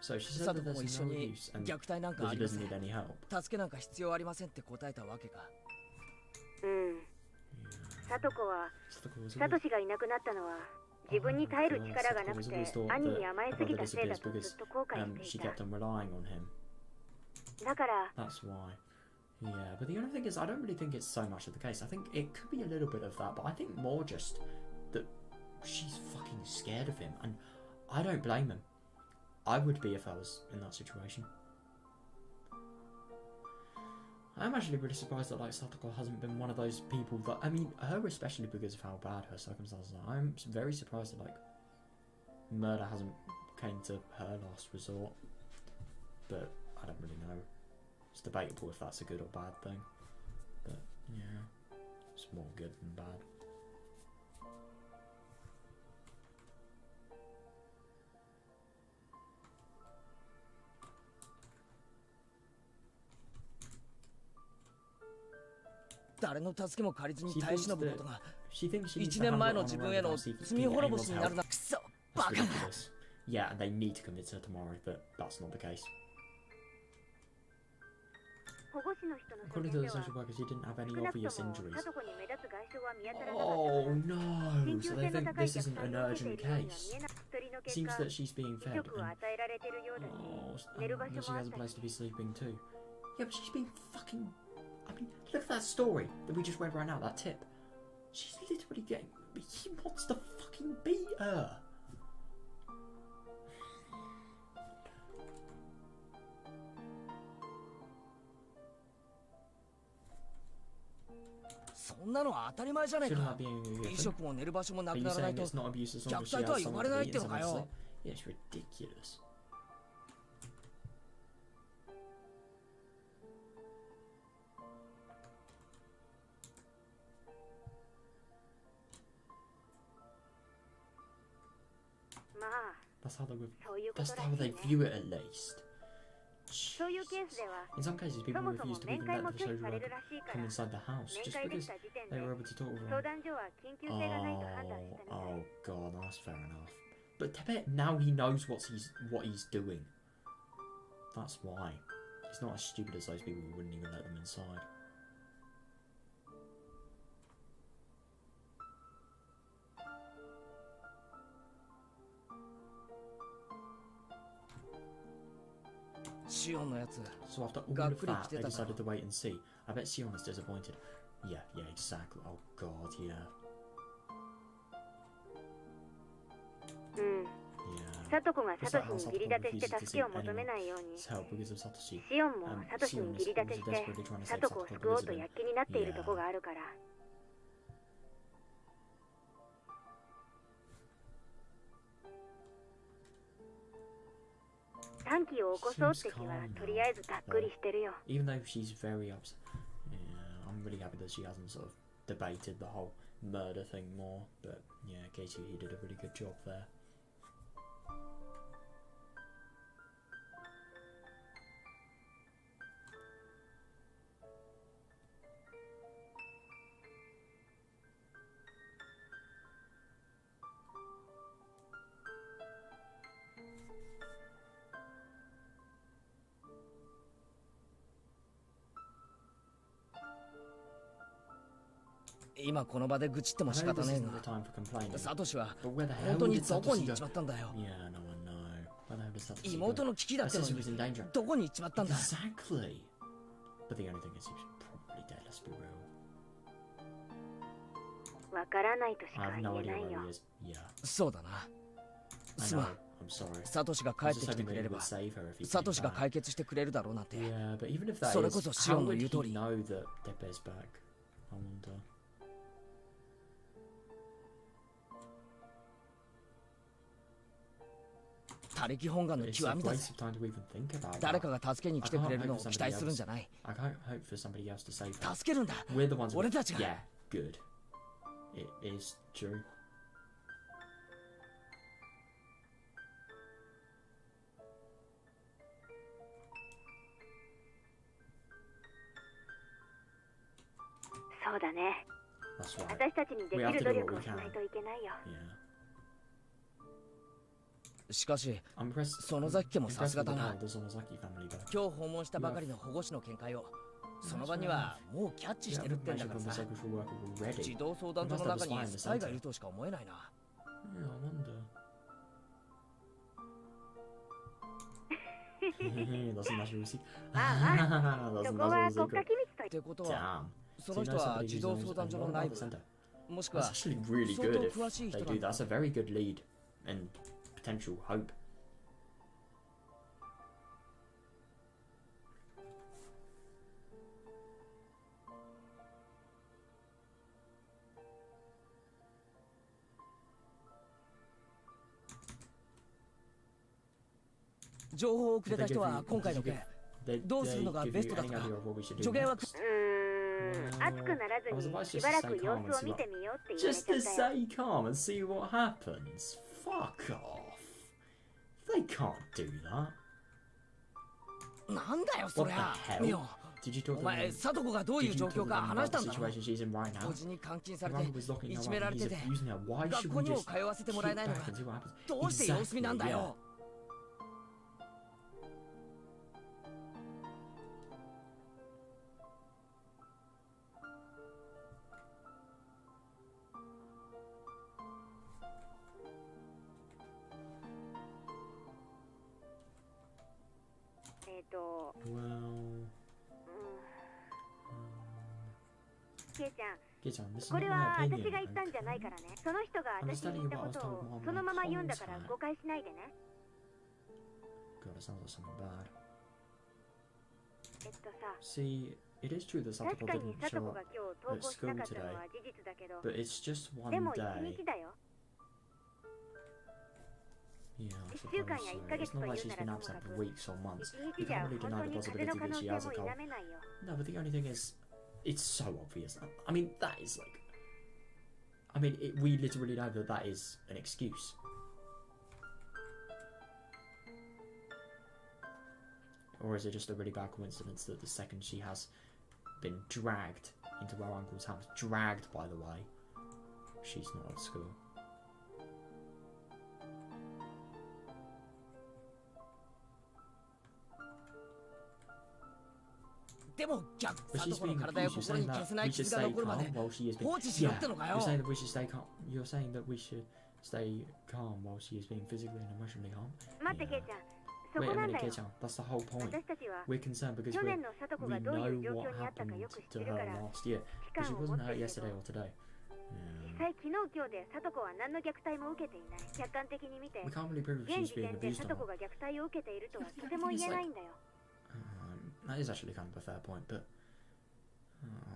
So she said that there's no use and that she doesn't need any help. 助けなんか必要ありませんって答えたわけか。うんサトコはサトシがいなくなったのは自分に耐える力がなくて兄に甘えすぎたせいだとずっと後悔していた。だから That's why. Yeah, but the only thing is I don't really think it's so much of the case. I think it could be a little bit of that, but I think more just that she's fucking scared of him, and I don't blame him. I would be if I was in that situation. I'm actually really surprised that like Satoko hasn't been one of those people that, I mean, her especially because of how bad her circumstances are. I'm very surprised that like murder hasn't came to her last resort. But I don't really know. It's debatable if that's a good or bad thing. But yeah, it's more good than bad. She thinks that 1年前の自分への罪滅ぼしになるな。クソバカ。 Yeah, and they need to convince her tomorrow, but that's not the case. According to the social worker, she didn't have any obvious injuries. Oh no! So they think this isn't an urgent case. It seems that she's being fed, and she has a place to be sleeping too. Yeah, but she's being fucking... I mean, look at that story that we just read right now, that tip. She's literally getting... He wants to fucking beat her. Shouldn't that be a given? Are you saying it's not abuse as long as she has someone to eat and someone to sleep? Yeah, it's ridiculous. That's how they view it at least. In some cases, people refuse to even let the social worker come inside the house just because they were able to talk with them. Oh god, that's fair enough. But Tebet, now he knows what he's doing. That's why. He's not as stupid as those people who wouldn't even let them inside. So after all of that, they decided to wait and see. I bet Sion is disappointed. Yeah, exactly. Oh god, yeah. Yeah. It's like how Satoko refuses to seek anyone's help because of Satoshi. Sion is desperately trying to save Satoko because of him. Yeah. Even though she's very upset. Yeah, I'm really happy that she hasn't sort of debated the whole murder thing more. But yeah, Casey, he did a really good job there. 今この場で愚痴っても I 仕 know 方 this ねえ isn't the が、 time for complaining. サトシは But where the 本 hell 当に did どこに Satoshi 行っちま go? ったんだよ。 Yeah, no one know. Where the hell did Satoshi 妹 go? の危機だ I って said の she に was in danger. どこに行っちまったんだ。 Exactly. But the only thing is he was probably dead, let's be real. わからないとし I か have 言 no え idea ない where よ。 he is. Yeah. そうだな。 I す know. まん。 I'm sorry. サトシが帰 I っ was て just きて hoping く that れ he れば would save her if he サト came シが back. 解決してくれるだろうなんて。 Yeah, but even if that それ is, こそシオ how ンの would 言う he 通り。 know that Tepe's back? I wonder. 他力本願の It's 極 a みだ waste ぜ。 of time to even think about 誰 that. かが助けに来てくれるのを期待するんじゃない。 I can't hope for somebody else to save her. 助けるんだ。 We're the ones who... 俺たちが。 Yeah, good. It is true. そうだね。 That's right. 私たちにできる努力をしないといけないよ。 Yeah. しかし、 I'm impressed. その崎家もさすがだな。 Impressed with the power of the Sonozaki family, though. 今日訪問したばかりの保護士の見解をその場にはもうキャッチしてるってんだからさ。 social worker already. 児童相談所の中にスパイがいるとしか思えないな。 Yeah, I wonder. That's a natural receipt. ああ、 That's そ a こは natural 国家 secret. 機密とってことは、 Damn. その人は児童相談所の内部、もしく That's は actually really 相 good 当 if 詳しい人 they なん do. だ。 That's a very good lead and potential hope. .情報をくれた人は今回の件、 They どうするのが give ベス you トだ any とか idea of what we should do 助言は next? 熱くならずにしばらく様子を見てみようって言われ Just ちゃ to ったよ。 stay calm and see what happens. Fuck off. They can't do that. なんだよそ What り the ゃ。 hell? ミオ、 Did you talk お to 前 them? サトコがどういう Did 状 you 況 talk to か them 話し about た the んだろ。 situation she's in right now? おじに監禁され The て one who was locking い her じめ up ら and れ he's てて、 abusing her. Why 学 should 校 we にも just 通わせてもらえ kick ないの back か。 and see what happens? どうして様子見なんだ Exactly, よ。 Well... ケイちゃん、 Get on, this is こ not れ my は opinion. 私が言ったんじゃないからね。その人が私に言ったことをそのまま言うんだから誤解しないでね。 God, it sounds like something bad. さ、 See, it is true that 確 Satoko かに didn't サト show コが up, 今日投稿しなかったのは事実だけど、 but it's just で one も一 day. 日だよ。 Yeah, I 1週間 suppose や so. 1ヶ It's 月と not 言 like う she's な been らとも absent か for く、 weeks or months. 1 We 日じゃ can't really 本 deny 当 the に風邪 possibility の可 that 能 she 性 has a も否 cold. めないよ。 No, but the only thing is, it's so obvious. I mean, that is like... I mean, we literally know that that is an excuse. Or is it just a really bad coincidence that the second she has been dragged into her uncle's house, dragged by the way, she's not at school? でも逆 But サ she's トコの being 体や accused. You're 心 saying に that 消せな we い should 傷が stay 残るま calm で while she is 放 being... 置しろ Yeah, ってのか you're よ。 saying that we should stay calm. You're saying that we should stay calm while she is being physically and emotionally harmed. 待って、ケイ Yeah. ちゃん。そ Wait こ a なんだ minute, よ。 Kei-chan. That's the whole point. 私たちは We're concerned because 去 we 年のサトコ we がどういう know 状 what 況にあったか happened よく知っ to てる her から last year. 期 But 間 she を持 wasn't って hurt いるけ yesterday ど、 or today. 実際昨日今日でサトコは何の虐待も受けていない。客観的に見て We can't really prove 現 she's 時 being 点で abused サ or トコ not. が虐待を受けているとはとても言えないんだよ。That is actually kind of a fair point, but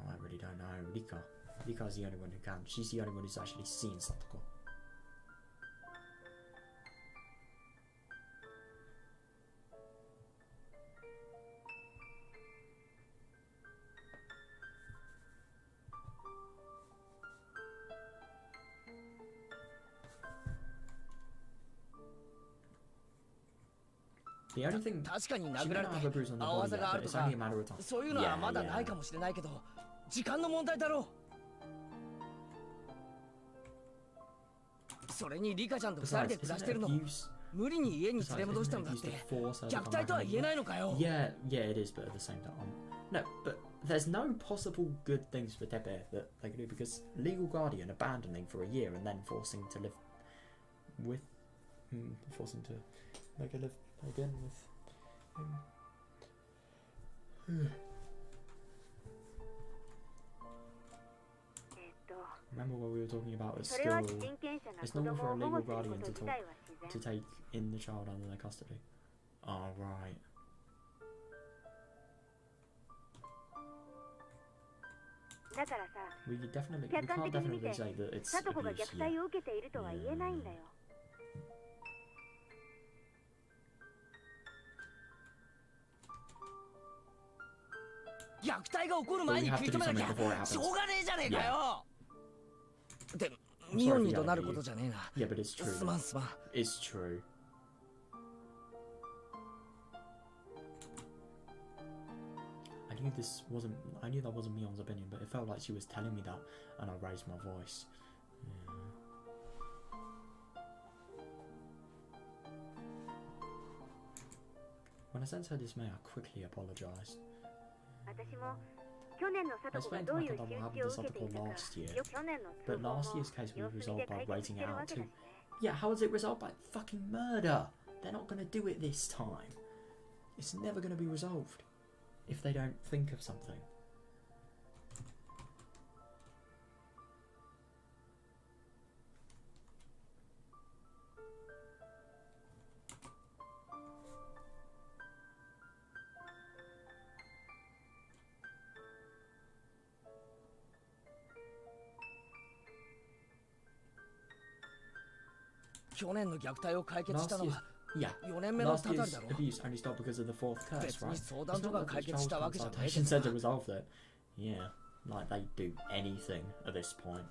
I really don't know. Rika's the only one who can. She's the only one who's actually seen Satoko. The only thing 確かに she 殴 may られ not have a て bruise on the 青あ body ざ yet, があ but ると it's か only a matter of time. そういうのは Yeah, まだ yeah. ないかもしれないけど、時間の問題だろう。それにリカちゃんと2人 Besides, で暮ら isn't してる it の abuse? 無理に家に連 Besides, れ戻した isn't の it だっ abuse て to force her to 虐 come 待 back とは and 言え live? ないのかよ。 Yeah, it is, but at the same time, no, but there's no possible good things for Tepe that they can do, because legal guardian abandoning for a year and then forcing to live with forcing to make her live again with him. Remember what we were talking about at school? It's normal for a legal guardian to take in the child under their custody. Oh, right. We can't definitely say that it's abuse, yeah. 虐待が起こる前に食い止めなきゃしょうがねえじゃねえかよ。で、ミオンにとなることじゃねえな。Yeah, but it's true. すまんすまん。It's true. I knew that wasn't Mion's opinion, but it felt like she was telling me that, and I raised my voice. Yeah. When I sensed her dismay, I quickly apologized. I explained to Michael that what happened to Satoko last year, but last year's case was resolved by waiting it out too. Yeah, how was it resolved? By fucking murder! They're not gonna do it this time. It's never gonna be resolved if they don't think of something. Yeah, last year's abuse only stopped because of the fourth curse, right? It's not like the child's consultation said to resolve it. Yeah, like they do anything at this point.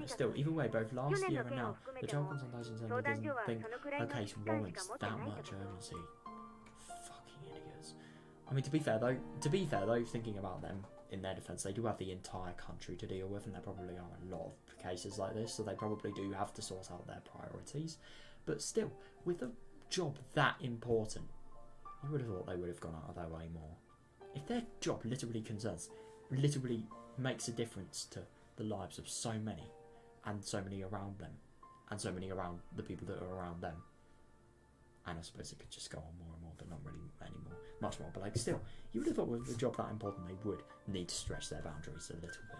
Still, either way, both last year and now, the child consultation centre doesn't think her case warrants that much urgency. Fucking idiots. I mean, to be fair though, thinking about them, in their defence, they do have the entire country to deal with, and there probably are a lot of cases like this, so they probably do have to sort out their priorities. But still, with a job that important, you would have thought they would have gone out of their way more. If their job literally makes a difference to the lives of so many, and so many around them, and so many around the people that are around them, and I suppose it could just go on more and more, but not really anymore, much more. But like, still, you would have thought with a job that important, they would need to stretch their boundaries a little bit.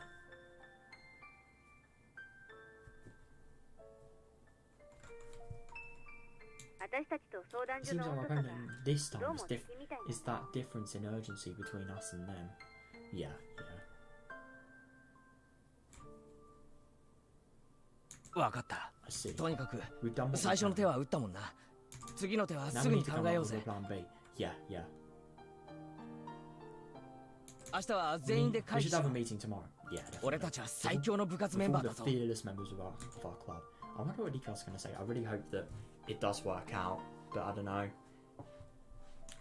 It seems our opponent this time is that difference in urgency between us and them. Yeah. わかった。 I see. とにかく We've done what we 最初の can. 手は打ったもんな。次の手は Now す we ぐ need に to come 考え up よう with ぜ a。plan B. Yeah. 明日は全員で We 会議 should しよ have a う。 meeting tomorrow. Yeah, 俺 definitely. たちは最強の部活 With メンバ all ー the だぞ。 fearless members of our club. I wonder what Nico's going to say. I really hope that it does work out, but I don't know.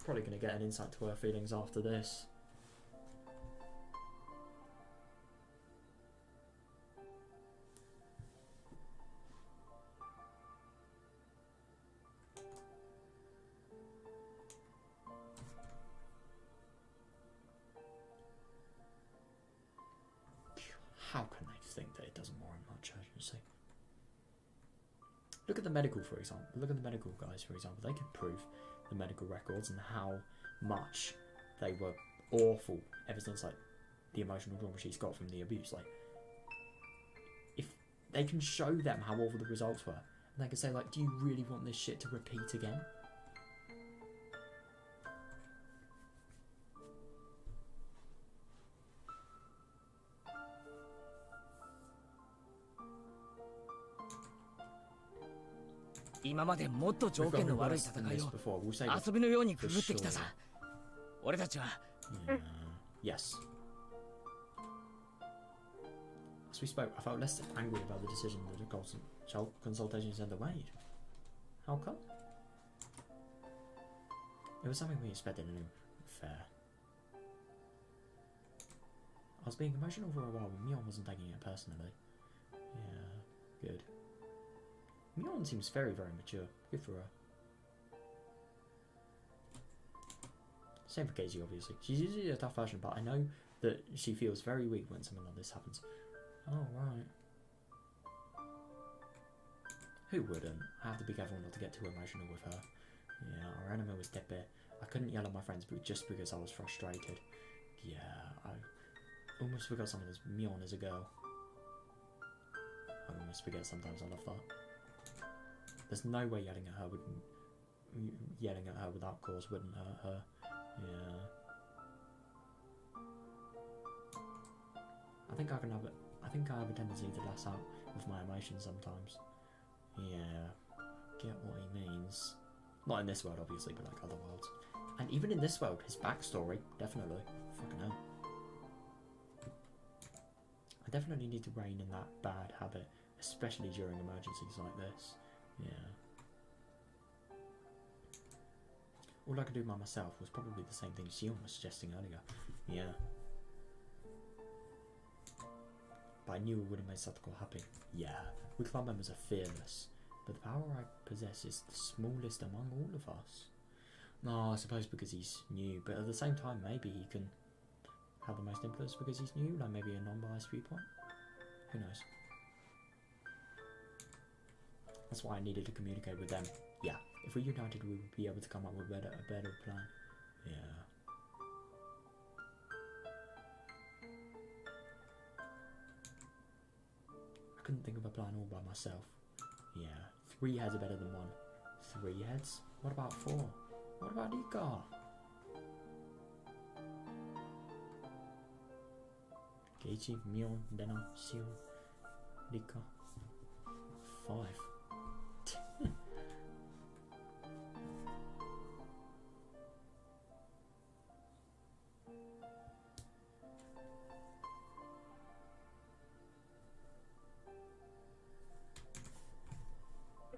Probably going to get an insight to her feelings after this. How can they think that it doesn't warrant much urgency? Look at the medical, for example. Look at the medical guys, for example. They could prove the medical records and how much they were awful ever since, like, the emotional trauma she's got from the abuse. Like, if they can show them how awful the results were, and they can say, like, do you really want this shit to repeat again? Yeah. 今までもっと条件の悪い戦いを We'll say this 遊びのようにくぐってきたさ。俺たちは Yes. As we spoke, I felt less angry about the decision that the child consultation centre made. How come? It was something we expected and fair. I was being emotional for a while, but Mion wasn't taking it personally. Yeah, good. Mion seems very, very mature. Good for her. Same for Casey, obviously. She's usually a tough version, but I know that she feels very weak when something like this happens. Oh, right. Who wouldn't? I have to be careful not to get too emotional with her. Yeah, our enemy was dead bit. I couldn't yell at my friends just because I was frustrated. Yeah, I almost forgot someone as Mion as a girl. I almost forget sometimes, I love that. There's no way yelling at her without cause wouldn't hurt her. Yeah. I think I have a tendency to lash out with my emotions sometimes. Yeah. Get what he means. Not in this world, obviously, but like other worlds. And even in this world, his backstory, definitely. Fucking hell. I definitely need to rein in that bad habit, especially during emergencies like this. Yeah. All I could do by myself was probably the same thing Shion was suggesting earlier. Yeah. But I knew it would have made Satoko happy. Yeah. We club members are fearless. But the power I possess is the smallest among all of us. No, I suppose because he's new, but at the same time, maybe he can have the most influence because he's new, like maybe a non-biased viewpoint. Who knows? That's why I needed to communicate with them. Yeah, if we're united, we would be able to come up with a better plan. Yeah. I couldn't think of a plan all by myself. Yeah, 3 heads are better than 1. 3 heads? What about 4? What about Ika? Keiichi, Mion, Deno, Shion, Rika. 5.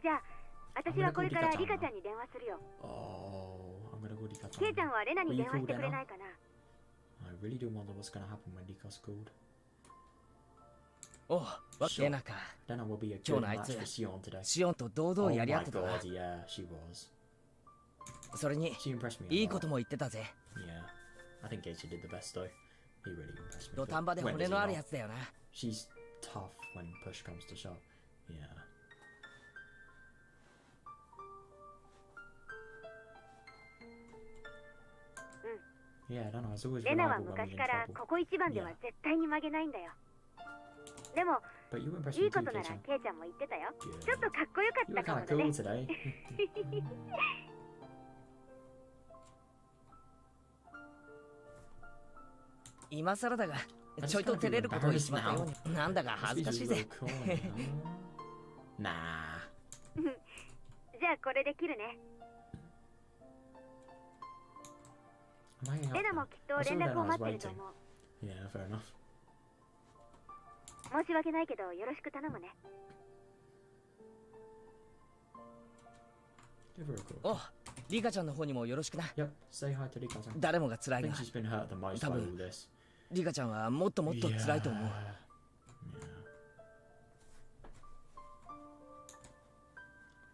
じゃあ、私はこれからリカちゃんに電話するよ。I'm gonna go Rika. ケイちゃんはレナに電話してくれないかな。I really do wonder what's gonna happen when Rika's called. おう、レナか。Deno will be a 今 good 日のあい match つ for Shion today. シオンと堂 Oh 々 my やり合ってたな。 god, yeah, she was. それに She impressed me a いいこと lot. も言ってたぜ。 Yeah, I think Keiichi did the best though. He really impressed me. 土壇場で When 骨 does he のある not? やつだよな。 She's tough when push comes to shove. Yeah. Yeah, I don't know. It's always レナは reliable when 昔 we're in から trouble. ここ一番では絶対に曲げないんだよ。でも、 But you impressed い me いこ too, となら Keiichi. ケイちゃんも言ってたよ。 Yeah. ちょっとかっこよかっ You た were か kind も of だ cool ね。 today. 今更だが、ちょいと照れることを言ってまったように。なんだか恥ずかしいぜ。 Nah. じゃあこれで切るね。 I'm hanging レ up ナも now. きっと I 連 saw 絡 Lena を was 待ってると waiting. 思う。 Yeah, fair enough. 申し訳ないけどよろしく頼むね。 Give her a call. おう、リカちゃんの方にもよろしくな。 Yep, say hi to Rika-san. 誰もが辛 I い think が、 she's been hurt the most by all this. リカちゃんはもっともっと辛いと思う。 Yeah.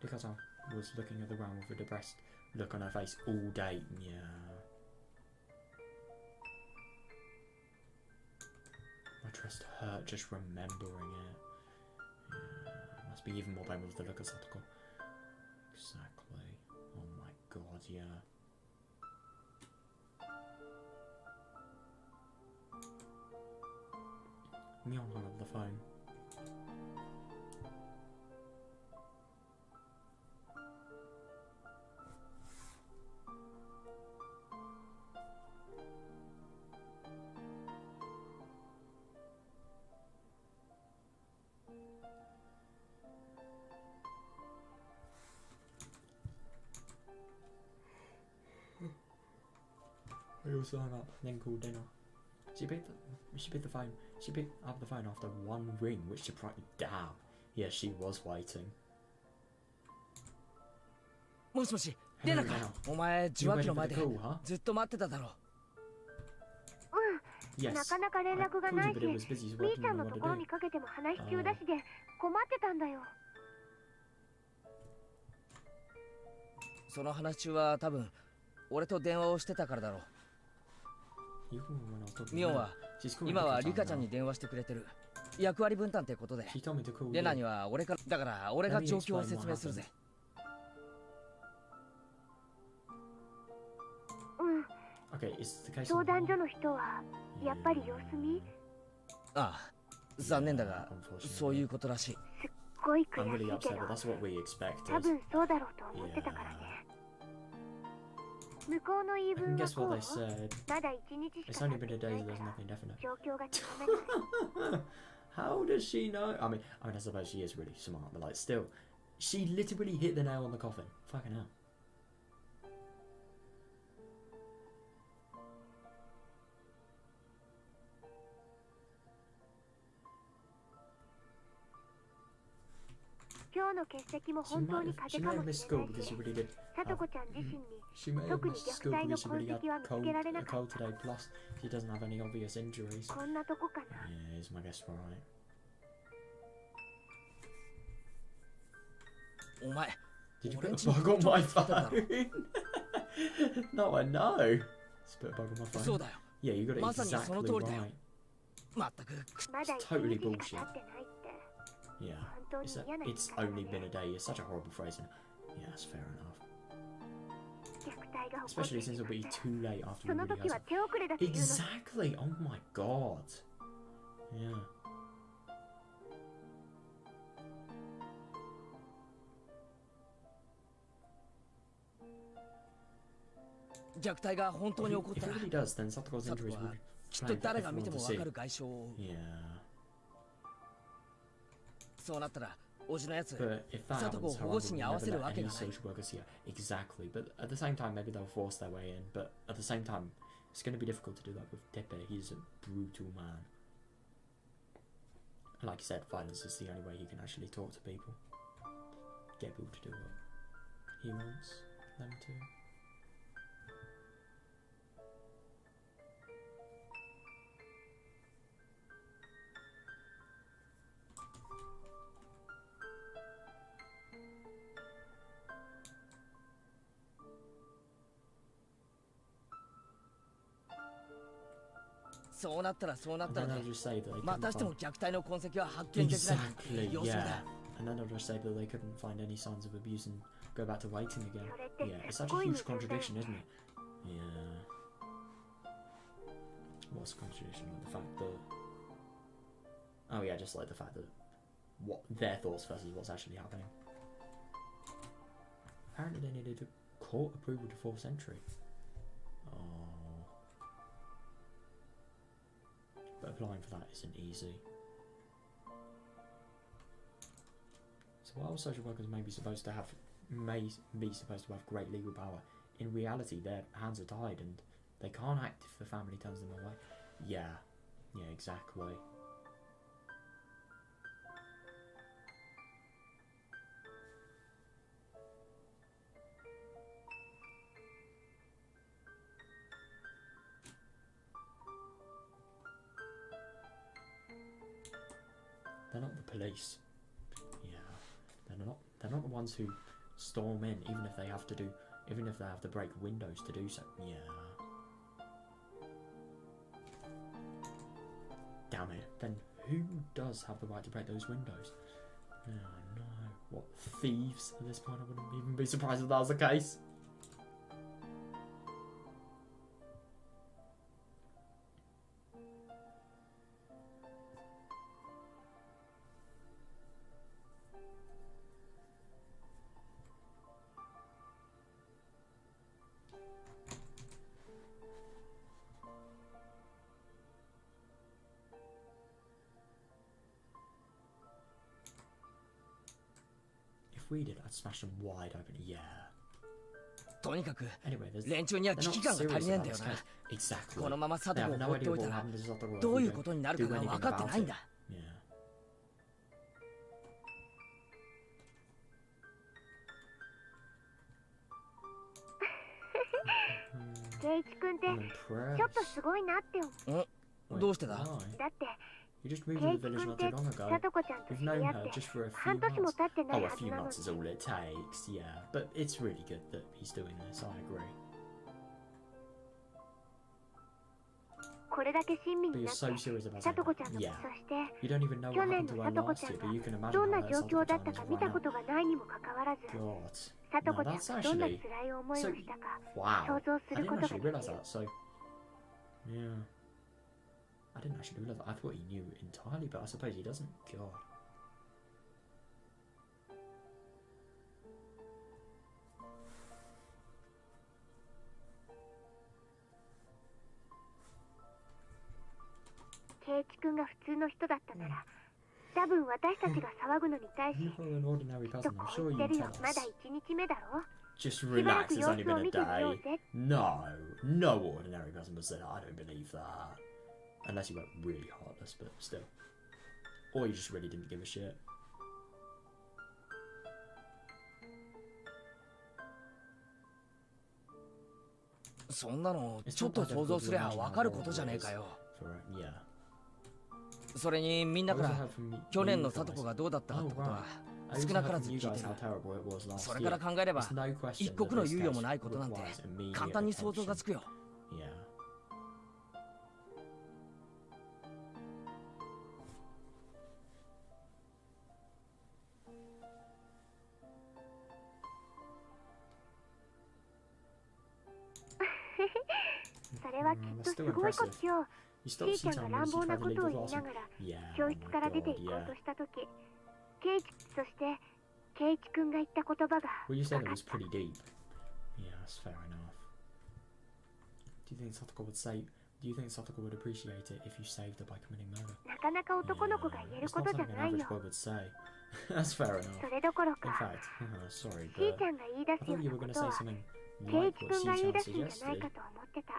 Rika-san was looking at the ground with a depressed look on her face all day. Yeah. My chest hurt just remembering it. Yeah. Must be even more painful with the look of Satoko. Exactly. Oh my god, yeah. Mion hung up the phone. I also hung up, then called dinner. She picked the phone. She picked up the phone after 1 ring, which surprised me. Damn. Yeah, she was waiting. もしもし、レナか。お前、受 You 話器 waiting の for 前 the で call, huh? ずっと待ってただろう。な Yes. かなか連 I 絡が called な you, い but し、 it was busy, so み I ーち didn't ゃん know の what と to ころ do. にかけても話し中だしで困ってたんだよ。その話中は多分、俺と電話をしてたからだろう。You called me when I was talking ミオン to は her. She's calling 今は different リカ time ちゃんに now. 電話してくれてる。役割分担ってことで She told me to call レナ you. には俺からだから俺が状況を説明するぜ。うん。 Okay, is the case 相 on 談 hold? 所の人はやっぱり様子見。ああ、残念だがそういうことらしい。すっごい I'm 悔 really しいけ upset, ど but that's what we expected. 多分そうだろうと思ってたからね。向こうの言い I can 分は guess こう what they said. まだ1日し It's か only 経っ been a て day, ない so か there's ら nothing definite. 状況がつかめない。 How does she know? I mean, I suppose she is really smart, but like, still, she literally hit the nail on the coffin. Fucking hell. 今日の欠席も She 本当 might に have, 風 she か may も have し missed れな school い because し、 she really did. さとこちゃん自身に She may have 特に missed 虐 school 待の because she 痕 really had 跡は見つけられなか cold った。 today. Plus, she doesn't have any obvious injuries. こんなとこかな。 Yeah, is my guess right? お前 Did you 俺 put ん a ちに bug on 包丁 my つけてたろ phone? No, I know. Just put a bug on my そう phone. だよ。 Yeah, you got it まさにその exactly 通りだよ。 right. まったくまだ It's 1 totally 日しか経ってないって。 Yeah, 本当に it's, 嫌な it's 言い方だ only ね been a day. It's such a horrible phrase. And yeah, that's fair enough. 虐待が起こって Especially い since る it'll be なんて too late after そ we の really 時 has は it. 手遅れだっていうの。 Exactly. Oh my god. Yeah. 虐待が本当に起こっ If た it ら really does, then Satoko's サト injuries コ will は be きっと plain for 誰が見て everyone も to 分 see. かる外傷を負う。 Yeah. そうなったらおじのやつ But if that サトコを happens, 保 her 護 uncle 士に will 合わ never せる let わけ any がない social workers here. Exactly. But at the same time, maybe they'll force their way in. But at the same time, it's going to be difficult to do that with Tepe. He's a brutal man. And like you said, violence is the only way he can actually talk to people. Get people to do what he wants them to. So そうなったらそうなったら And ね then they'll just say that they ま couldn't たして find も虐待の痕跡は発見できない exactly, 様子見だ yeah. And then they'll just say that they couldn't find any signs of abuse and go back to waiting again. Yeah, it's such a huge contradiction, isn't it? Yeah. What's the contradiction? The fact that... Oh yeah, just like the fact that what their thoughts versus what's actually happening. Apparently they needed a court approval to force entry. Oh. But applying for that isn't easy. So while social workers may be supposed to have great legal power, in reality their hands are tied and they can't act if the family turns them away. Yeah, exactly. They're not the police. Yeah, they're not the ones who storm in, even if they have to break windows to do so. Yeah. Damn it. Then who does have the right to break those windows? Oh no. What, thieves at this point? I wouldn't even be surprised if that was the case. If we did, I'd smash them wide open. Yeah. とにかく Anyway, there's 連中には they're 危 not 機感が足り serious ねえんだ about よ this な case. Exactly. このままサ They トコ have を no 放って idea おい what たら happened to Satoru. どういうことになるかが分かってないんだ Yeah. Hmm, 圭一君って I'm ちょっと impressed. すごいなって思う。 Wait, どうしてだ why? だって You just moved 圭 to 一 the village 君 not って too long ago. さとこちゃんと We've 知り known 合っ her て just for a few 半年も months. 経ってない Oh, a はず few なのに months is all it takes, yeah. But it's really good that he's doing this, I agree. これだけ親身 But に you're なって so serious about さ saying とこちゃん that. の Yeah. そして You don't even know 去 what 年 happened の to her さとこ last ちゃ year, ん but you can が imagine どん how な her 状 Satoko 況だっ chan た is か right 見た now. ことがないにもかかわらず God. さとこ No, ちゃん that's がどんな actually... 辛い思いを So, したか wow. 想像す I るこ didn't とが actually でき realise る that, so... Yeah. I didn't actually realise that. I thought he knew entirely, but I suppose he doesn't. God. K イチ君が普通の人だったなら多分私たちが騒ぐのに対し You're an ordinary きっと person, こ I'm う sure 言って you るよ tell まだ us. 1日目だろ Just しばら relax, く it's 様 only 子を been a 見てみよう day. ぜ No, no ordinary person would say that. I don't believe that. Unless you went really heartless, but still. Or you just really didn't give a shit. そんなのちょっと想像すりゃわかることじゃねえかよ。 Yeah. それにみんなから I also heard from 去年の you さと guys. こがどうだったか Oh, ってことは right. I 少 also な heard からず from 聞 you いて guys る。 how terrible it was last それから year. 考えれば It's no question 一 that 刻の this 猶予も case ないことなんて requires immediate 簡単に想像が attention. つくよ。 Yeah.「それはきっとすごいことよ」 You し still ーちゃ see んが Tom 乱 when 暴 she な tried こ to とを leave 言 the いな classroom. がら Yeah, 教 oh 室 my から出て god, 行こう yeah. とした時そしてケイチ君が言った言葉が Well, you 分 said か it っ was た pretty deep. Yeah, that's fair enough. Do you think Satoko would say... Do you think Satoko would appreciate it if you saved her by committing murder? なかなか男の子が Yeah, 言える it's こ not とじゃ something な an い average よ boy would say. That's fair enough. それどころ In か fact, sorry, しー but ちゃんが言い出 I すよ thought う you な were こ going to と say は something ケイ like チ what 君が言い Shi-chan 出すんじゃない suggested. かと思ってた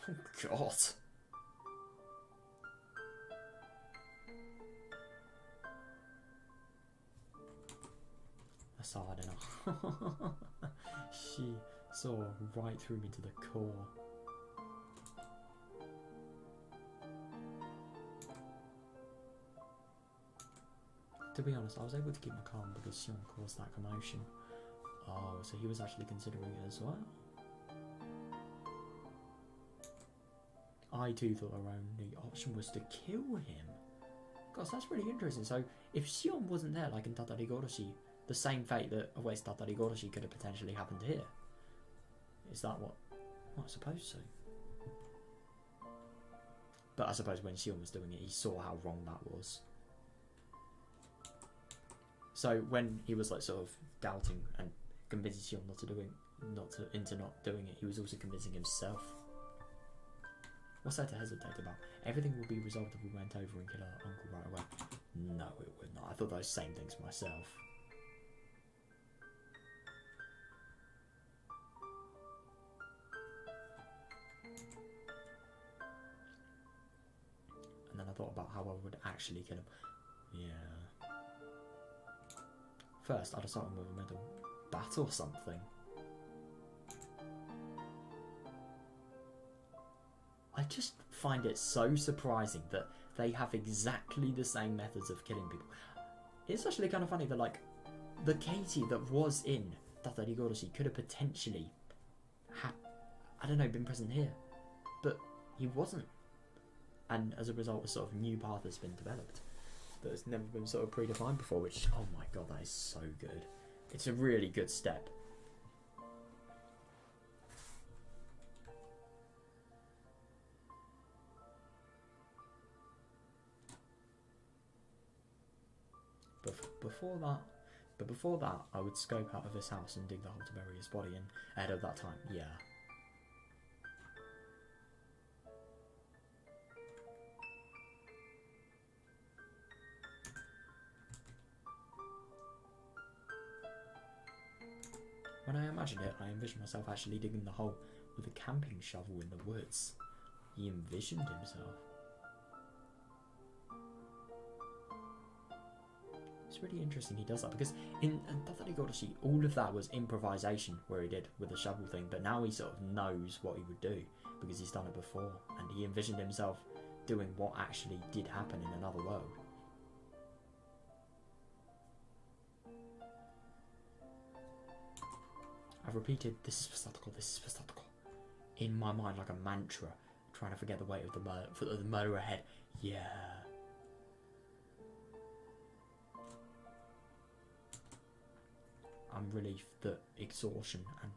Oh god. That's hard enough. She saw right through me to the core. To be honest, I was able to keep my calm because Sion caused that commotion. Oh, so he was actually considering it as well? I too thought our only option was to kill him. Gosh, that's really interesting. So, if Sion wasn't there, like in Tatarigoroshi, the same fate that awaits Tatarigoroshi could have potentially happened here. Is that what? Well, I suppose so. But I suppose when Sion was doing it, he saw how wrong that was. So when he was like sort of doubting and convincing Sion into not doing it, he was also convincing himself. What's there to hesitate about? Everything will be resolved if we went over and killed our uncle right away. No, it would not. I thought those same things myself. And then I thought about how I would actually kill him. Yeah. First, I'd assault him with a metal bat or something. I just find it so surprising that they have exactly the same methods of killing people. It's actually kind of funny that, like, the Katie that was in Tatarigoroshi could have potentially I don't know, been present here. But he wasn't. And as a result, a sort of new path has been developed that has never been sort of predefined before, which, oh my god, that is so good. It's a really good step. But before that, I would scope out of this house and dig the hole to bury his body in ahead of that time. Yeah. When I imagined it, I envisioned myself actually digging the hole with a camping shovel in the woods. He envisioned himself. It's really interesting he does that, because in Tatarigoroshi, all of that was improvisation where he did with the shovel thing, but now he sort of knows what he would do because he's done it before, and he envisioned himself doing what actually did happen in another world. I've repeated, this is Pasatical, in my mind like a mantra, trying to forget the weight of the murder ahead. Yeah. I'm relieved that exhaustion and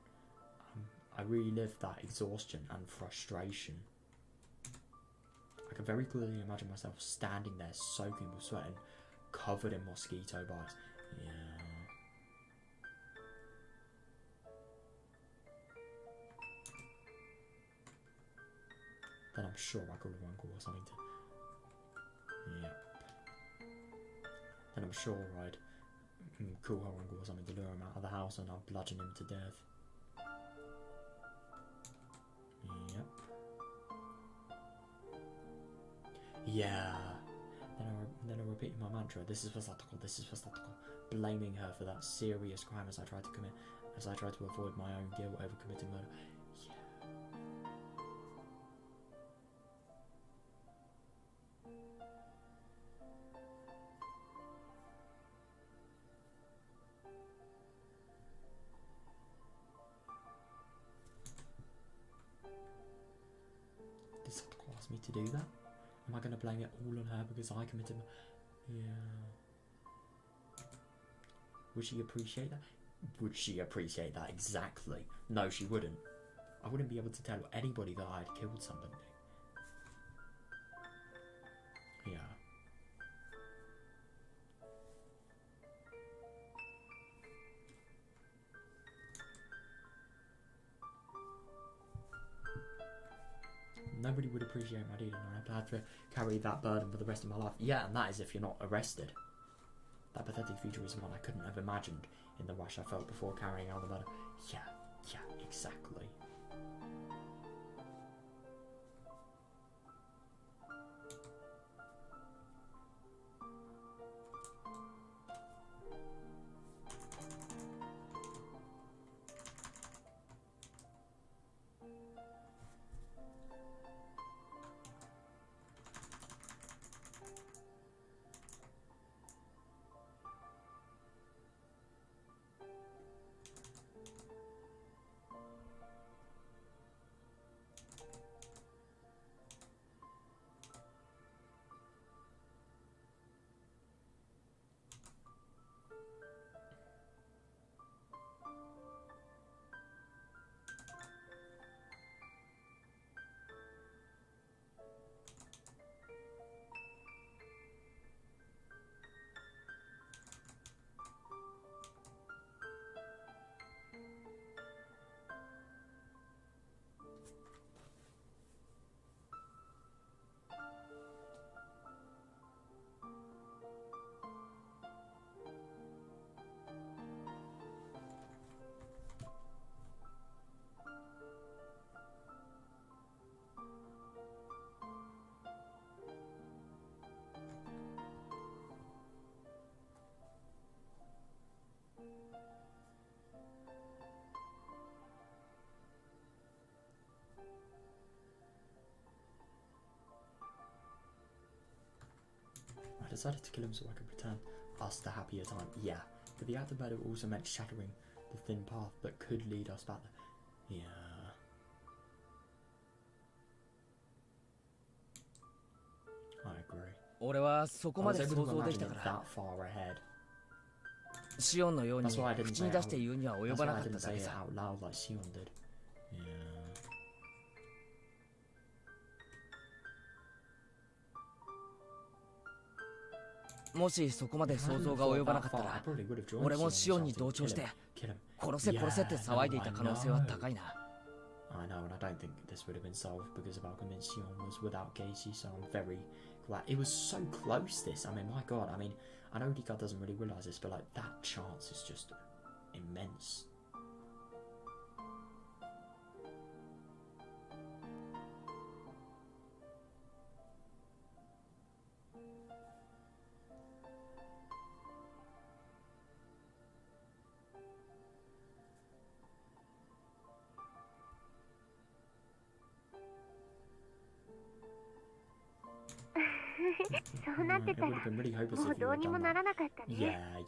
I really live that exhaustion and frustration. I can very clearly imagine myself standing there soaking with sweat and covered in mosquito bites. Yeah. Then I'm sure I called her uncle or something to... Yeah. Then I'm sure I'd call her uncle or something to lure him out of the house and I'd bludgeon him to death. Yep. Yeah. Then I repeated my mantra. This is pathetical. This is pathetical. Blaming her for that serious crime as I tried to avoid my own guilt over committing murder. Yeah. Did Satoko ask me to do that? Am I going to blame it all on her because I committed... Yeah. Would she appreciate that? Would she appreciate that? Exactly. No, she wouldn't. I wouldn't be able to tell anybody that I had killed somebody. Yeah. Nobody would appreciate my deed, and I'd have to carry that burden for the rest of my life. Yeah, and that is if you're not arrested. That pathetic future is one I couldn't have imagined in the rush I felt before carrying out the murder. Yeah, exactly. I decided to kill him so I could return us to happier time. Yeah, but the act of murder also meant shattering the thin path that could lead us back there. Yeah. I agree. I was able to imagine it that far ahead. シオンのように That's why I didn't 口 say に it 出 out. して言うには That's 及ば why な I かった didn't だ say け it さ。 out loud like Sion did. Yeah. "もしそこまで想像が及ばなかったら、俺もシオンに同調して殺せ殺せって騒いでいた可能性は高いな。I know, and I don't think this would have been solved because of how convinced Sion was without Casey, so I'm very glad. It was so close, this. I mean, my god, I mean, I know Rika doesn't really realise this, but like, that chance is just immense. そうなってたら It would have been really hopeless もう if ど you う had にも done な that. らなかったね。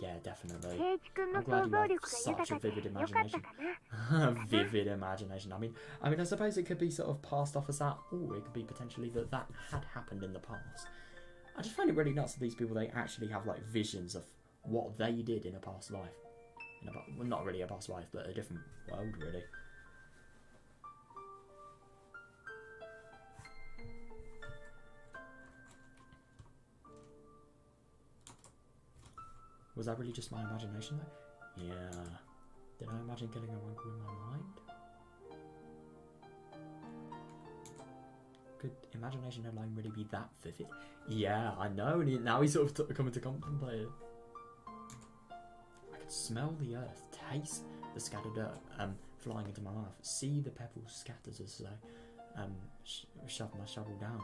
Yeah, definitely. 圭一君の I'm glad 想 you 像 have 力が such 豊 a かで vivid よかったか imagination. な。 Vivid imagination. I mean, I suppose it could be sort of passed off as that, or it could be potentially that that had happened in the past. I just find it really nuts that these people, they actually have like visions of what they did in a past life. Well, not really a past life, but a different world, really. Was that really just my imagination though? Yeah. Did I imagine getting a uncle in my mind? Could imagination alone really be that vivid? Yeah, I know, and now he's sort of coming to contemplate it. I could smell the earth, taste the scattered dirt flying into my mouth, see the pebbles scattered as I shove my shovel down,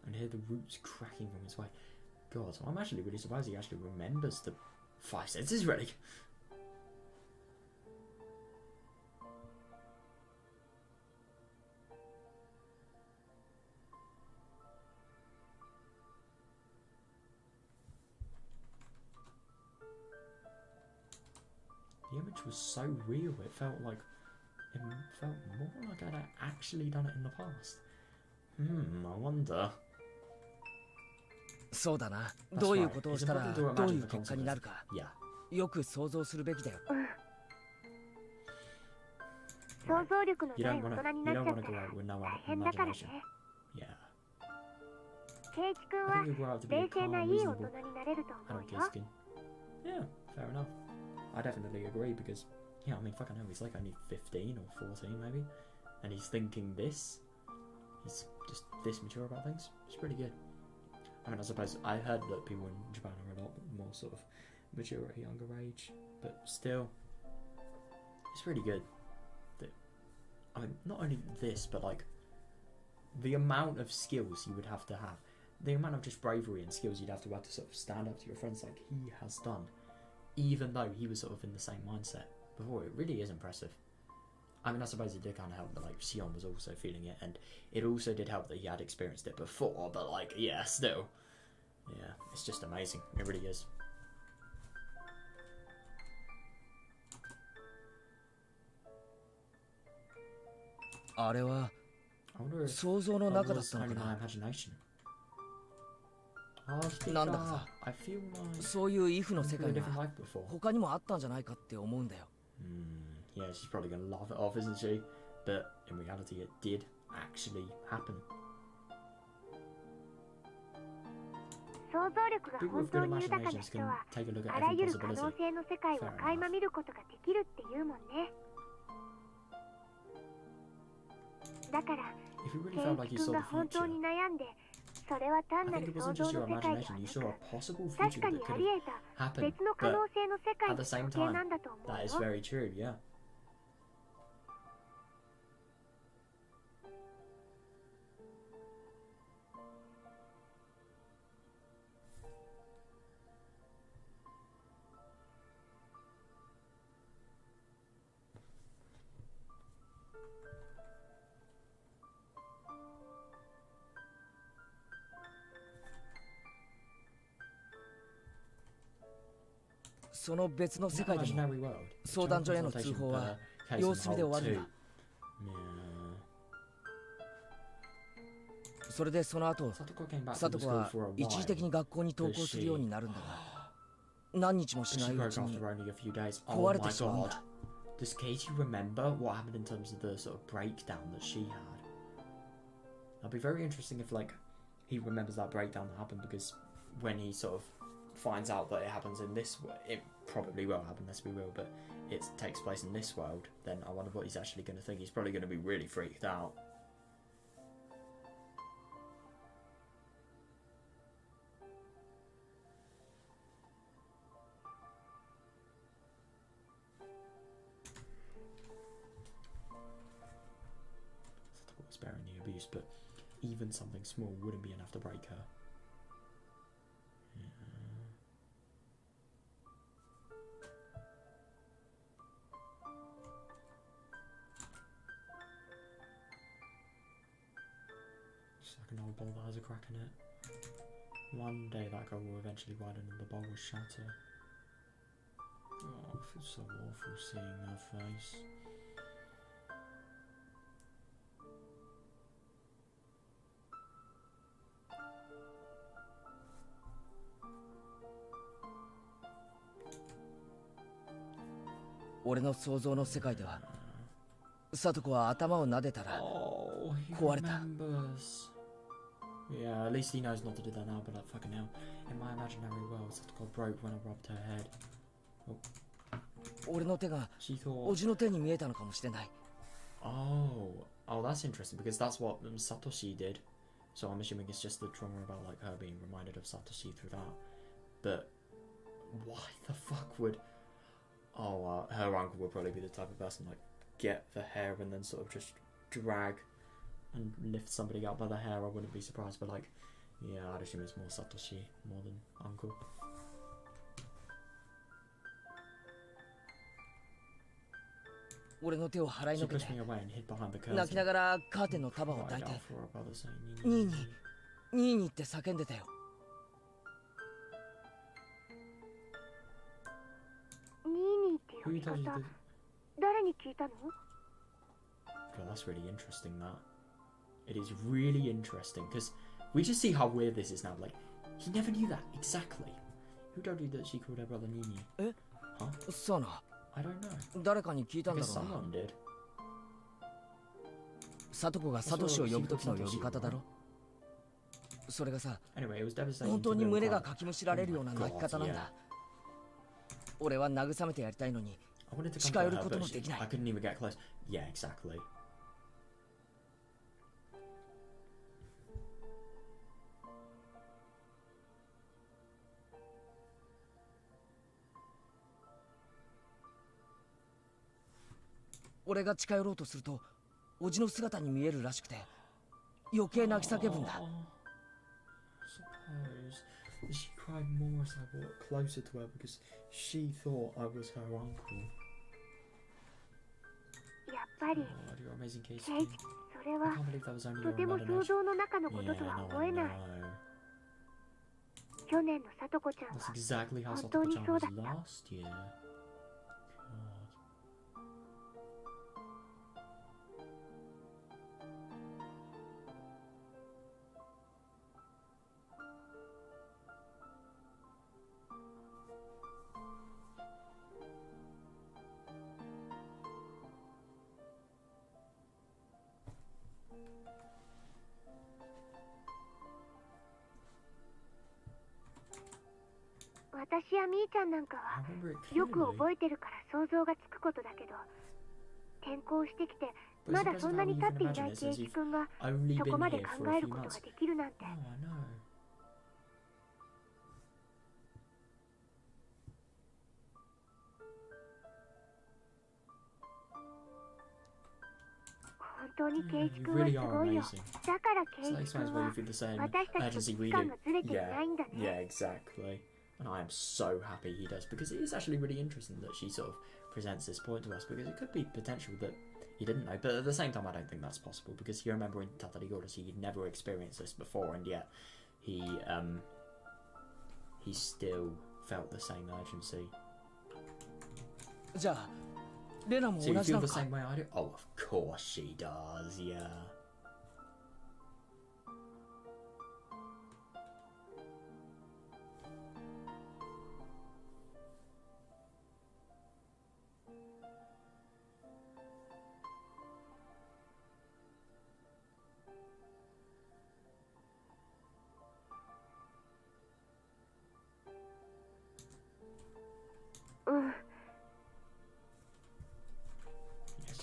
and hear the roots cracking from his way. God, I'm actually really surprised he actually remembers the 5 senses, really. The image was so real, it felt more like I'd actually done it in the past. I wonder. そうだな。どういうことをしたらどういう結果になるか。よく想像するべきだよ。想像力のない大人になっちゃったら大変だからね。圭一君は冷静ないい大人になれると思うよ。Yeah, fair enough. I definitely agree because, yeah, I mean, fucking hell, he's like only 15 or 14 maybe, and he's thinking this. He's just this mature about things. It's pretty good. I mean, I suppose I heard that people in Japan are a lot more sort of mature at a younger age, but still, it's really good. I mean, not only this, but like the amount of skills you would have to have, the amount of just bravery and skills you'd have to sort of stand up to your friends like he has done, even though he was sort of in the same mindset before. It really is impressive. I mean, I suppose it did kind of help that like Sion was also feeling it, and it also did help that he had experienced it before, but like, yeah, still. Yeah, it's just amazing. It really is. I wonder if 想像の中だったのかな。なんだかさ、そういうイフの世界が他にもあったんじゃないかって思うんだよ。Yeah, she's probably gonna laugh it off, isn't she? But in reality, it did actually happen. 想像力が本当に豊かな人はあらゆる可能性の世界を垣間見ることができるって言うもんね。だから、圭一君が本当に悩んで、それは単なる想像の世界ではなく、確かにあり得た別の可能性の世界の関係なんだと思うよ。That is very true, yeah. "その別の世界でも相談所への通報は様子見で終わるんだ。それでその後、聡子は一時的に学校に登校するようになるんだが、何日もしないうちに壊れてしまうんだ。Does Katie remember what happened in terms of the sort of breakdown that she had? That'd be very interesting if, like, he remembers that breakdown that happened, because when he sort of finds out that it happens in this world, it probably will happen, let's be real, but it takes place in this world, then I wonder what he's actually going to think. He's probably going to be really freaked out. Sparing the abuse, but even something small wouldn't be enough to break her. like an old bowl that has a crack in it. One day that girl will eventually widen and the bowl will shatter. Oh, it feels so awful seeing her face.俺の想像の世界では、聡子は頭を撫でたら Oh, he 壊れた。 remembers. Yeah, at least he knows not to do that now, but like fucking hell. In my imaginary world, Satoko broke when I rubbed her head. 俺の手が She お thought, じの手に見えたのかもしれない。 oh, that's interesting because that's what Satoshi did. So I'm assuming it's just the trauma about like her being reminded of Satoshi through that. But why the fuck would? Oh, her uncle would probably be the type of person like get the hair and then sort of just drag and lift somebody up by the hair. I wouldn't be surprised, but like, yeah, I'd assume it's more Satoshi more than uncle. 俺の手を払い She のけ pushed て me away and hid behind the 泣き curtain. ながらカーテンの束を Cried 抱いて out for her brother saying, ニーニーニーニーって叫んでたよ。ニーニーって Who 呼 you び told you 方 did? 誰に聞いたの？ God, that's really interesting. That it is really interesting because we just see how weird this is now. Like he never knew that exactly. Who told you that she called her brother Nini? え Huh? さあな、 I don't know. 誰かに聞いたん I だ guess ろうな。 someone did. 聡子がサトシを呼ぶ時の呼び方だろ。それがさ、 Anyway, it was devastating. 本 to 当に them 胸が quite- かきむしられるような泣き方なんだ。俺は慰めてやりたいのに、 I wanted to come 近 to 寄る her, こと but もできない。 I couldn't even get close. Yeah, exactly. 俺が近寄ろうとすると、おじの姿に見えるらしくて、余計泣き叫ぶんだ。 Oh, suppose she cried more as I walked closer to her because she thought I was her uncle. やっぱり God, you're amazing, Casey. ケイチ、それ I は can't believe that was only と your ても想 imagination. 像の中のこと Yeah, とは no, 思 I えない。 know. 去年のさとこちゃん That's は exactly how 本当に Satoko-chan そう was だった。 last year. God.私やみーちゃんなんか I は remember it よく clearly. 覚えてるから想像がつくことだけど、転校してきて But ま it's だ because そ of んな how に you 経 can っていな imagine い it ケイ since チ you've 君が only そ been こまで here 考 for a える few ことが months. できるなんて。 Oh, I know.本当にケイチ You 君は really す are ごいよ。 amazing. だからケ So イ that チ君 explains why は you feel the same 私たちと urgency 期 we 間 do. がずれてい Yeah, ないんだね。 yeah, exactly. And I am so happy he does because it is actually really interesting that she sort of presents this point to us because it could be potential that he didn't know, but at the same time I don't think that's possible because you remember in Tatarigoroshi he'd never experienced this before and yet he still felt the same urgency. じゃあ、レナも So you 同じな feel の the か？ same way I do? Oh, of course she does, yeah. Yes.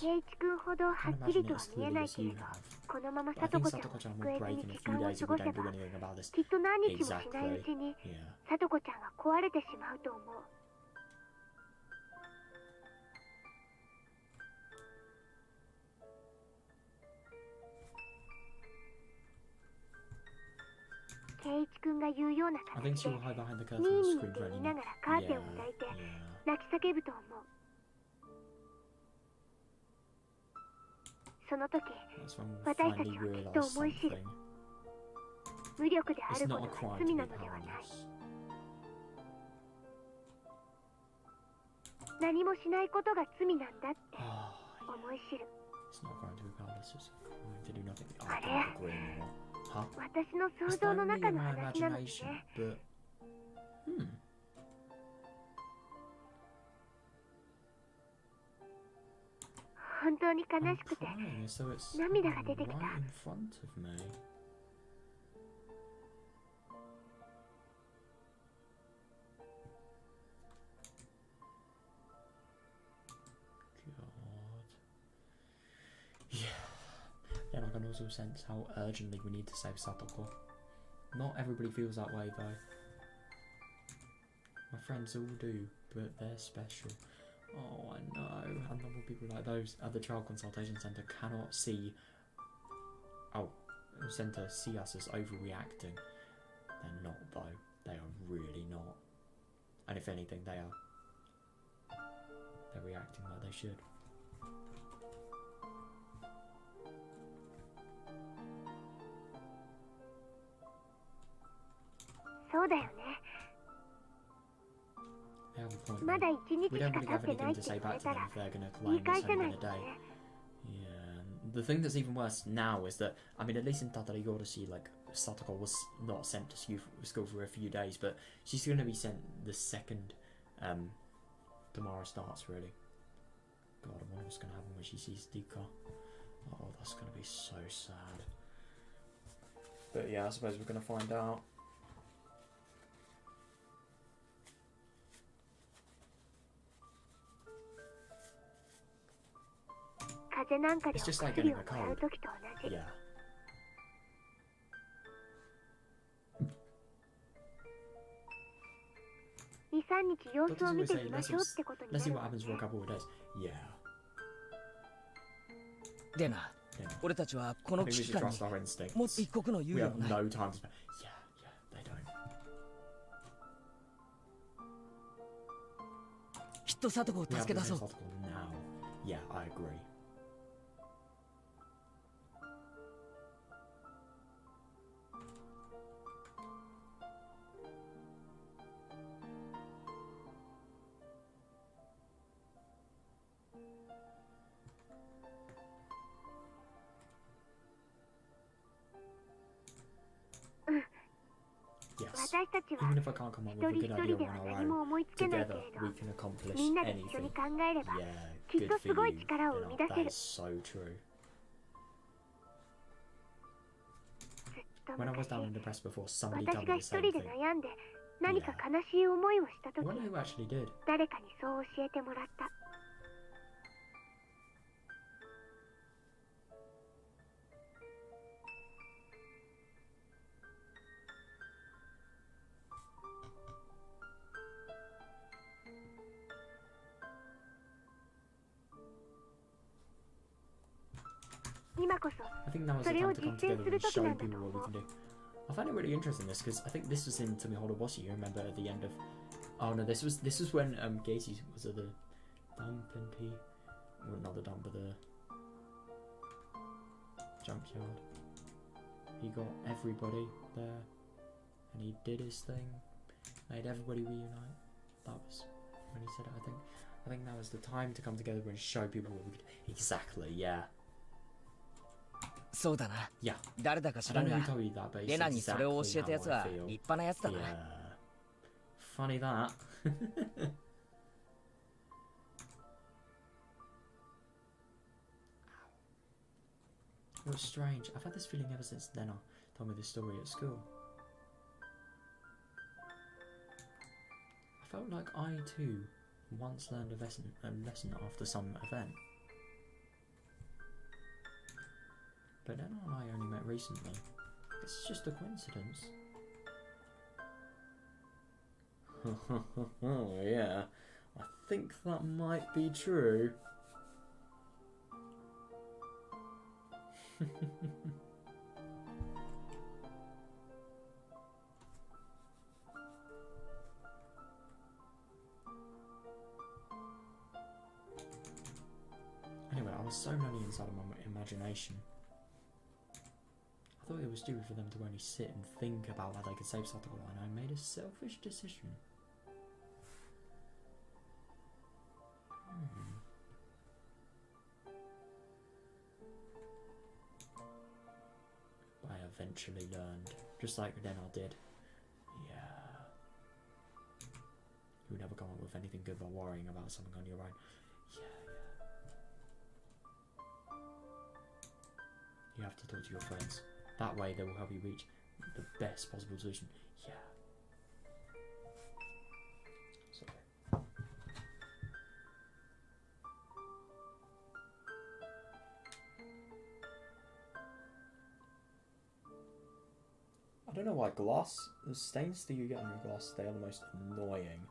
ケイチ君ほどは Can't っきり imagine と it は as 見え clearly ない as けれ you ど、 have. このまま But さ I と think こちゃんを Satoko-chan 救 will えず break に in a 時 few 間を days 過 if ご we せ don't do ば、 anything about this. きっと何日もしないうち Exactly. に Yeah. さとこちゃんは壊れてしまうと思う。ケイチ君が言うような I 形 think で she will hide behind the ニ curtain ー and ニー scream って for 言い any. ながらカーテンを Yeah, 抱いて yeah. 泣き叫ぶと思う。その時 That's when we'll 私たち finally はきっと realise 思い知る。 something. 無力であ It's るこ not と a が crime 罪 to な be のではない。 powerless. 何もしないことが罪なんだって Oh, 思い知る。 it's not a crime to be powerless. It's a crime to do nothing. I Are don't agree anymore. Huh? 私の想 It's 像の only 中 in の my 話なので imagination, ね。 but hmm. 本当に悲 I'm しくて crying, so it's 涙が出てきた。 right in front of me. 'Then I can also sense how urgently we need to save Satoko. Not everybody feels that way though. My friends all do, but they're special. Oh, I know. And normal people like those at the child consultation centre cannot see. Oh, centre see us as overreacting. They're not though. They are really not. And if anything, they're reacting like they should. そうだよね。 They have a point. まだ1日 We し don't か really 経 have ってない anything って to say 言わ back れ to た them ら if they're going to 言い claim 返 it's せ only ない been も a ん day. ね。 Yeah. The thing that's even worse now is that, I mean, at least in Higurashi, like, Satoko was not sent to school for a few days, but she's going to be sent the second tomorrow starts, really. God, I wonder what's going to happen when she sees Dika. Oh, that's going to be so sad. But yeah, I suppose we're going to find out. It's just like getting a cold. Yeah. 2、3日様 Doctors 子を見 always て say, みま let's, しょうってことに let's な see る what happens for a couple of days. Yeah. でな、 Yeah. 俺たちはこ I の think we 危機 should 感に trust our instincts. もっと一刻の猶 We 予 have もない。 no time to spend. Yeah, they don't. きっとサトコを We 助 have け to 出そう send。Satoko now. Yeah, I agree. Yes. 私たちは Even if I can't come up 一 with a 人 good 一 idea 人で on は our 何も own, 思いつけないけ together れ we ど can accomplish みんなで一緒に anything. 考えれば Yeah, きっ good と for すごい you. 力を You 生み know, 出せ that る is so true. ずっと When I was 昔 down and depressed before, somebody 私 told が me 一 the 人 same で thing. 悩んで何か悲しい思いをした I 時 wonder who actually did. 誰かにそう教えてもらった。 今こそ I think now is the time to come together and show people what we can do. I find it really interesting this because I think this was in Minagoroshi. You remember at the end of? Oh no, this was when Gacy was at the dump and well, not the dump, but the junkyard. He got everybody there, and he did his thing. Made everybody reunite. That was when he said it. I think now is the time to come together and show people what we can do. Exactly. Yeah. そうだな。 Yeah. 誰だか I 知ら don't ん know が who told you that, but it's レナにそれを exactly 教えた how やつ I は feel. 立派なやつだな。 Yeah. Funny that. It was strange. I've had this feeling ever since Lena told me this story at school. I felt like I too once learned a lesson after some event. But Lena and I only met recently. It's just a coincidence. Oh yeah, I think that might be true. Anyway, I was so lonely inside of my imagination. I thought it was stupid for them to only sit and think about how they could save Satoru, and I made a selfish decision. I eventually learned, just like Renal did. Yeah. You would never come up with anything good by worrying about something on your own. Yeah. You have to talk to your friends. That way they will help you reach the best possible solution. Yeah. Sorry. I don't know why the stains that you get on your glass, they are the most annoying.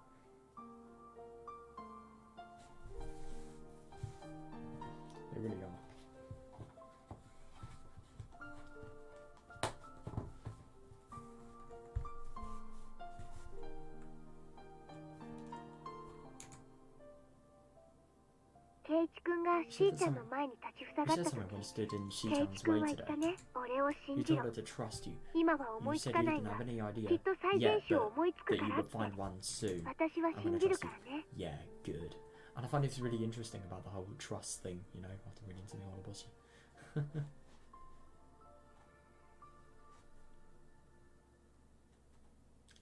They really are. It said something when he stood in Shi-chan's way today. You told her to trust you. You said you didn't have any idea yet, but that you would find one soon. I'm gonna trust you. Yeah, good. And I find this really interesting about the whole trust thing, you know, after reading something on Higurashi.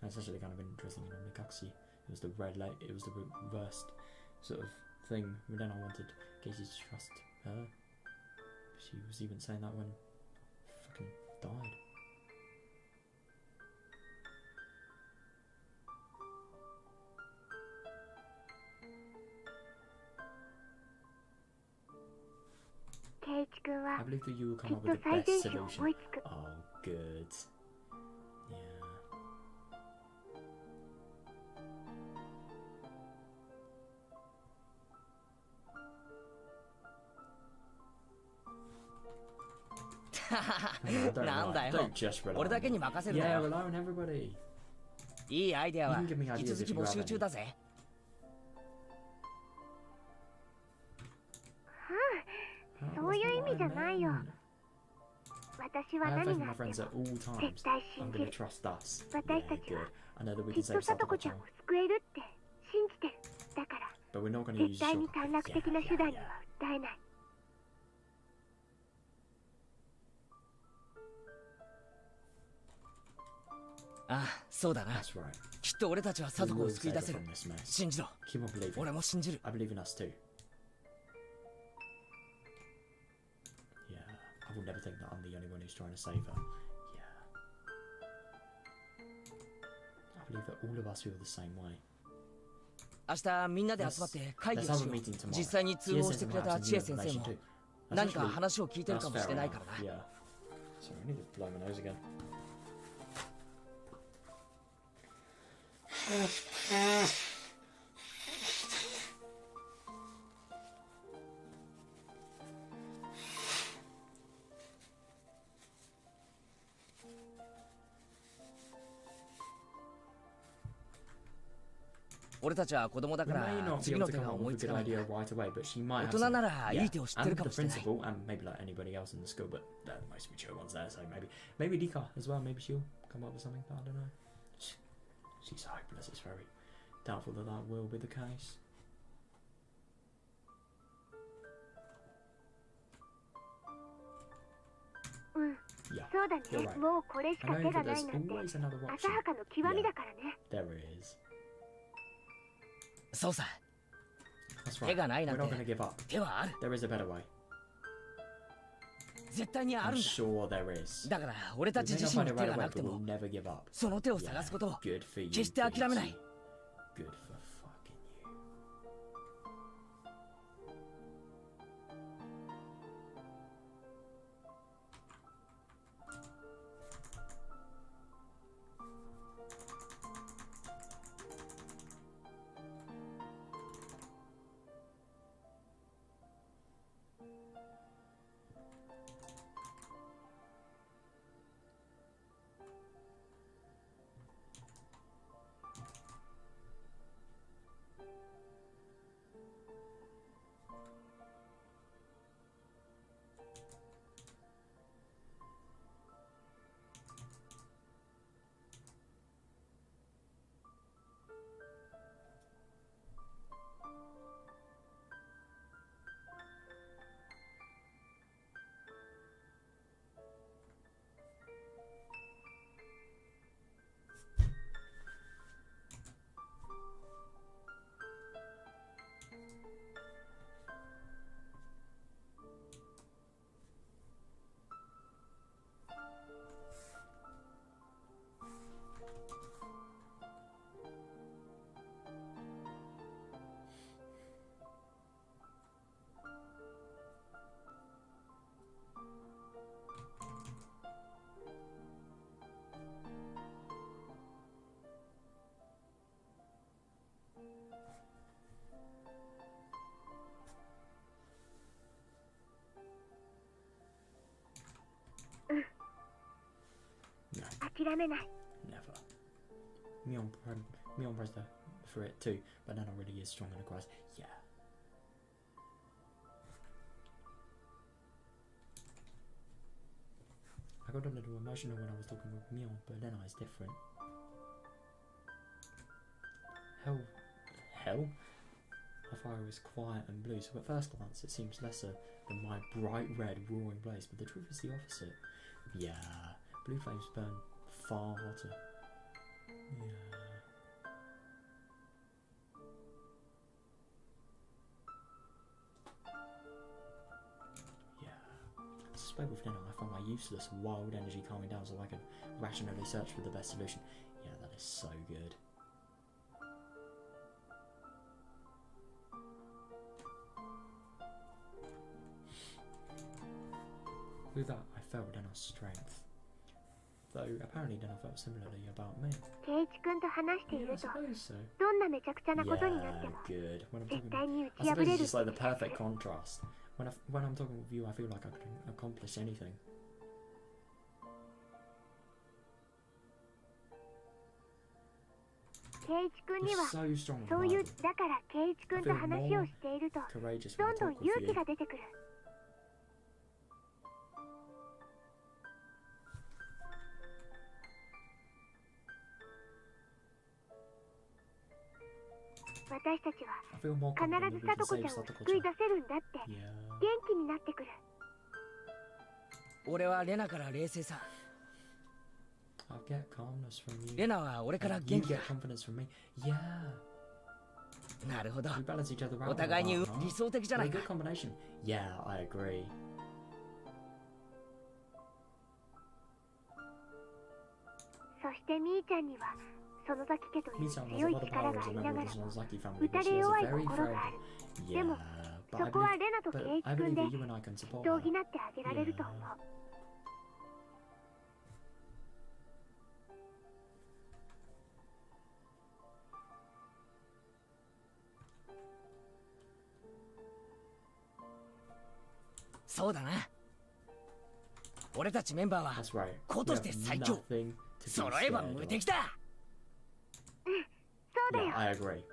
That's actually kind of interesting, you know, Minagoroshi. It was the it was the reversed sort of thing. And then I wanted Casey to trust her. She was even saying that when fucking died. I believe that you will come up with the best solution. Oh, good. Yeah. Don't just rely on me. Yeah, rely on everybody. You can give me ideas if you have any. I have faith in my friends at all times. I'm going to trust us. Yeah, good. I know that we can save Satoru-chan. But we're not going to use shortcuts. Yeah. That's right. We will save her from this mess. Keep on believing. I believe in us too. Yeah, I will never think that I'm the only one who's trying to save her. Yeah. I believe that all of us feel the same way. Let's have a meeting tomorrow. Yeah, sorry, I need to blow my nose again. We may not be able to come up with a good idea right away, but she might have some. Yeah, and the principal, and maybe like anybody else in the school, but they're the most mature ones there, so maybe Rika as well, maybe she'll come up with something, but I don't know. She's hopeless, it's very doubtful that that will be the case. Yeah, you're right. I know that there's always another option. Yeah, there is. That's right. We're not going to give up. There is a better way. I'm sure there is. We may not find it right away, but we'll never give up. Yeah, good for you. Good for fucking you. めない。 Never. Mion pressed her for it too, but Nana really is strong in the cries. Yeah. I got a little emotional when I was talking with Mion, but Nana is different. Hell? Her fire is quiet and blue, so at first glance it seems lesser than my bright red roaring blaze, but the truth is the opposite. Yeah, blue flames burn far hotter. Yeah. I suspect with Nana I found my useless wild energy calming down so I can rationally search for the best solution. Yeah, that is so good. With that, I felt Nana's strength. Though apparently Nana felt similarly about me. 圭一君と話してい Yeah, I ると suppose so. どんなめちゃくちゃなことになって Yeah, も good. When I'm 絶 talking, 対に打 I ち破 suppose れ it's る just like the perfect contrast. When I'm talking with you, I feel like I can accomplish anything. 圭一君に You're は so strong and そういう reliable. だから圭一君と話をしていると Courageous ど when I んどん talk with 勇気 you. が出てくる。私たちは I feel more 必 confident ず that さ we と can こ save ちゃんを Satoko 救い chan. 出せるんだって Yeah. 元気になってくる。俺はレナから冷静さ。 I'll get calmness from you. レナは俺から And 元 you 気だ get。confidence from me. Yeah. なるほど。 We balance each other out. お互いに like that, huh? 理想的じゃ We're な a いか good。combination. Yeah, I agree. そしてみーちゃんにはその崎家という Misa has a 強い lot of 力が powers あ as り a な member が of ら the も Sonozaki family, 打 but た she れ has 弱 a い very 心があ frail. る。 Yeah, でも but そ I こは believe, レナと but 圭一 I 君 believe で that you and I can support 人を her. 補ってあげられると思う。そうだな。俺たちメンバーは That's right. 子 We として have 最強。 nothing to be 揃えば scared 無 of. 敵だ。そうだ Yeah, よ。 I agree.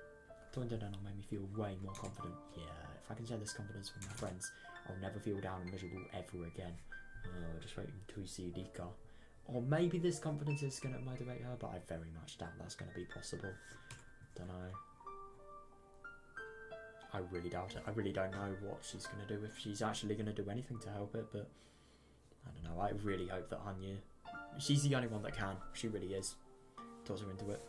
Talking to Nana made me feel way more confident. Yeah, if I can share this confidence with my friends, I'll never feel down and miserable ever again. Just waiting until you see Rika. Or maybe this confidence is going to motivate her, but I very much doubt that's going to be possible. Don't know. I really doubt it. I really don't know what she's going to do, if she's actually going to do anything to help it, but I don't know. I really hope that Hanya, she's the only one that can. She really is. Toss her into it.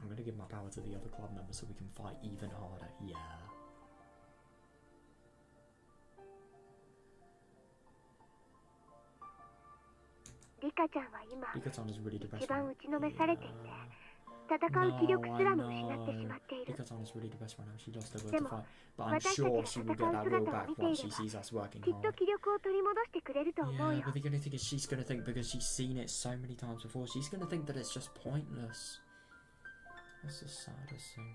I'm going to give my power to the other club members so we can fight even harder. Yeah. リカちゃんは今 Rika-chan is really depressed. 一番 right 打ちのめされていて now. 戦う気力 No, すら I も失ってしまっている。 Rika-chan is really depressed right now. She lost her will で to も fight. But I'm 私たち sure が she 戦 will う get that 姿 will を back 見てい once れ she ば sees us working きっと hard. 気力を取り戻してくれると思う Yeah, よ but。the only thing is she's going to think, because she's seen it so many times before, she's going to think that it's just pointless. That's the saddest thing.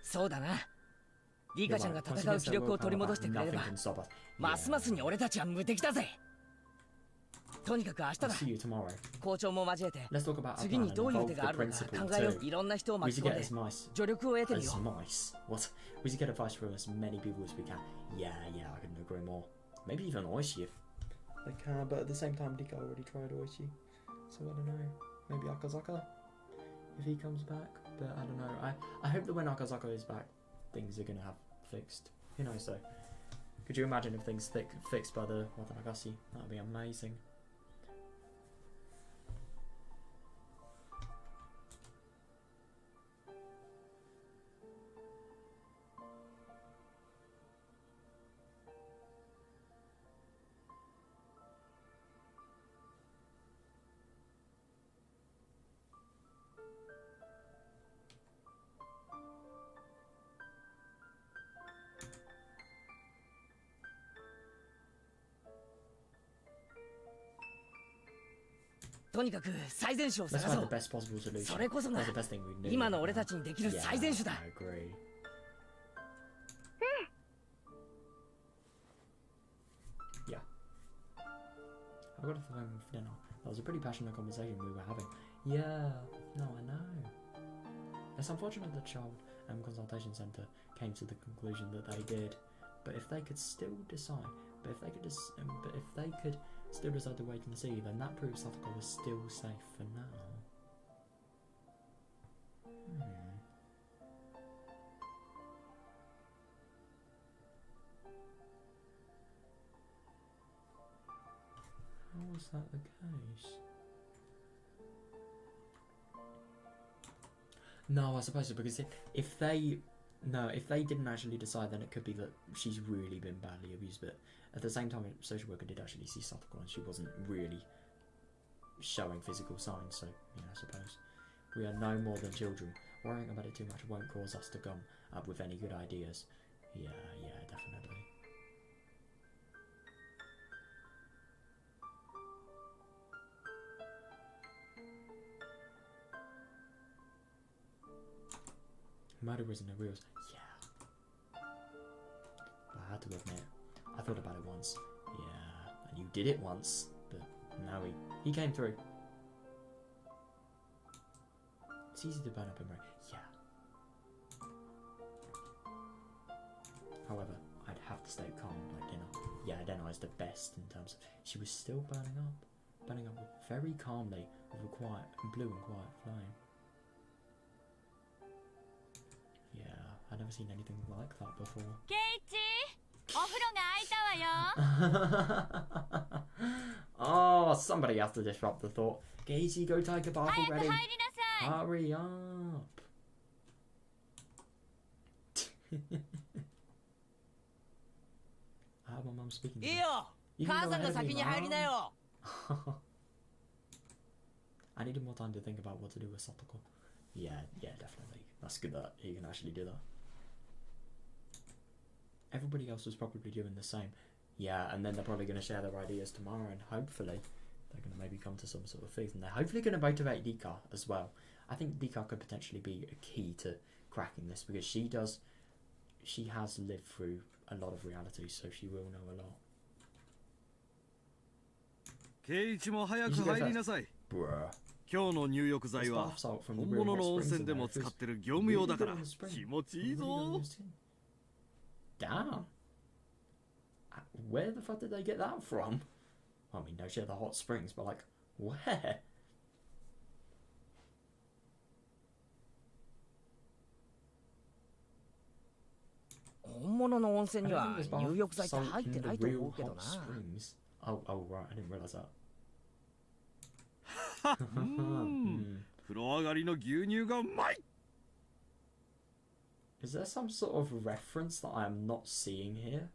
そうだな。リカちゃんが戦う気力を取り戻してくれれば、 Nothing can stop us. ますますに俺たちは無敵だぜ。とにかく明日 I'll だ。 see you tomorrow. 校長も交えて Let's talk about our 次 plan に and どういう involve 手 the があるのか principal 考えよう。 too. いろんな人を We 巻き should 込ん get で as mice. 助力を得てみ As よう。 mice? What? We should get advice from as many people as we can. Yeah, yeah, I couldn't agree more. Maybe even Oishi if they can, but at the same time, Dika already tried Oishi. So I don't know. Maybe Akazaka? If he comes back. But I don't know. I hope that when Akazaka is back, things are going to have fixed. Who knows though? Could you imagine if things fixed by the Watanagasi? That would be amazing. とにかく最善手を Let's 探そ find the う。 best possible solution. それこそが That's the best thing we need. 今の俺たちにできる Yeah, 最善手だ。 I agree. Yeah. I got a phone for dinner. That was a pretty passionate conversation we were having. Yeah, no, I know. It's unfortunate that Child Consultation Centre came to the conclusion that they did, but if they could still decide, but if they could still decide to wait and see, then that proves Satoko was still safe for now. How was that the case? No, I suppose so, because if they didn't actually decide, then it could be that she's really been badly abused. But at the same time, a social worker did actually see Satoko, and she wasn't really showing physical signs. So yeah, I suppose we are no more than children. Worrying about it too much won't cause us to come up with any good ideas. Yeah, definitely. Murder was in the wheels. Yeah. I had to admit, I thought about it once. Yeah, and you did it once, but now he came through. It's easy to burn up in rain. Yeah. However, I'd have to stay calm like dinner. Yeah, dinner is the best in terms of she was still burning up very calmly with a quiet, blue and quiet flame. Yeah, I've never seen anything like that before. Oh, somebody has to disrupt the thought. Geichi, go take a bath already. Hurry up. I have my mum speaking to me. You can go ahead of me, Mom. I needed more time to think about what to do with Satoko. Yeah, definitely. That's good that he can actually do that. Everybody else was probably doing the same. Yeah, and then they're probably going to share their ideas tomorrow, and hopefully they're going to maybe come to some sort of faith, and they're hopefully going to motivate Dika as well. I think Dika could potentially be a key to cracking this, because she has lived through a lot of reality, so she will know a lot. Bruh. 今日の入浴剤は本物の温泉でも使ってる業務用だから気持ちいいぞ。 Damn. Where the fuck did they get that from? I mean, no shit, the hot springs, but like, where? Oh, right, I didn't realise that. 風呂上がりの牛乳がうまい。 Is there some sort of reference that I am not seeing here?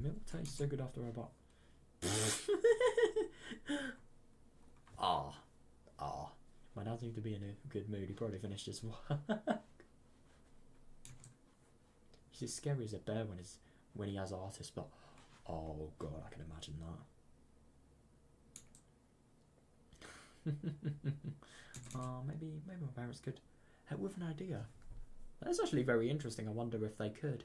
Milk tastes so good after a bath. My dad seemed to be in a good mood. He probably finished his work. He's as scary as a bear when he has artists, but oh god, I can imagine that. Maybe my parents could help with an idea. That's actually very interesting. I wonder if they could.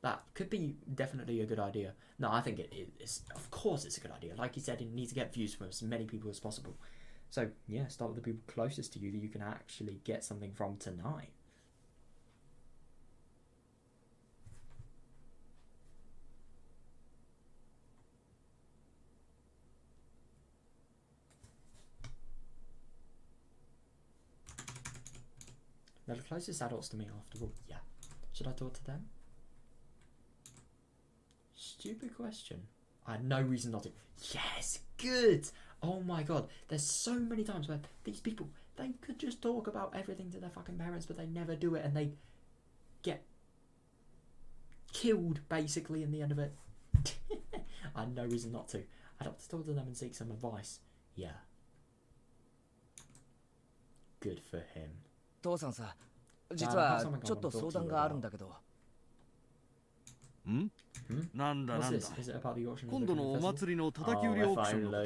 That could be definitely a good idea. No, I think it is. Of course it's a good idea. Like you said, it needs to get views from as many people as possible. So, yeah, start with the people closest to you that you can actually get something from tonight. They're the closest adults to me after all. Yeah. Should I talk to them? Stupid question. I had no reason not to. Yes, good. Oh my god. There's so many times where these people, they could just talk about everything to their fucking parents, but they never do it, and they get killed basically in the end of it. I had no reason not to. I'd have to talk to them and seek some advice. Yeah. Good for him. 父さんさ、実はちょっと相談があるんだけど。ん？なんだ What's なんだ this? Is it about the auction of the 今度のお Festival? 祭りの叩き売りオークションのこ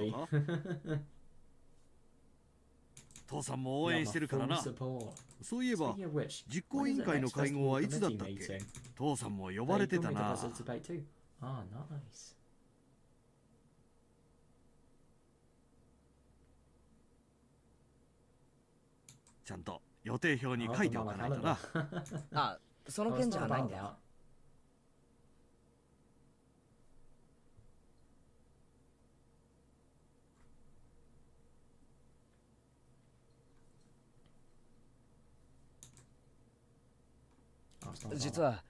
とか父さんも応援してるからな。そういえば Speaking of which, 実行委員会の会合はいつだったっけ。父さんも呼ばれてたな。 Ah, nice. ちゃんと予定表に書いておかないとな。あ、その件じゃないんだよ。実は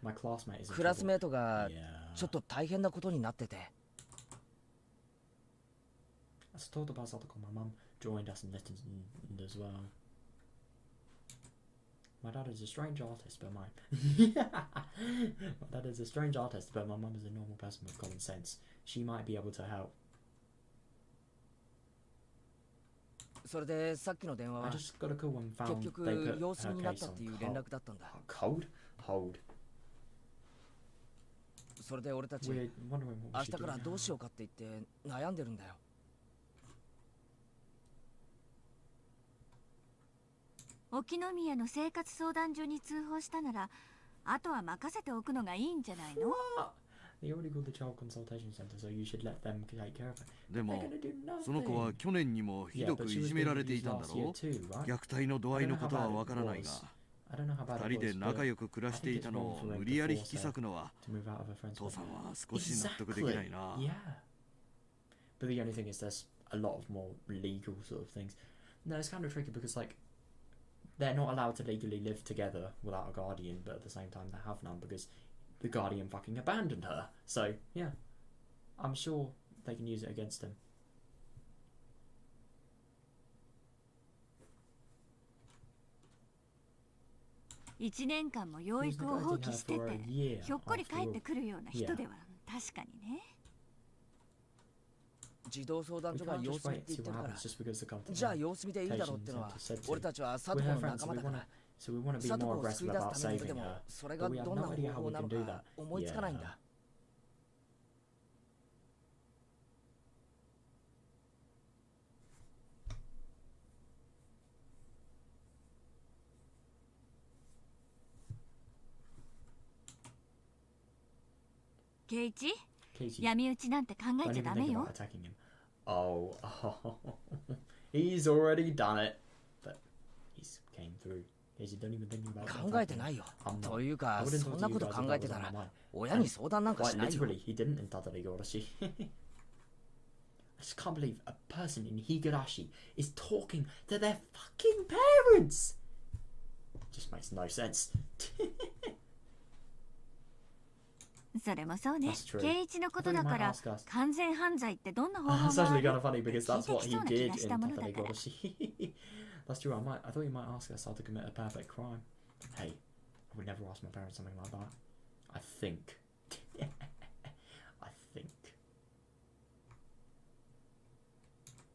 クラスメートがちょっと大変なことになってて。My dad is a strange artist, but my dad is a strange artist, but my mum is a normal person with common sense. She might be able to help. それでさっきの電話は I just got a call and found 結 they 局 put 様子 her 見になっ case たっ on ていう連絡だったんだ。hold. Hold. それで俺たち We're wondering 明 what 日 we should から do どう now. しようかって言って悩んでるんだよ。沖宮の生活相談所に通報したなら、あとは任せておくのがいいんじゃないの？ They already called the child consultation center, so you should let them take care of it. で They're も gonna do その子は nothing. 去年にもひ Yeah, どく but い she was じめら being れてい abused たんだ last year ろう。 too, right? 虐待の度合いのことはわからないが、 I don't know how bad 二 it 人 was, で but 仲良く暮らしていたのを無理やり引き裂くのは to move out of her friend's 父さん home. は少し納得できないな。 Yeah. But the only thing is there's a lot of more legal sort of things. No, it's kind of tricky because like they're not allowed to legally live together without a guardian, but at the same time they have none because the guardian fucking abandoned her. So yeah, I'm sure they can use it against him. 1年間も養育を放棄してて、ひょっこり帰ってくるような人では確かにね。児童相談 We 所が can't 様 just 子見っ wait て言 to ってる see か what ら happens just because the company. じゃあ様子見でいいだろうってのは 俺たちはサト We're コ her の friends, 仲 so 間 we だか wanna ら so we wanna be サト more コを aggressive 救い出 about すために saving でも her. それ But が we have どんな no 方 idea how 法 we な can の do か that. 思いつかないんだ。ケイチ、 Katie, 闇討ちなんて考え don't ちゃ even ダメ think よ about。attacking him. Oh, he's already done it. But he's came through. Casey, don't even think about 考えてないよ。というかそんなこと考えてたら親に相談なんかし Quite ないよ。 literally, he didn't in Minagoroshi. I just can't believe a person in Higurashi is talking to their fucking parents. Just makes no sense. それもそうね That's。true. ケイチのことだか I thought ら you might ask us. 完全犯罪ってどんな方 That's 法があ actually る kind of funny because that's what he 聞いてきそうな気 did が in したものだから。 Minagoroshi. That's true. I thought you might ask us how to commit a perfect crime. Hey, I would never ask my parents something like that. I think. I think.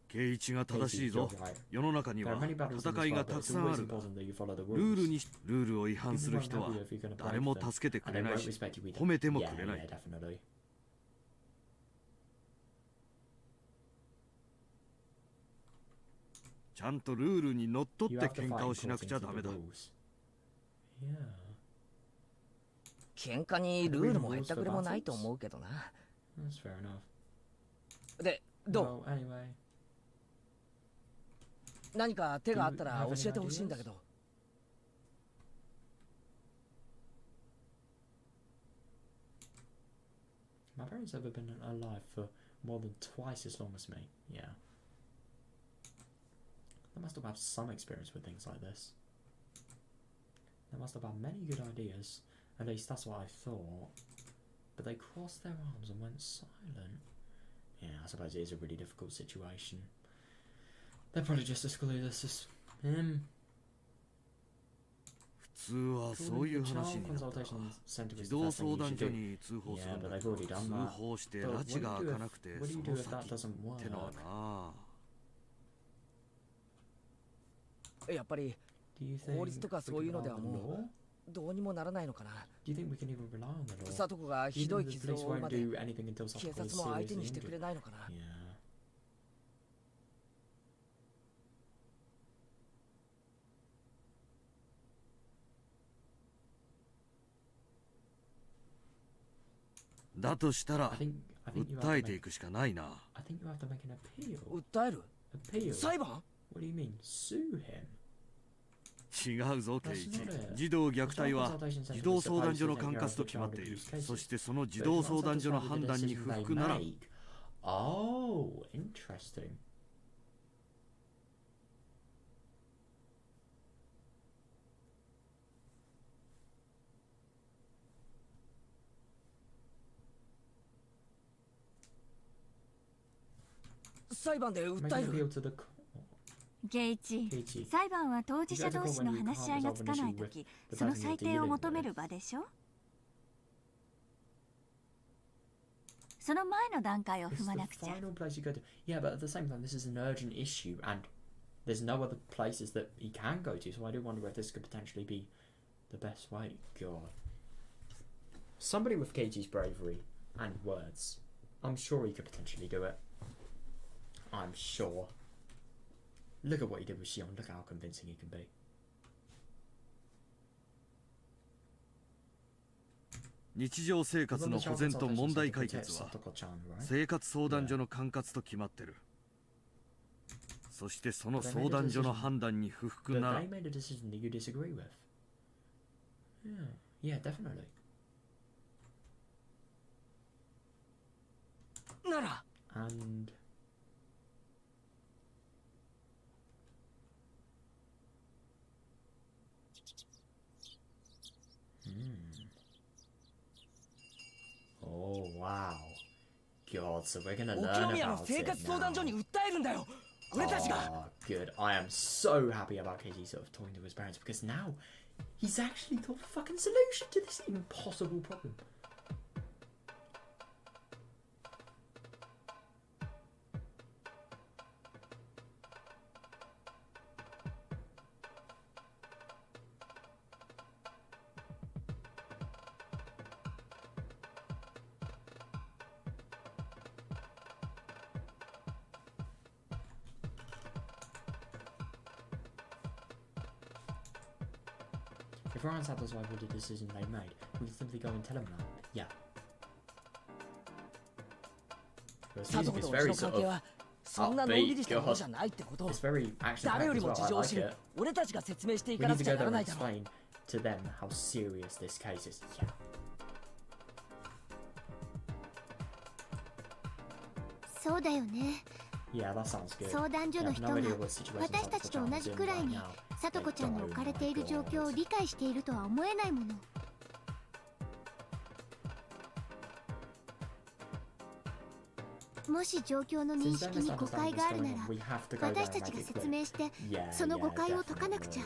圭一が正しい Casey, ぞ you're right. 世の中に There は are many battles in this 戦い world, が but たく it's さんあ always るが important that you follow the ルール rules. にルールを違反す People る won't 人 help は you if you're gonna 誰 break も them. 助けてく And れ they ない won't し respect you either. 褒めても Yeah, くれな yeah, い definitely. ちゃんとルールにのっとっ You て have to 喧 fight 嘩をしな according くちゃ to ダ the メだ rules. Yeah. 喧嘩にルールもへったくれもないと思うけどな。 That's fair enough. で、どう Well, anyway. 何か手があったら教えてほしいんだけど。 My parents have been alive for more than twice as long as me. Yeah. They must have had some experience with things like this. They must have had many good ideas. At least that's what I thought. But they crossed their arms and went silent. Yeah, I suppose it is a really difficult situation. They're probably just as clueless as him. 普通はそういう話になったら児童相談所に通報するんだけど通報して拉致が開かなくてその先ってのはな。やっぱり法律とかそういうのではもうどうにもならないのかな。 Do you think we can even rely on the law? 里子がひど Even い the 傷を police 負う won't まで do anything until 警 Satoko 察 is も相 seriously 手にしてく injured. れないのかな。 Yeah. だとしたら I think you have 訴え to て make, いくしかないな。 I think you have to make an appeal. 訴える Appeal? 裁判？ What do you mean? Sue him? 違うぞ圭一。 That's not it. 児童虐待は The child consultation 児 centre 童 was 相談 supposed 所 to の take 管 care of 轄と the 決まって child いる。 abuse cases. そしてその児 But 童 if 相 you're 談 not 所の satisfied 判 with 断 the に decision 不 they 服なら made. Oh, interesting. ?裁判で Make 訴 an え appeal る？ to the court. ケイチ、 Keiichi. 裁判は当事者同士の話し合いがつかないとき、その裁定を求める場でしょ。その前の段階を This 踏 is ま the なくちゃ。 final place you go to. Yeah, but at the same time, this is an urgent issue, and there's no other places that he can go to. So I do wonder if this could potentially be the best way. God, somebody with Keiichi's bravery and words, I'm sure he could potentially do it. I'm sure. Look at what he did with Shion. Look how convincing he can be. 日常生活の保全と問題解決は Satoko-chan, right? 生活相談所の管轄と決まってる。そしてその相談所の判断に不服 But なら they made a decision that you disagree with. Yeah, definitely. なら And oh wow, God! So we're gonna 沖 learn 宮の about 生 it 活相談所 now. に訴えるんだよ。俺たちが。 Oh, good. I am so happy about Keiji sort of talking to his parents because now he's actually got a fucking solution to this impossible problem. If Ryan's satisfied with the decision they made, we can simply go and tell him that. Yeah. This 里 music 子 is と very うちの sort 関係 of はそんなのんびりしたものじゃないってことを it's very action 誰 packed より as も well. 事 I 情を知 like る it. 俺たちが説明してい We かな need く to ちゃ go なら there な and いだろう。 explain to them how serious this case is. Yeah. そうだよね。 Yeah, that sounds good. 相談所 Yeah, の I've 人 no が idea what situation 私たちと Satoko-chan 同 is じ in くらい right に now. さとこちゃんの置かれている状況を理解しているとは思えないもの。もし状況の認識に誤解があるなら、私たちが説明してその誤解を解かなくちゃ。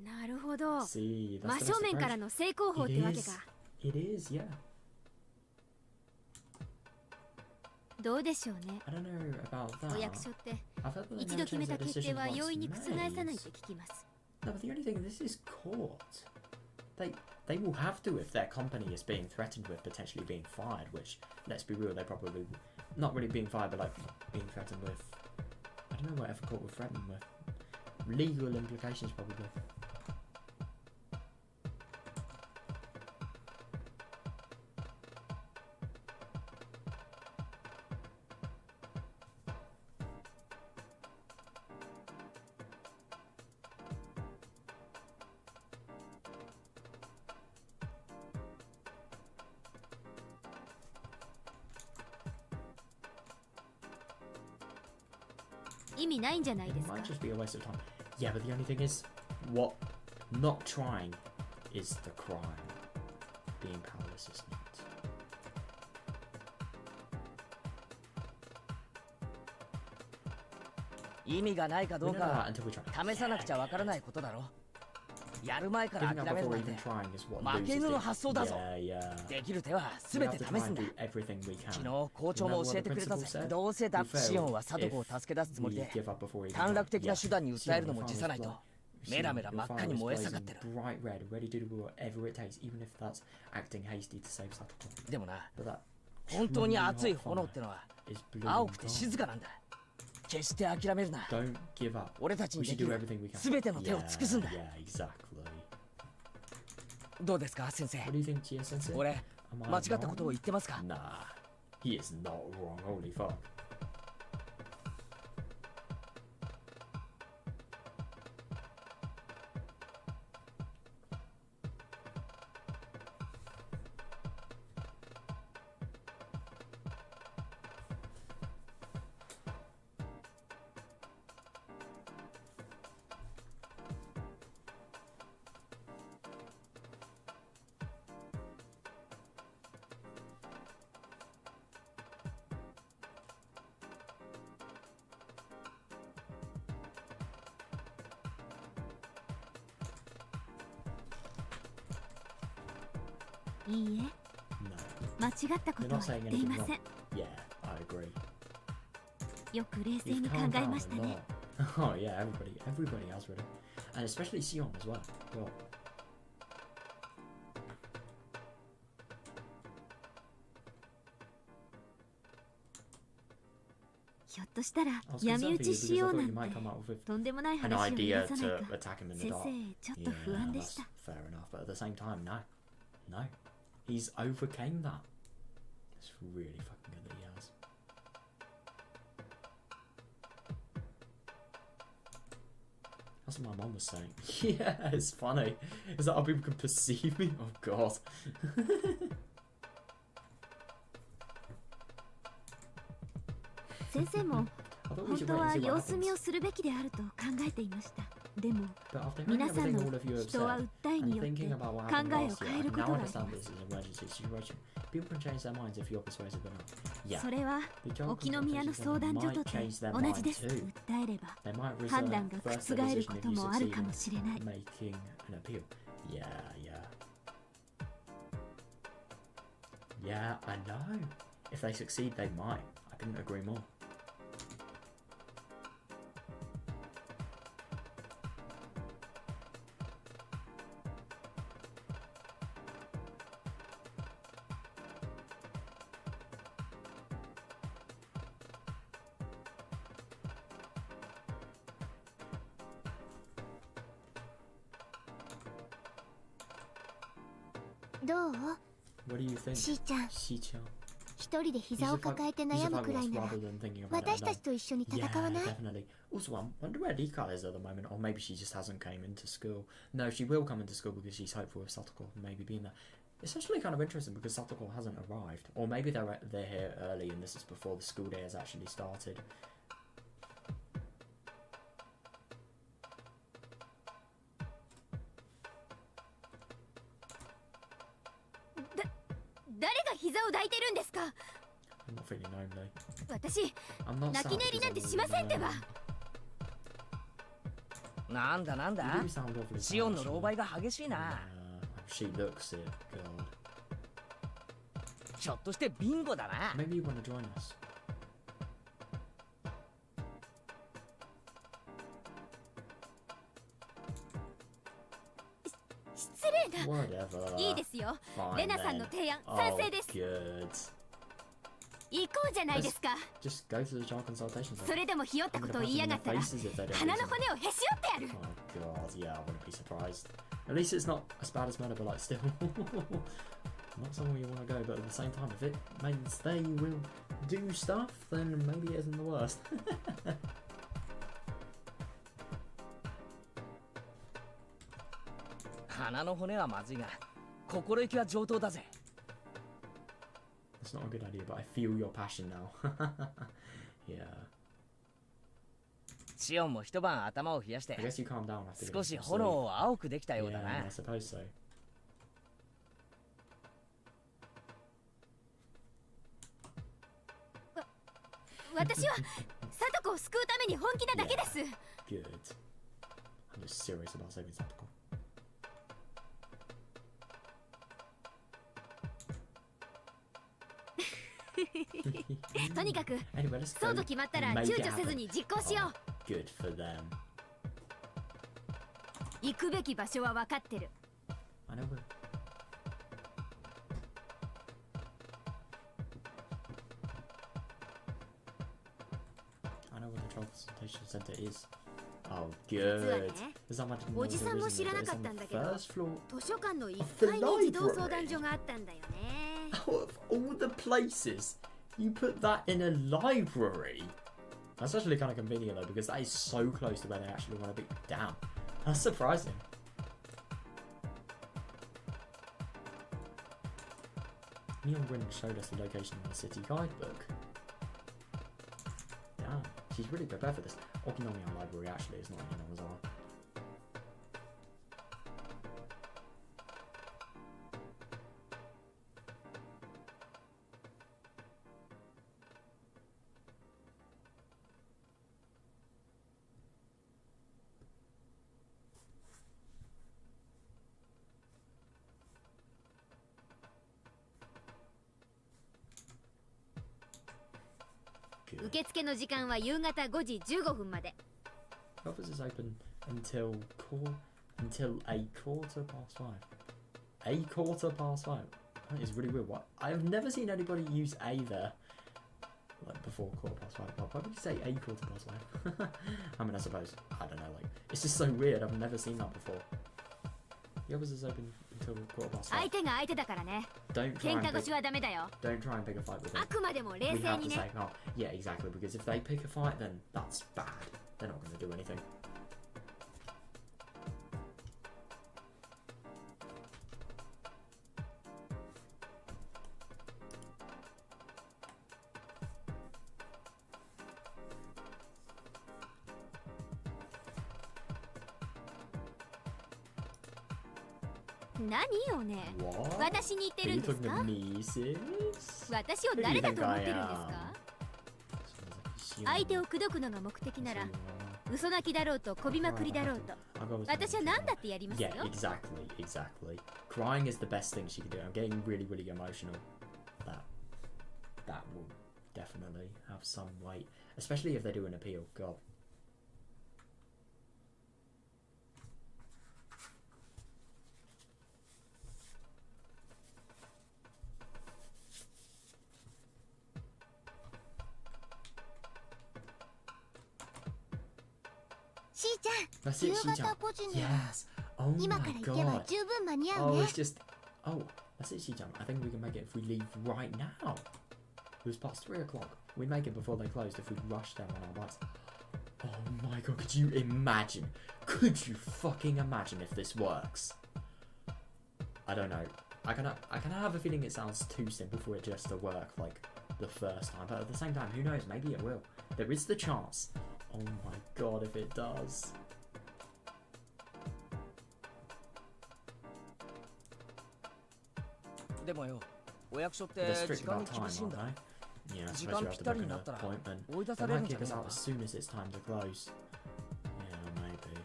なるほど。 See, that's 真 the 正 best 面から approach. の正攻法ってわけか。 It is, yeah. どうでしょうね。 I don't know about お that. 役所って I felt that they 一度 never 決め changed た their 決定 decision は once 容易に覆さないと made. 聞きます。 No, but the only thing, this is court. They will have to if their company is being threatened with potentially being fired, which, let's be real, they probably, not really being fired, but like being threatened with, I don't know whatever court would threaten them with. Legal implications probably. It 意味ないんじゃないで It すか。 might just be a waste of time. Yeah, but the only thing is, what not trying is the crime. Being powerless is not. 意味がないかど We う don't know か that until we try. 試さなくちゃわからないことだろ。やる前から Giving 諦 up める before なんて even trying is what 負け losers 犬 do. の発想だぞ。 Yeah. できる手は We 全 have て to 試 try すん and だ。 do everything we 昨 can. 日校長も教えてくれたぜ。どうせシオンは貞子を助け出すつもり We で give up before we even 短 try. 絡的な Yeah. 手段に訴えるのも Sion, 辞さないと Sion, メラメラ your 真っ赤 fire に is 燃え blazing 盛ってる。 bright red, ready to do whatever it takes, even if that's acting hasty to save Satoko. でもな、 But that 本当に truly 熱い hot 炎っ fire てのは is blue 青 and くて calm. 静かなんだ。決して諦めるな。 Don't give up. 俺たち We にで should き do る everything we can. 全ての手を尽くすんだ。 Yeah, exactly. どうですか先生。 What do you think, Chia Sensei? 俺 Am I 間違ったことを wrong? 言ってますか。 Nah, he is not wrong. Holy fuck. いい No. え、間違ったこ You're と not は言 saying ってい anything ま wrong. せん。 Yeah, I agree. よく冷静 You've に考 calmed え down ました a ね。 lot. Oh yeah, everybody has really. And especially Sion as well. Well, ひょっとしたら I was 闇 concerned 討 for ち you し because よ I うな thought ん you might て come up with とんでもない an 話を言い idea 出さない to か attack him in the 先 dark. 生ちょっと Yeah, 不安でし that's た。 fair enough, but at the same time, no. No. He's overcame that. It's really fucking good that he has. That's what my mum was saying. Yeah, it's funny. Is that how people can perceive me? Oh god. 先生も I thought we 本 should 当 wait は and see 様 what 子見 happens. をするべきであると考えていました。でも But after hearing 皆さん everything の all of you have 人は said, 訴え and によって thinking about what 考 happened えを last 変え year, る I こと now がありま understand す。 this is an emergency situation. People can change their minds if you're persuasive enough. Yeah, それは the child 沖宮の consultations 相談所 might とて change their 同 mind じです。 too. 訴えれば They might 判 reserve 断が first 覆 their る decision こ if と you もある succeed かもしれない。 in making an appeal. Yeah, yeah. Yeah, I know. If they succeed, they might. I couldn't agree more.どう What do you think? しーちゃん、 Shi-chan. 一人で He's 膝を抱えて he's 悩む a くらい fabulous なら rather than thinking about it 私た alone. ちと一緒に戦 Yeah, わない？ definitely. Also, I wonder where Rika is at the moment, or maybe she just hasn't came into school. No, she will come into school because she's hopeful of Satoko maybe being there. It's actually kind of interesting because Satoko hasn't arrived, or maybe they're here early and this is before the school day has actually started. 誰が膝を抱いてるんですか？ I'm not feeling lonely. 私、 I'm not 泣 sad き寝入り because なんて I'm しませんって lonely. ば。なんだなん You だ do sound awfully シオンの sad, 狼 actually. 狽が激しいな。 She looks it. God. ひょっとしてビンゴだな。 Maybe you want to join us. 失礼な。 Whatever. いいですよ。 Fine レナさん then. の提案、 Oh, 賛成です。 good. 行こうじゃないですか。 Just go to the child consultation. それでもひよった I'm こ gonna とを punch 言いや them が in っ the たら faces if they don't 鼻の listen. 骨をへし折ってやる。 Oh god, yeah, I wouldn't be surprised. At least it's not as bad as murder, but like still, not somewhere you want to go. But at the same time, if it means they will do stuff, then maybe it isn't the worst. 鼻の骨はまずいが心意気は上等だぜ。 That's not a good idea, but I feel your passion now. Yeah, シオンも一晩頭を冷やして I guess you calm down after 少 getting し some 炎 sleep. を青くできたようだ Yeah, な I。suppose so. 私は貞子を救うために本気なだけです。 Good. I'm just serious about saving Satoko. とにかく Anyway, let's そう go と決まったら and make 躊 it 躇せず happen. に実行しよ Good for them. う。行くべき場所は分かってる。 I know where. I know where the transportation center is. Oh, 実は good. ね、 There's not much おじさんも知らな It's かっ on たん the だけど、 first floor. 図書館の1階に児童相談所があったんだよね。 Out of all the places, you put that in a library. That's actually kind of convenient though, because that is so close to where they actually want to be. Damn, that's surprising. Neon Grin showed us the location in the city guidebook. Damn, she's really prepared for this. Okinomiya Library actually is not in Amazon. Good. 受付の時間は夕方5時15分まで。 The office is open until a quarter past 5. A quarter past 5. That is really weird. What? I've never seen anybody use a there. Like before quarter past 5. Why would you say a quarter past 5? I mean, I suppose. I don't know. Like, it's just so weird. I've never seen that before. The office is open until quarter past 5. 相手が相手だからね。 Don't try 喧 and 嘩腰 pick, はダメだよ。 don't try and pick a fight with あ them. くまでも冷 We 静 have に to ね say, oh, yeah, exactly. Because if they pick a fight, then that's bad. They're not going to do anything. What? 何をね。 What? 私に言って Are る you んです talking か to me, sis? 私を Who do 誰 you だ think と思っ I てるんです am? か Sounds like a 相手 human. を口説くのが目的なら So you are- 嘘泣きだろうとこびまくりだろうと I'll go with 私は something 何だってやりますよ Yeah, exactly, exactly. Crying is the best thing she can do. I'm getting really, really emotional. That will definitely have some weight, especially if they do an appeal. God. That's it, 夕 Shi-chan. 方5時に Yes. Oh 今 my から行けば god. 十分間に合う Oh, ね it's just. Oh, that's it, Shi-chan. I think we can make it if we leave right now. It was past 3 o'clock. We make it before they closed if we rush them on our bikes. Oh my god, could you imagine? Could you fucking imagine if this works? I don't know. I kind of have a feeling it sounds too simple for it just to work like the first time, but at the same time, who knows? Maybe it will. There is the chance. Oh my god, if it does. They're strict about time, aren't they? Yeah, especially after booking an appointment. They might kick us out as soon as it's time to close. Yeah, maybe.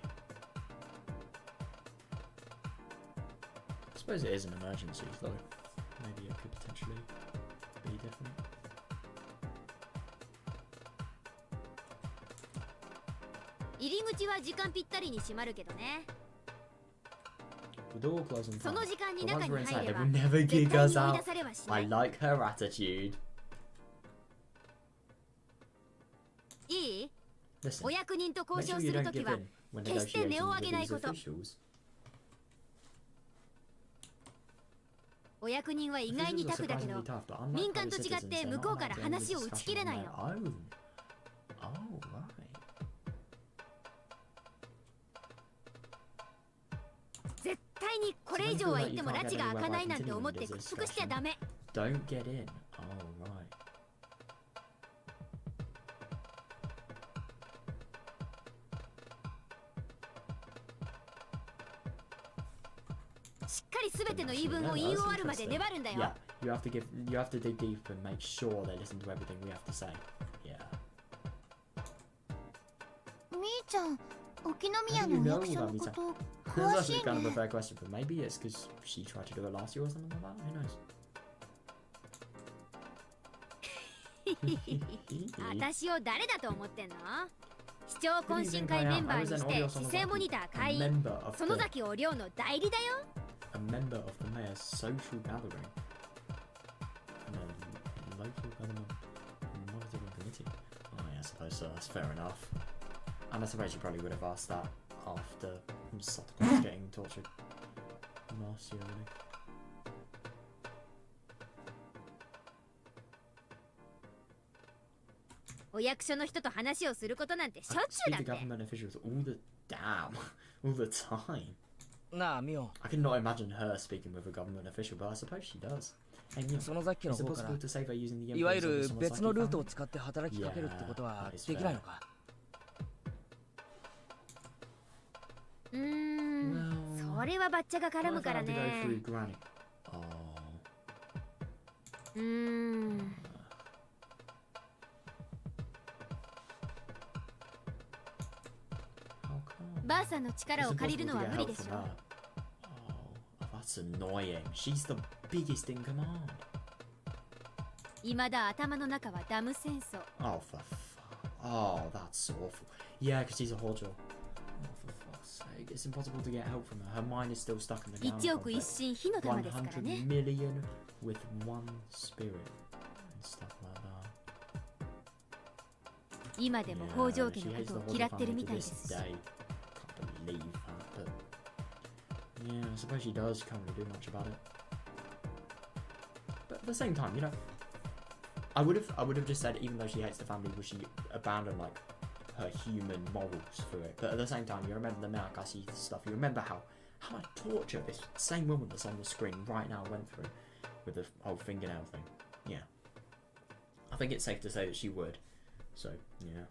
I suppose it is an emergency, though. Maybe it could potentially be different. The door will close on そ time. の時間に But 中 once に we're inside, 入 they れば will never 絶 kick 対 us に追い out. 出されはしな I い like her attitude. いい Listen, お役人と make 交 sure 渉 you する don't とき give は in when 決して値 negotiating を上 with げない these こと officials. お役人は意外にタフだけど Surprisingly tough, but unlike 民間と private 違って citizens, they're 向 not こうから allowed to end 話を the 打ち切 discussion れ on ない their の own. Oh, right. 絶対にこれ以上は言っても拉致が開かないなんて思って屈服しちゃダメ Don't get in. Oh, right. しっかり全ての言い分を言い終わるまで粘るんだ Yeah, よ you have to dig deep and make sure they listen to everything we have to say. Yeah. みーちゃん沖 How 宮 do you の know 役所 that, のこ Misa? と That's 詳し actually い kind of a ね fair question, but maybe it's because she tried to do it last year or something like that. Who knows? 私を誰だと思ってんの？市長懇親会メンバーにして姿勢モニター会員園崎お亮の代理だよ。 A member of the mayor's social gathering and a local government monitoring committee. Oh yeah, I suppose so. That's fair enough. And I suppose you probably would have asked that after Satoko getting tortured last year, really. お役所の人と話をすることなんてしょっちゅうだって。 government officials all the all the time. なあミオ、 I cannot imagine her speaking with a government official, but I suppose she does. Hey, Mio, そのさっきの is it 方から possible to save her using the いわゆ influence of る the 別のルートを Sonosaki 使って働きかけるってことは Yeah, できないのか？それはバッチャが絡むからね。 family? Granny. Oh. ばあさんの力を借りるのは無理でしょ。 Oh, that's annoying. She's the biggest in command. 未だ頭の中はダム戦争。 Oh, for fuck. Oh, that's awful. Yeah, because she's a Hojo. Oh, for fuck's sake. It's impossible to get help from her. Her mind is still stuck in the down 一億一心火の玉ですから100ね。 million with one spirit and stuff like that. 今でも北条家のことを嫌ってるみたいですし。 Can't believe that, but yeah, I suppose she does. Can't really do much about it. But at the same time, you know, I would have just said, even though she hates the family, would she abandon like her human morals for it? But at the same time, you remember the Minagoroshi stuff. You remember how much torture this same woman that's on the screen right now went through with the whole fingernail thing. Yeah, I think it's safe to say that she would. So yeah.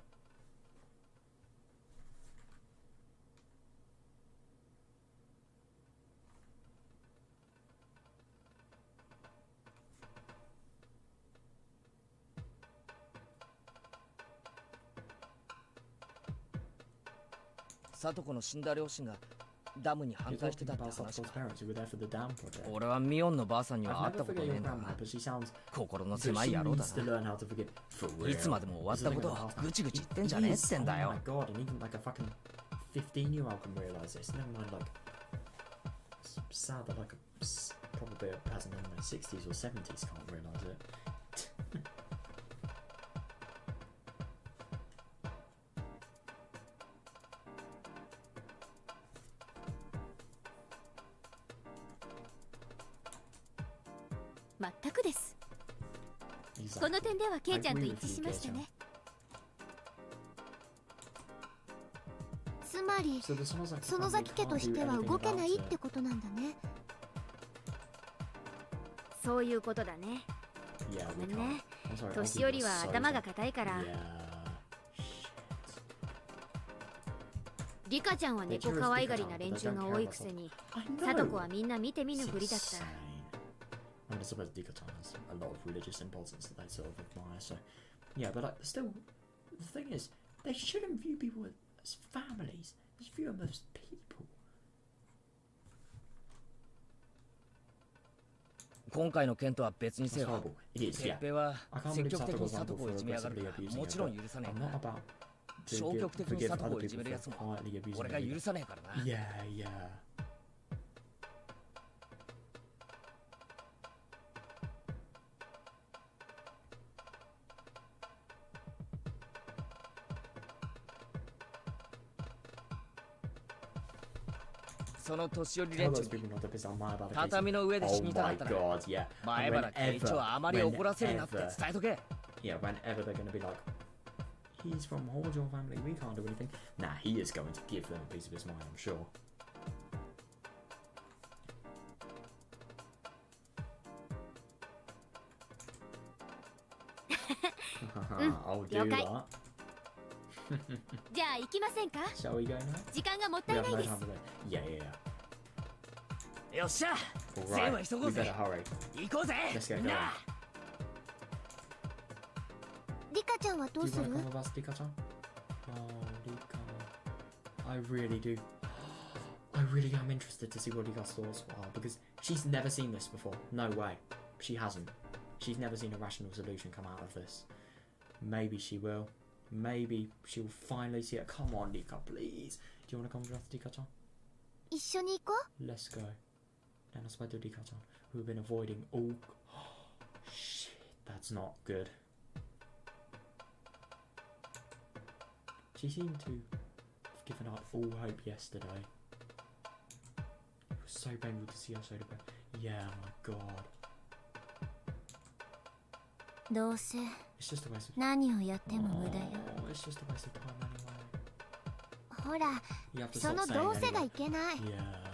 サトコの死んだ両親がダムに反対してたって話か。俺はミオンのばあさんには会ったことねえんだが、心の狭い野郎だな。いつまでも終わったことをぐちぐち言ってんじゃねえってんだよ。全くです。この点ではケイちゃんと一致しましたね。つまり園崎家としては動けないってことなんだね。そういうことだね。ごめんね。年寄りは頭が固いから。リカちゃんは猫可愛がりな連中が多いくせに、サトコはみんな見て見ぬふりだった。I mean, I suppose Dikotan has a lot of religious importance that they sort of admire, so yeah, but like, still, the thing is, they shouldn't view people as families, they should view them as people. 今回の件とは別にせよ、 It is, 哲 yeah. 平は I can't 積 believe 極的 Satoko に was サトコをいじめやがるから aggressively abusing も her, ちろん but 許さねえ I'm か not ら。 about to 消極的に forgive サトコ other をいじめ people る for やつも quietly abusing 俺が her. 許さねえからな。 Yeah, yeah. その年寄り連中に畳の上で死にたかったら前原圭一はあまり怒らせるなって伝えとけ。 Yeah, whenever they're going to be like, he's from Hojo family, we can't do anything. Nah, he is going to give them a piece of his mind, I'm sure. I'll do that. じゃあ行きませんか？ Shall we go now? 時間がもったい We な have い no です。 time to wait. Yeah, yeah, yeah. よっしゃ、 All 全は right, 急ご we うぜ better。hurry. 行こうぜ。 Let's get going. なあ。リカちゃんはど Do う you す want る？ to come with us, Rika-chan? Oh, Rika. I really do. I really am interested to see what Rika's thoughts are because she's never seen this before. No way. She hasn't. She's never seen a rational solution come out of this. Maybe she will. Maybe she'll finally see it. Come on, Rika, please. Do you want to come with us, Rika-chan? 一緒に行こ Let's go. Then I spoke to Rika-chan, who've been avoiding all... Shit, that's not good. She seemed to have given up all hope yesterday. It was so painful to see her so depressed. Yeah, my god. う。どうせ It's just a waste of... 何をやっても無駄よ。 Oh, it's just a waste of time anyway. ほら、 You have to そ stop の saying どうせが anyway. いけない。 Yeah.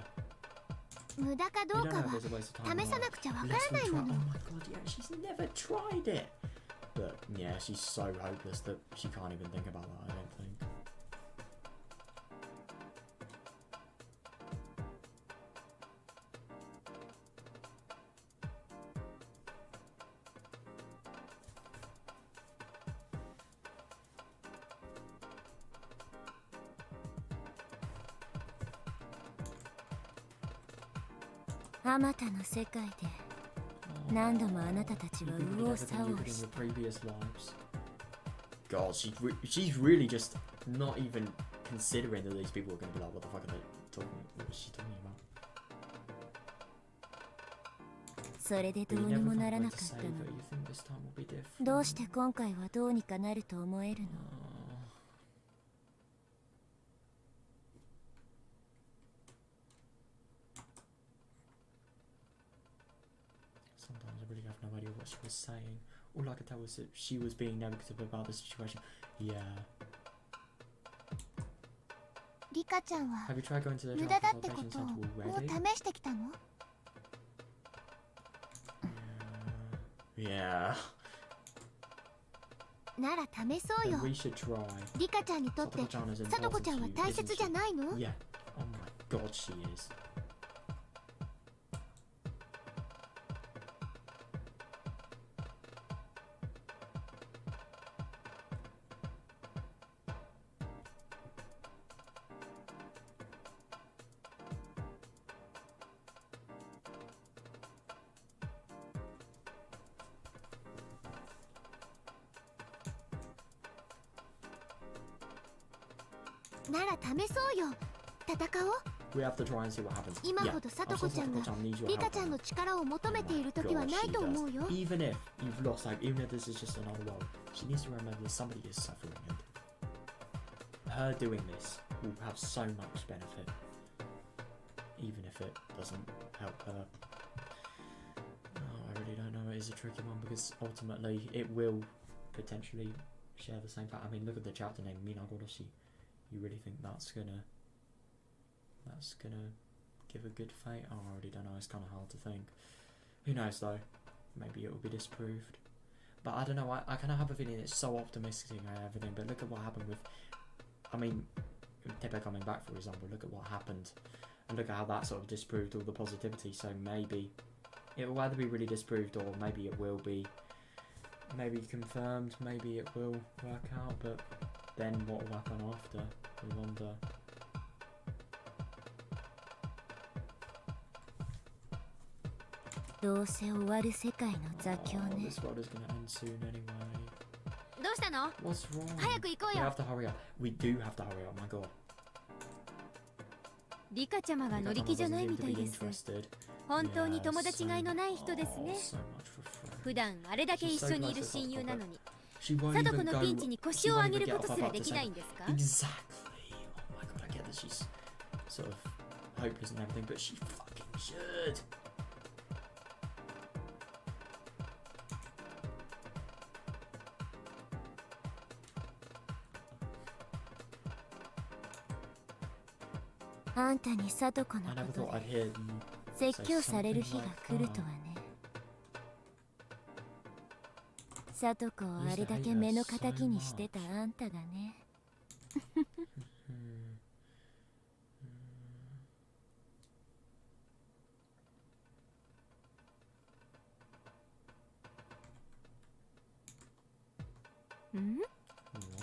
無駄かど You う don't か know は if it's a waste of time 試 or さ not. なくちゃわか Unless ら we ない try... も Oh の。 my god, yeah, she's never tried it. But yeah, she's so hopeless that she can't even think about that, I don't think. Oh. あまたの世界で何度もあなたたちは You've been 右往 with 左 everything you 往 did in し your て previous lives. God, she's really just not even considering that these people are going to be like, what the fuck are they talking? What is she talking about? それで But ど you うに never も found な a ら way な to かった save の her. You think this time will be different? どうして今回はどうにかなると思えるの Sometimes I really have no idea what she was saying. All I could tell was that she was being negative about the situation. Yeah. リカちゃんは Have you tried going to the 無 child 駄だってこ consultation とを center もう already? 試してきたの Yeah. なら試そう Then よ we should try. リカちゃんにとって Satoko-chan is さとこ important ちゃん to は you, 大 isn't 切じゃ she? ないの Yeah. Oh my god, she is.「なら試そうよ戦おう We have to try and see what happens. 今 Yeah. ほどさとこちゃんが Satoko-chan needs your リカ help ちゃん right の now. 力を求めている Oh 時は my ない God, と she 思う does. よ Even if you've lost, like, even if this is just another world, she needs to remember that somebody is suffering, and her doing this will have so much benefit, even if it doesn't help her. Oh, I really don't know. It is a tricky one because ultimately it will potentially share the same fact. I mean, look at the chapter name, Minagoroshi. You really think that's gonna give a good fate? Oh, I already don't know. It's kind of hard to think. Who knows though? Maybe it will be disproved. But I don't know. I kind of have a feeling it's so optimistic and everything. But look at what happened with. I mean, Tepe coming back, for example. Look at what happened, and look at how that sort of disproved all the positivity. So maybe it will either be really disproved or maybe it will be maybe confirmed. Maybe it will work out. But then what will happen after? We wonder. Oh, this world is gonna end soon anyway. どうしたの What's wrong? 早く行こう We よ have to hurry up. We do have to hurry up. My God. リカちゃまが乗り気じゃないみたいです。本当に友達がいのない人ですね。普段あれだけ一緒にいる親友なのに、サトコのピンチに腰を上げることすらできないんですか？ Exactly. Oh my God, I get that she's sort of hopeless and everything, but she fucking should.あんたにサトコの I never こと thought で I'd hear you 説教される日が来るとはね。サトコをあれだけ目の敵にしてたあんたがね。ん？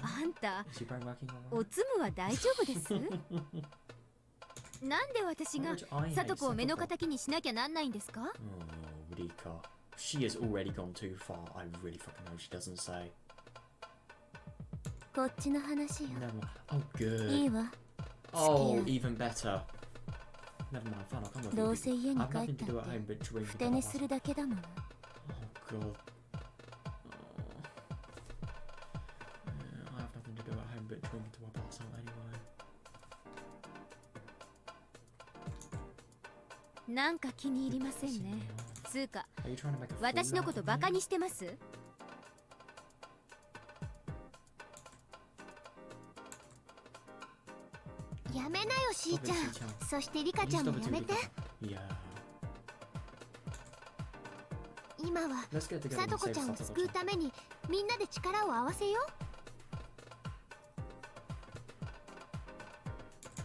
あんた、 Is your brain working all お right? つむは大丈夫です？なんで私が I hate サトコを目の Satoko. 敵にしなきゃなんないんですか？ Oh, Rika. She has already gone too far. I really fucking hope she doesn't say. こっちの話よ。 Oh, good. いいわ。 Oh, even better. Never mind, fine, I'll come with ど you. うせ家に I 帰 have っ nothing to た do っ at home て but drink ふて寝するだけだもの。 Oh, God. I have nothing to do at home but drink until I pass out anyway. なんか気に入りませんね。つうか、 Are you trying to make a fool 私のこ out と of バカ me? にしてます？やめなよしーちゃ Stop ん it, しーちゃん。そしてリカ You ちゃん stop も it や too, めて。 Rika. Yeah. 今は Let's get together さ and とこ save ちゃんを Satoko-chan. 救うためにみんなで力を合わせよ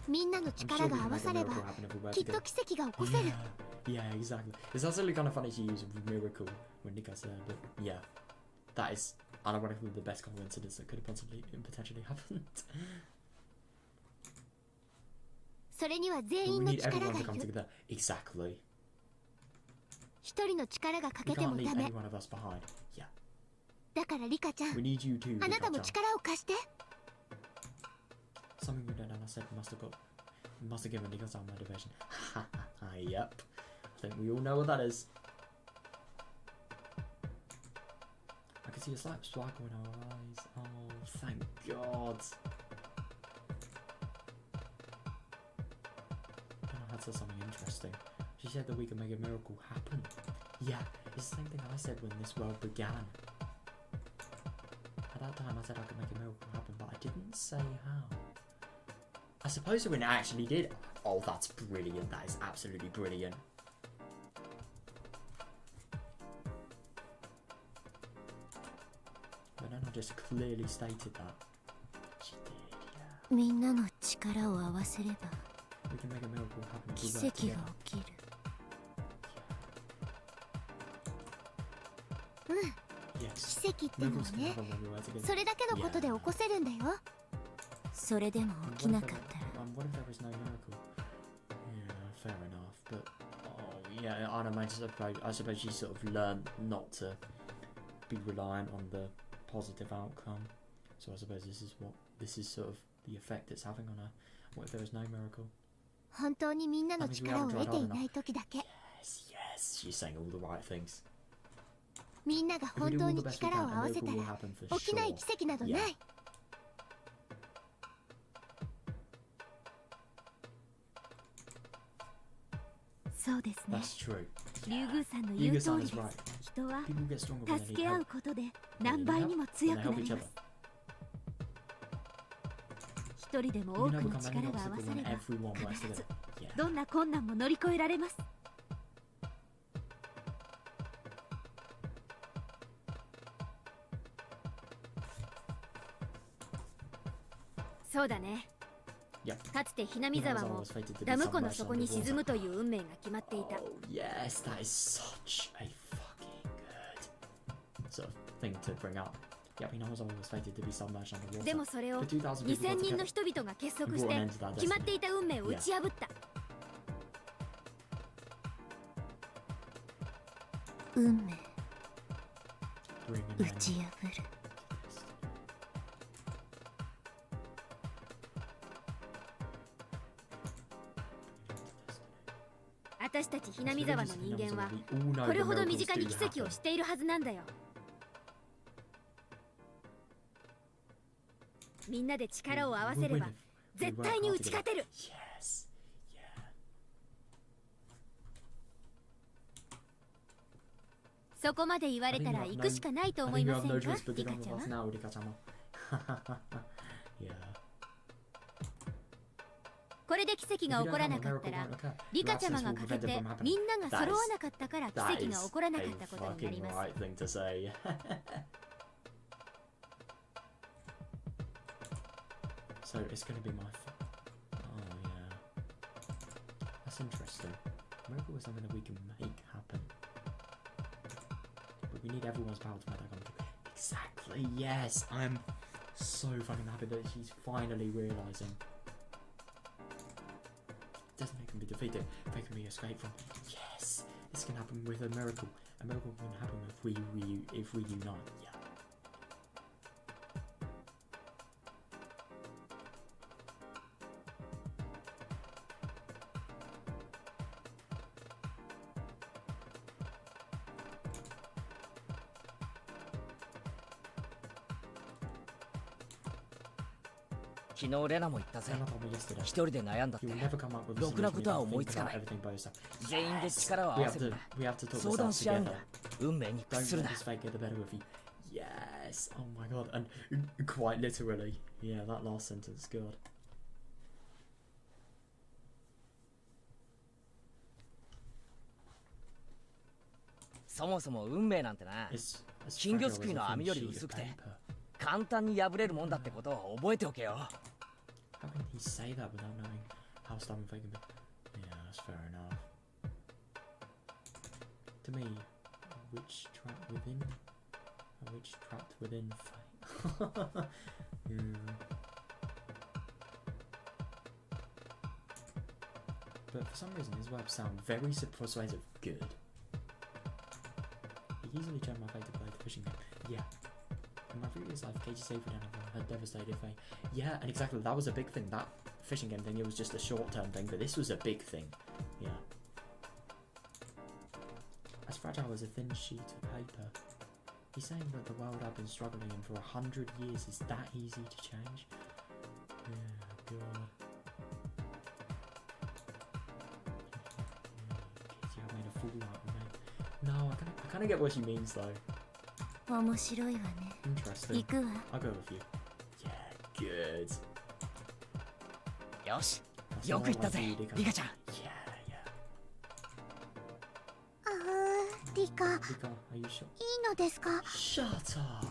う。みんなの I'm 力 sure が we 合 can わ make a されば miracle happen if we work きっと together. 奇跡が起こせる。 Yeah, exactly. It's actually kind of funny to use miracle when Nika's there, but yeah, that is ironically the best coincidence that could have potentially happened. それには全 But 員 we の need 力 everyone が to い come る。 together. Exactly. 一人の力が欠 We けて can't も leave ダメ。 any one of us behind. Yeah. だからリカちゃん We need you too, あなたも Rika-chan. 力を貸して。 Something we don't know, I said must have given Nika some motivation. Yep. I think we all know what that is. I can see a slight sparkle in our eyes. Oh, thank God. Had said something interesting. She said that we can make a miracle happen. Yeah, it's the same thing I said when this world began. At that time I said I could make a miracle happen, but I didn't say how. I suppose when it actually did. Oh, that's brilliant. That is absolutely brilliant. But then I just clearly stated that. She did, yeah. みんなの力を合わせれば We can make a miracle happen if 奇 we work 跡 together. が起きる。 Yes. 奇跡ってのは Miracles can ね、 happen when we work together. それだけのことで起こせるんだよ。それでも And 起きなかったら what if there was no miracle? Yeah, fair enough. But oh yeah, I suppose she sort of learned not to be reliant on the positive outcome. So I suppose this is sort of the effect it's having on her. What if there was no miracle? 本当にみんなの力を得ていない時だけ Yes, yes, she's saying all the right things. みんなが If we 本 do 当 all に the best we 力を can, 合 a わせ miracle た will ら happen for 起きない sure. 奇跡などない そうですね。 That's true. 竜宮さんの言う Yuga 通 san り is です。 right. 人は People get stronger when they 助 need け合う help. ことで何倍にも強くな When they help り each ま other. す。一人でも You 多 can くの overcome 力 any が合わ obstacle され when ば everyone works 必 together. ず Yeah. どんな困難も乗り越えられます。そうだね。 Yeah. かつてひなみ Minagoroshi 沢も was fated to be ダム湖の submerged 底に underwater. 沈むという運命が決まっていた。 Oh yes, that is such a fucking good sort of thing to bring up. Yeah, Minagoroshi was fated to be submerged underwater. でもそれを But 2000 people 2000 got 人の together. 人々が結束し Brought て an end to that 決まって destiny. いた運命を打ち破った。運命 Bring an 打 end ち to 破る destiny. 私たちひなみ沢の人間は We all know これ the ほど miracles 身近に do 奇跡を happen. しているはずなんだよ。みんなで力を合わせれ We'll ば win if we 絶 work 対に hard 打ち勝てる。 Yes. Yeah. そこまで言われたら I think you have 行くしかないと I 思い think you ま have せ no んか choice but to リカ come ち with ゃん us は。 now, Rika-chama. Yeah. これで奇跡が起こらなかったらリカちゃまが欠けてみんなが揃わなかったから奇 That 跡 is が起こらなかっ a たことになり fucking ます。 right thing to say. So it's going to be my Oh yeah. That's interesting. Miracle is something that we can make happen. But we need everyone's power to make that come true. Exactly, yes! I'm so fucking happy that she's finally realising. Destiny can be defeated. Fate can be escaped from. Yes! This can happen with a miracle. A miracle can happen if we unite. Yeah. 昨日レナも言ったぜ。 Anna told me yesterday. 一人で悩んだって You will never come up with a ろくな solution ことは if 思 you い think つか about ない。 everything by yourself. 全員で力を合 We わ have せる to んだ。 we have to talk 相 this 談 out し合うんだ together. 運命に屈 Don't する let な。 this fate get the better of you. Yes. Oh my god. And quite literally. Yeah, that last sentence. God. そもそも運命なんてな、 It's as 金魚 fragile す as くい a の thin 網より sheet 薄 of くて paper. 簡単に破れるもんだってことを覚えておけよ。 How can he say that without knowing how stubborn fate can be? Yeah, that's fair enough. To me, a witch trapped within fate. Yeah. But for some reason, his words sound very persuasive. Good. He easily turned my fate to play the fishing game. Yeah. In my previous life, Katie saved an animal, her devastated fate. Yeah, and exactly, that was a big thing. That fishing game thing, it was just a short-term thing, but this was a big thing. Yeah. As fragile as a thin sheet of paper. He's saying that the world I've been struggling in for 100 years is that easy to change? Yeah, God. Katie, I made a fool out of me. No, I kind of get what she means though. 面白いわね。 Interesting. 行くわ。 I'll go with you. Yeah, good. よし、 That's よく言った not ぜ like you, リカちゃん。 Yeah, yeah. リカ、いい Rika, are you sure? のですか？ Shut up!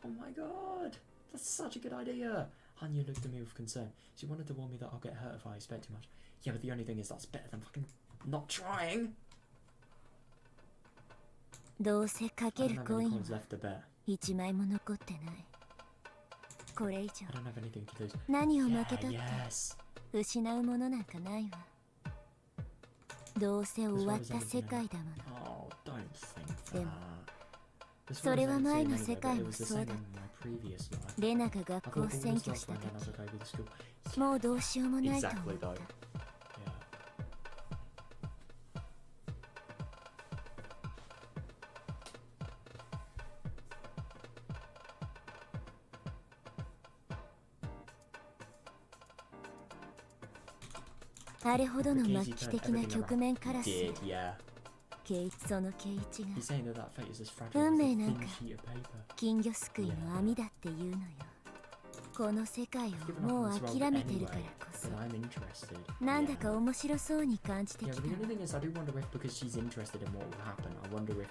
Oh my god! That's such a good idea! Hanya looked at me with concern. She wanted to warn me that I'll get hurt if I expect too much. Yeah, but the only thing is that's better than fucking not trying! どうせか I け don't る have コ any イン coins は left to bet. 一枚も残ってない。これ以上 I don't have anything to lose. 何を負 Yeah, けたって yes! 失うものなんかないわ。どうせ終わった世界だもの。 Oh, don't think Then- that. This それは wasn't the 前 same の anyway, 世 but 界 it も was the そう same だ in っ my previous life. た。レナが I 学 thought 校 all 占 was 拠 lost した when 時 I was okay with the school. もうどうしようもないと思 Exactly った though. Yeah.「あれほどの末期的な局面からす Did, yeah. 圭一その圭一が He's saying that that fate is as fragile as 運 a 命 thin なんか sheet of paper. 金魚すくいの網だって言うのよ。この世界 I've を given もう up on this 諦 road めてるから anyway, こそ but I'm interested. なんだか Yeah. 面白そうに感じて Yeah, き but た the の。 only thing is, I do wonder if because she's interested in what will happen, I wonder if,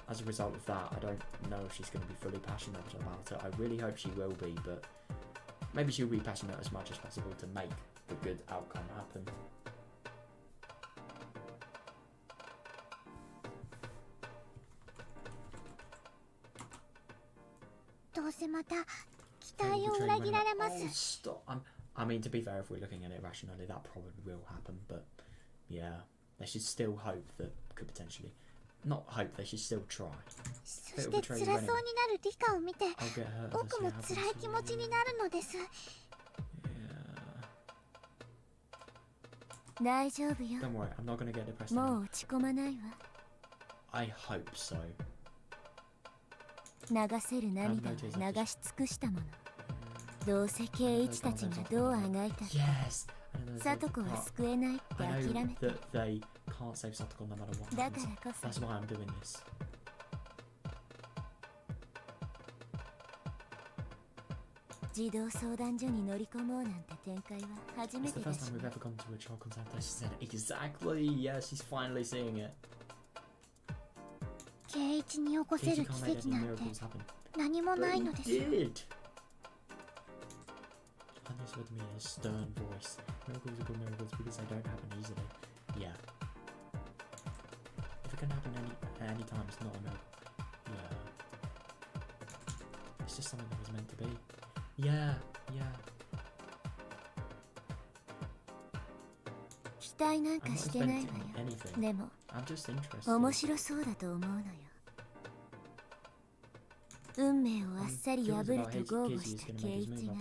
as a result of that, I don't know if she's going to be fully passionate about it. I really hope she will be, but maybe she'll be passionate as much as possible to make the good outcome happen. どうせまた期待を裏切られます Oh, stop. I mean, to be fair, if we're looking at it rationally, that probably will happen, but yeah, they should still hope that could potentially. Not hope, they should still try. そして辛そうになるリカを見て I'll get hurt. 僕も辛い気持ちになるのです Yeah. 大丈夫よ Don't worry, I'm not gonna get depressed. も anymore. う落ち込まないわ I hope so. 流せる涙は流し尽くしたものどうせ圭一たちがどうあがいた Yes. I know サトコは救えないって I 諦 know めて that they can't save Satoko no matter what だか happens. らこそ That's why I'm doing this. 児童相談所に乗り込もうなんて展開は初め It's て the だ first し time we've ever gone to a child consultation. She said exactly. Yeah, she's finally seeing it. 圭一に起こせ Katie る can't 奇 make 跡 any なんて miracles happen. 何も But ない he のですよ did. Anya said to me in a stern voice, miracles are good miracles because they don't happen easily. Yeah. If it can happen any time, it's not a miracle. Yeah. It's just something that was meant to be. Yeah, yeah. 期待なん I'm か not してないわよ expecting anything. でも I'm just interested. 面白そうだと思うのよ運命をあっさり破ると豪語した圭一が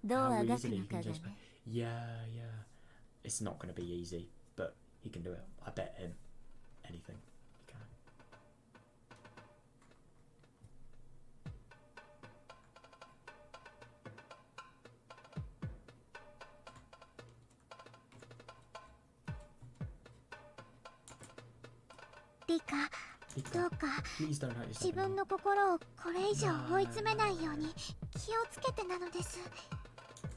どうあがくのかがね Yeah, yeah. It's not going to be easy, but he can do it. I bet him anything. He can. リカ、どうか Please don't hurt 自 yourself 分 anymore. の心をこれ以上追い詰めないように気をつけてなのです。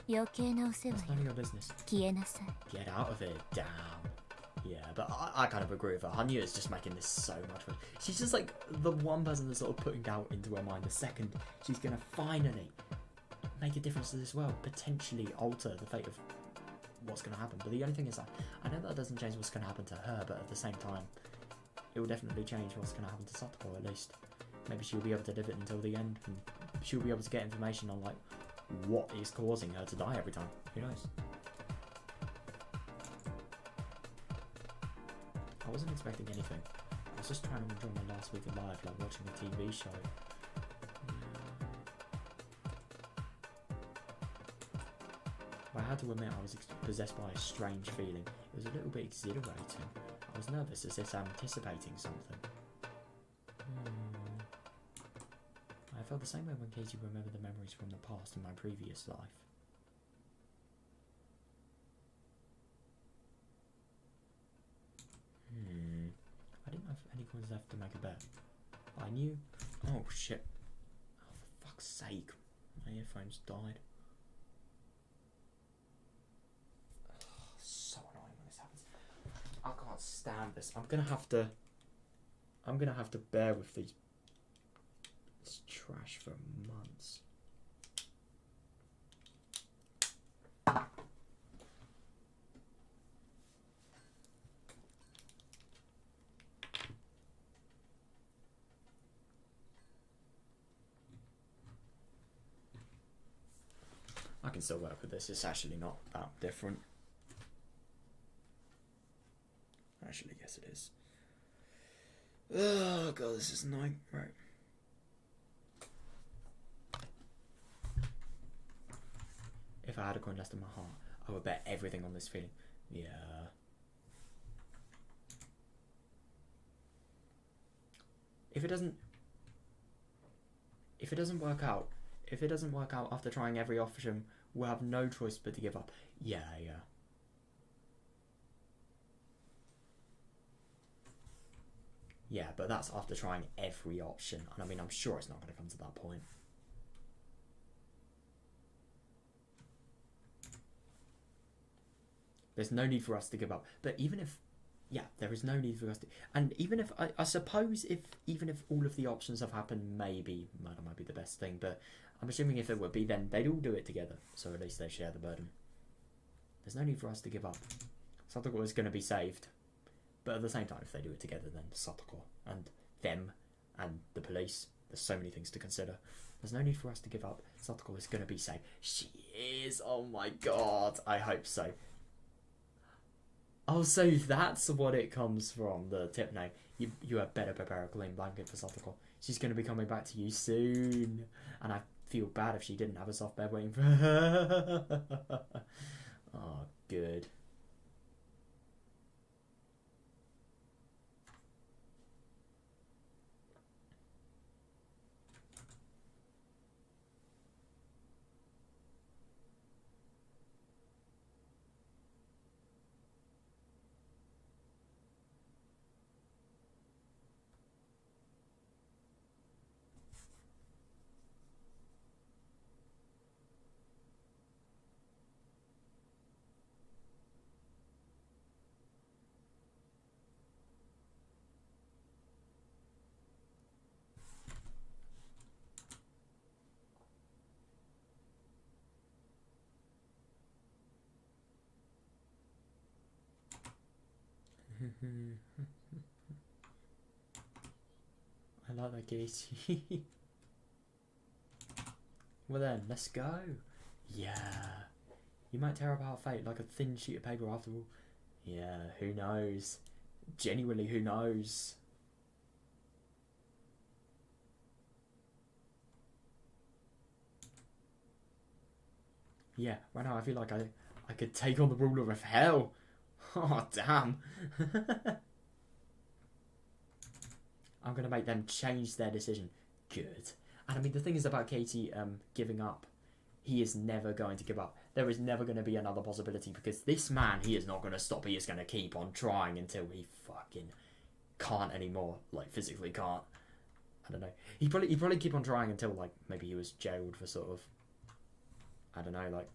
余計なお世話 It's none of your business. 消えなさい。 Get out of it, damn. Yeah, but I kind of agree with her. Hanya is just making this so much fun. She's just like the one person that's sort of putting doubt into her mind the second she's going to finally make a difference to this world, potentially alter the fate of what's going to happen. But the only thing is, I know that doesn't change what's going to happen to her, but at the same time, it will definitely change what's going to happen to Satoko at least. Maybe she'll be able to live it until the end, and she'll be able to get information on like what is causing her to die every time. Who knows? I wasn't expecting anything. I was just trying to enjoy my last week alive, like watching a TV show. But I had to admit I was possessed by a strange feeling. It was a little bit exhilarating. I was nervous as if anticipating something. I felt the same way when Katie remembered the memories from the past in my previous life. I didn't have any coins left to make a bet. I knew. Oh shit. Oh, for fuck's sake. My earphones died. Oh, so annoying when this happens. I can't stand this. I'm gonna have to bear with this trash for months. I can still work with this. It's actually not that different. Actually, yes it is. Oh god, this is annoying. Right. If I had a coin left in my heart, I would bet everything on this feeling. Yeah. If it doesn't work out, after trying every option, we'll have no choice but to give up. Yeah. Yeah, but that's after trying every option. And I mean, I'm sure it's not going to come to that point. There's no need for us to give up. But even if... Yeah, there is no need for us to... And even if... I suppose even if all of the options have happened, maybe murder might be the best thing. But I'm assuming if it would be, then they'd all do it together. So at least they share the burden. There's no need for us to give up. Satoko is going to be saved. But at the same time, if they do it together, then Satoko and them and the police, there's so many things to consider. There's no need for us to give up. Satoko is going to be saved. She is! Oh my god! I hope so. Oh, so that's what it comes from, the tip name. You had better prepare a clean blanket for Satoko. She's going to be coming back to you soon. And I feel bad if she didn't have a soft bed waiting for her. Oh, good. I like that, Katie. Well then, let's go. Yeah. You might tear apart fate like a thin sheet of paper after all. Yeah, who knows? Genuinely, who knows? Yeah, right now I feel like I could take on the ruler of hell. Oh, damn. I'm going to make them change their decision. Good. And I mean, the thing is about Katie giving up. He is never going to give up. There is never going to be another possibility because this man, he is not going to stop. He is going to keep on trying until he fucking can't anymore, like physically can't. I don't know. He probably keep on trying until like maybe he was jailed for sort of, I don't know, like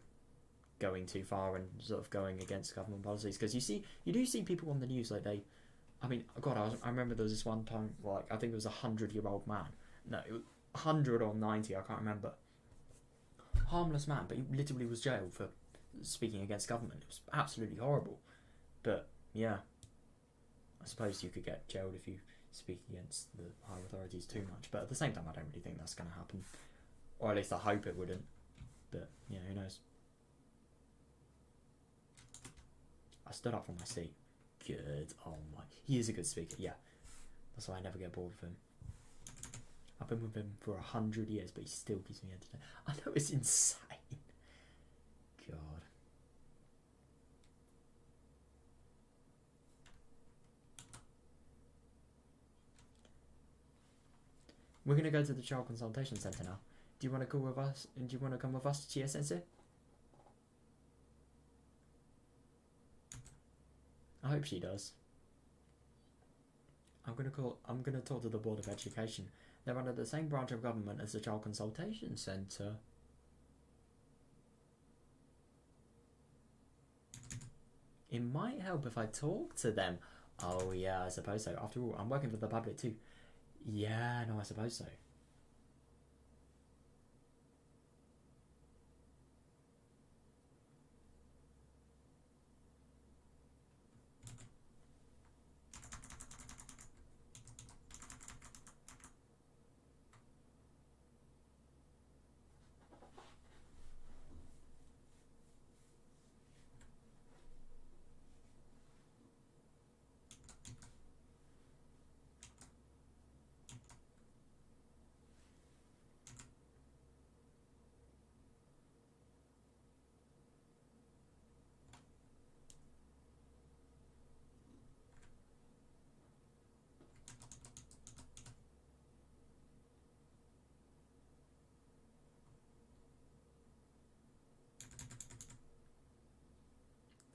going too far and sort of going against government policies. Because you do see people on the news like I mean, God, I remember there was this one time, like I think it was 100-year-old man. No, it was 100 or 90, I can't remember. Harmless man, but he literally was jailed for speaking against government. It was absolutely horrible. But yeah, I suppose you could get jailed if you speak against the higher authorities too much. But at the same time, I don't really think that's going to happen, or at least I hope it wouldn't. But yeah, who knows? I stood up from my seat. Good. Oh my, he is a good speaker. Yeah, that's why I never get bored of him. I've been with him for 100 years, but he still keeps me entertained. I know, it's insane. God. We're gonna go to the child consultation center now. Do you want to go with us? And do you want to come with us, Chia Sensei? I hope she does. I'm gonna talk to the Board of Education. They're under the same branch of government as the Child Consultation Centre. It might help if I talk to them. Oh yeah, I suppose so. After all, I'm working for the public too. Yeah, no, I suppose so.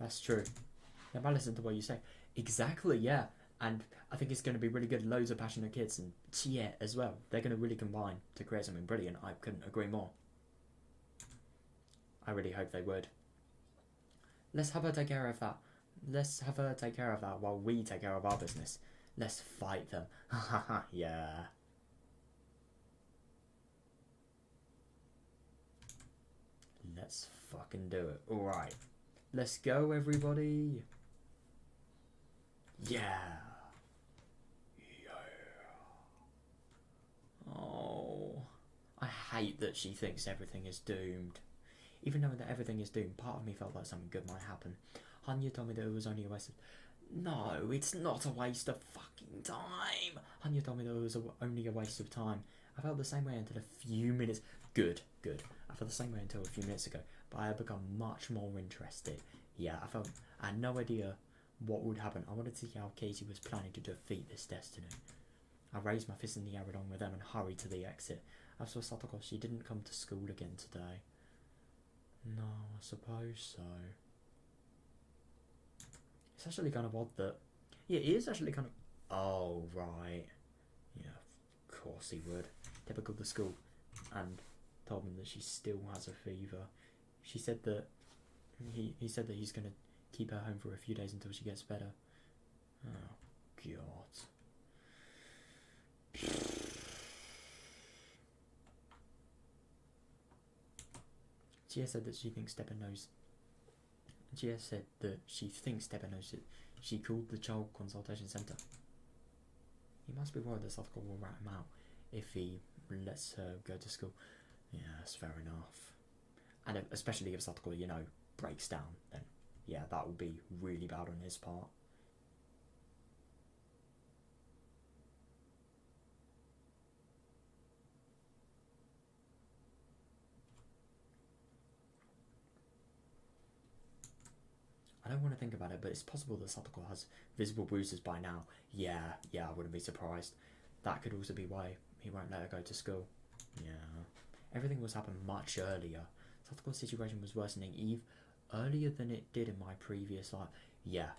That's true. Yeah, I listen to what you say. Exactly, yeah. And I think it's going to be really good. Loads of passionate kids and Chia as well. They're going to really combine to create something brilliant. I couldn't agree more. I really hope they would. Let's have her take care of that. Let's have her take care of that while we take care of our business. Let's fight them. Yeah. Let's fucking do it. Alright. Let's go, everybody. Yeah. Yeah. Oh. I hate that she thinks everything is doomed. Even knowing that everything is doomed, part of me felt like something good might happen. Hanya told me that it was only a waste of... No, it's not a waste of fucking time. Hanya told me that it was only a waste of time. I felt the same way until a few minutes... Good. I felt the same way until a few minutes ago. But I have become much more interested. Yeah, I had no idea what would happen. I wanted to see how Katie was planning to defeat this destiny. I raised my fist in the air along with them and hurried to the exit. As for Satoko, she didn't come to school again today. No, I suppose so. It's actually kind of odd that... Yeah, it is actually kind of... Oh, right. Yeah, of course he would. Typical the school. And told me that she still has a fever. She said that... He said that he's going to keep her home for a few days until she gets better. Oh, God. Gia said that she thinks Stepper knows. Gia said that she thinks Stepper knows it. She called the child consultation centre. He must be worried that Satoko will rat him out if he lets her go to school. Yeah, that's fair enough. And especially if Satoko, you know, breaks down, then yeah, that will be really bad on his part. I don't want to think about it, but it's possible that Satoko has visible bruises by now. Yeah, I wouldn't be surprised. That could also be why he won't let her go to school. Yeah. Everything was happening much earlier. Satoko's situation was worsening earlier than it did in my previous life. Yeah.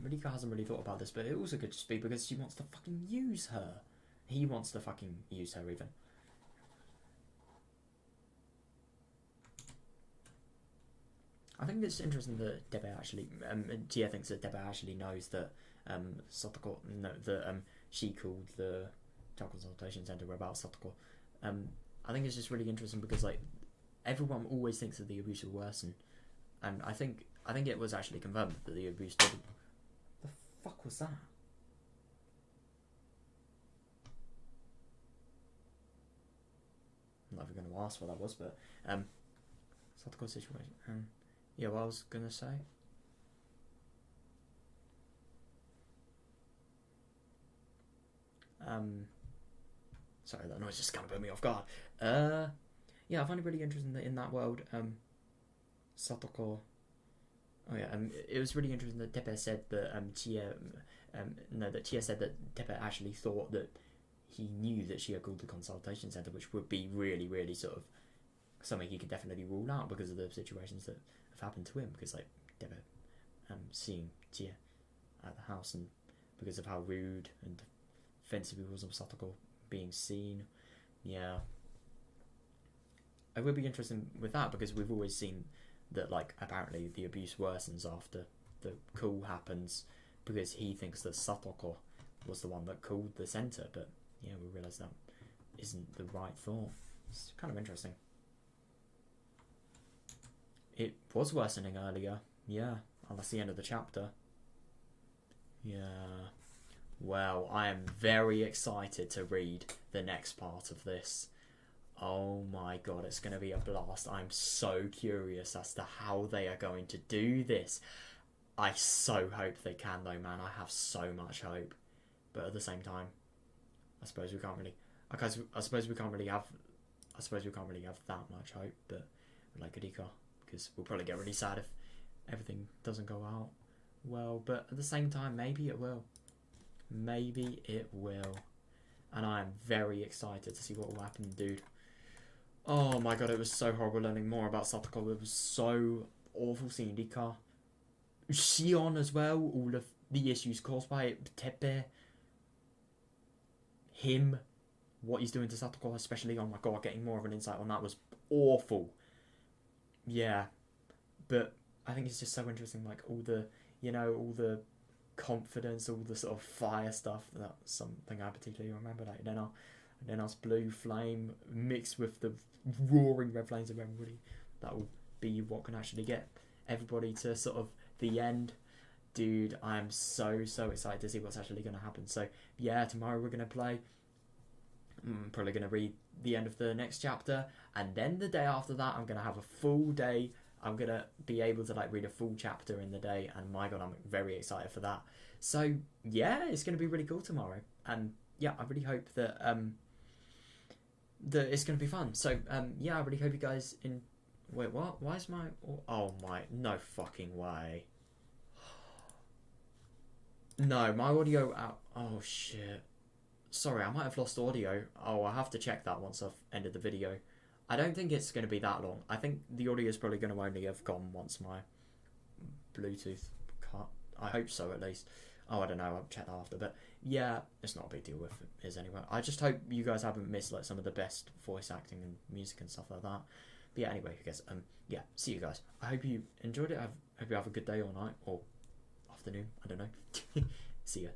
Rika hasn't really thought about this, but it also could just be because she wants to fucking use her. He wants to fucking use her even. I think it's interesting that Debe actually, Tia thinks that Debe actually knows that Satoko, no, that she called the child consultation center about Satoko. I think it's just really interesting because like everyone always thinks that the abuse will worsen, and I think it was actually confirmed that the abuse didn't. The fuck was that? I'm not even going to ask what that was, but Satoko's situation. Yeah, what I was gonna say. Sorry, that noise just kind of put me off guard. Yeah, I find it really interesting that in that world, Satoko. Oh yeah, it was really interesting that Tepe said that Chia, that Chia said that Tepe actually thought that he knew that she had called the consultation center, which would be really, really sort of something he could definitely rule out because of the situations that have happened to him. Because like Tepe, seeing Chia at the house and because of how rude and offensive he was of Satoko being seen, yeah. I would be interested with that because we've always seen that like apparently the abuse worsens after the call happens because he thinks that Satoko was the one that called the center, but yeah, we realise that isn't the right thought. It's kind of interesting. It was worsening earlier, yeah, and that's the end of the chapter. Yeah. Well, I am very excited to read the next part of this. Oh my god, it's going to be a blast. I'm so curious as to how they are going to do this. I so hope they can though, man. I have so much hope. But at the same time, I suppose we can't really I suppose we can't really have that much hope, but like Rika, because we'll probably get really sad if everything doesn't go out well, but at the same time maybe it will. Maybe it will. And I am very excited to see what will happen, dude. Oh my god, it was so horrible learning more about Satoko. It was so awful seeing Rika. Shion as well, all of the issues caused by it. Tepe. Him. What he's doing to Satoko especially. Oh my god, getting more of an insight on that was awful. Yeah. But I think it's just so interesting, like all the, you know, all the confidence, all the sort of fire stuff. That's something I particularly remember. Like then us blue flame mixed with the roaring red flames of everybody. That will be what can actually get everybody to sort of the end. Dude, I am so excited to see what's actually going to happen. So yeah, tomorrow we're going to play. I'm probably going to read the end of the next chapter, and then the day after that I'm going to have a full day. I'm going to be able to like read a full chapter in the day, and my god, I'm very excited for that. So yeah, it's going to be really cool tomorrow, and yeah, I really hope that that it's going to be fun. So yeah, I really hope you guys wait, what? Why is my... Oh my... No fucking way. No, my audio out... Oh shit. Sorry, I might have lost audio. Oh, I'll have to check that once I've ended the video. I don't think it's going to be that long. I think the audio is probably going to only have gone once my Bluetooth cut. I hope so, at least. Oh, I don't know. I'll check that after. But yeah, it's not a big deal if it is anyway. I just hope you guys haven't missed like some of the best voice acting and music and stuff like that. But yeah, anyway, I guess yeah, see you guys. I hope you enjoyed it. I hope you have a good day or night or afternoon. I don't know. See ya.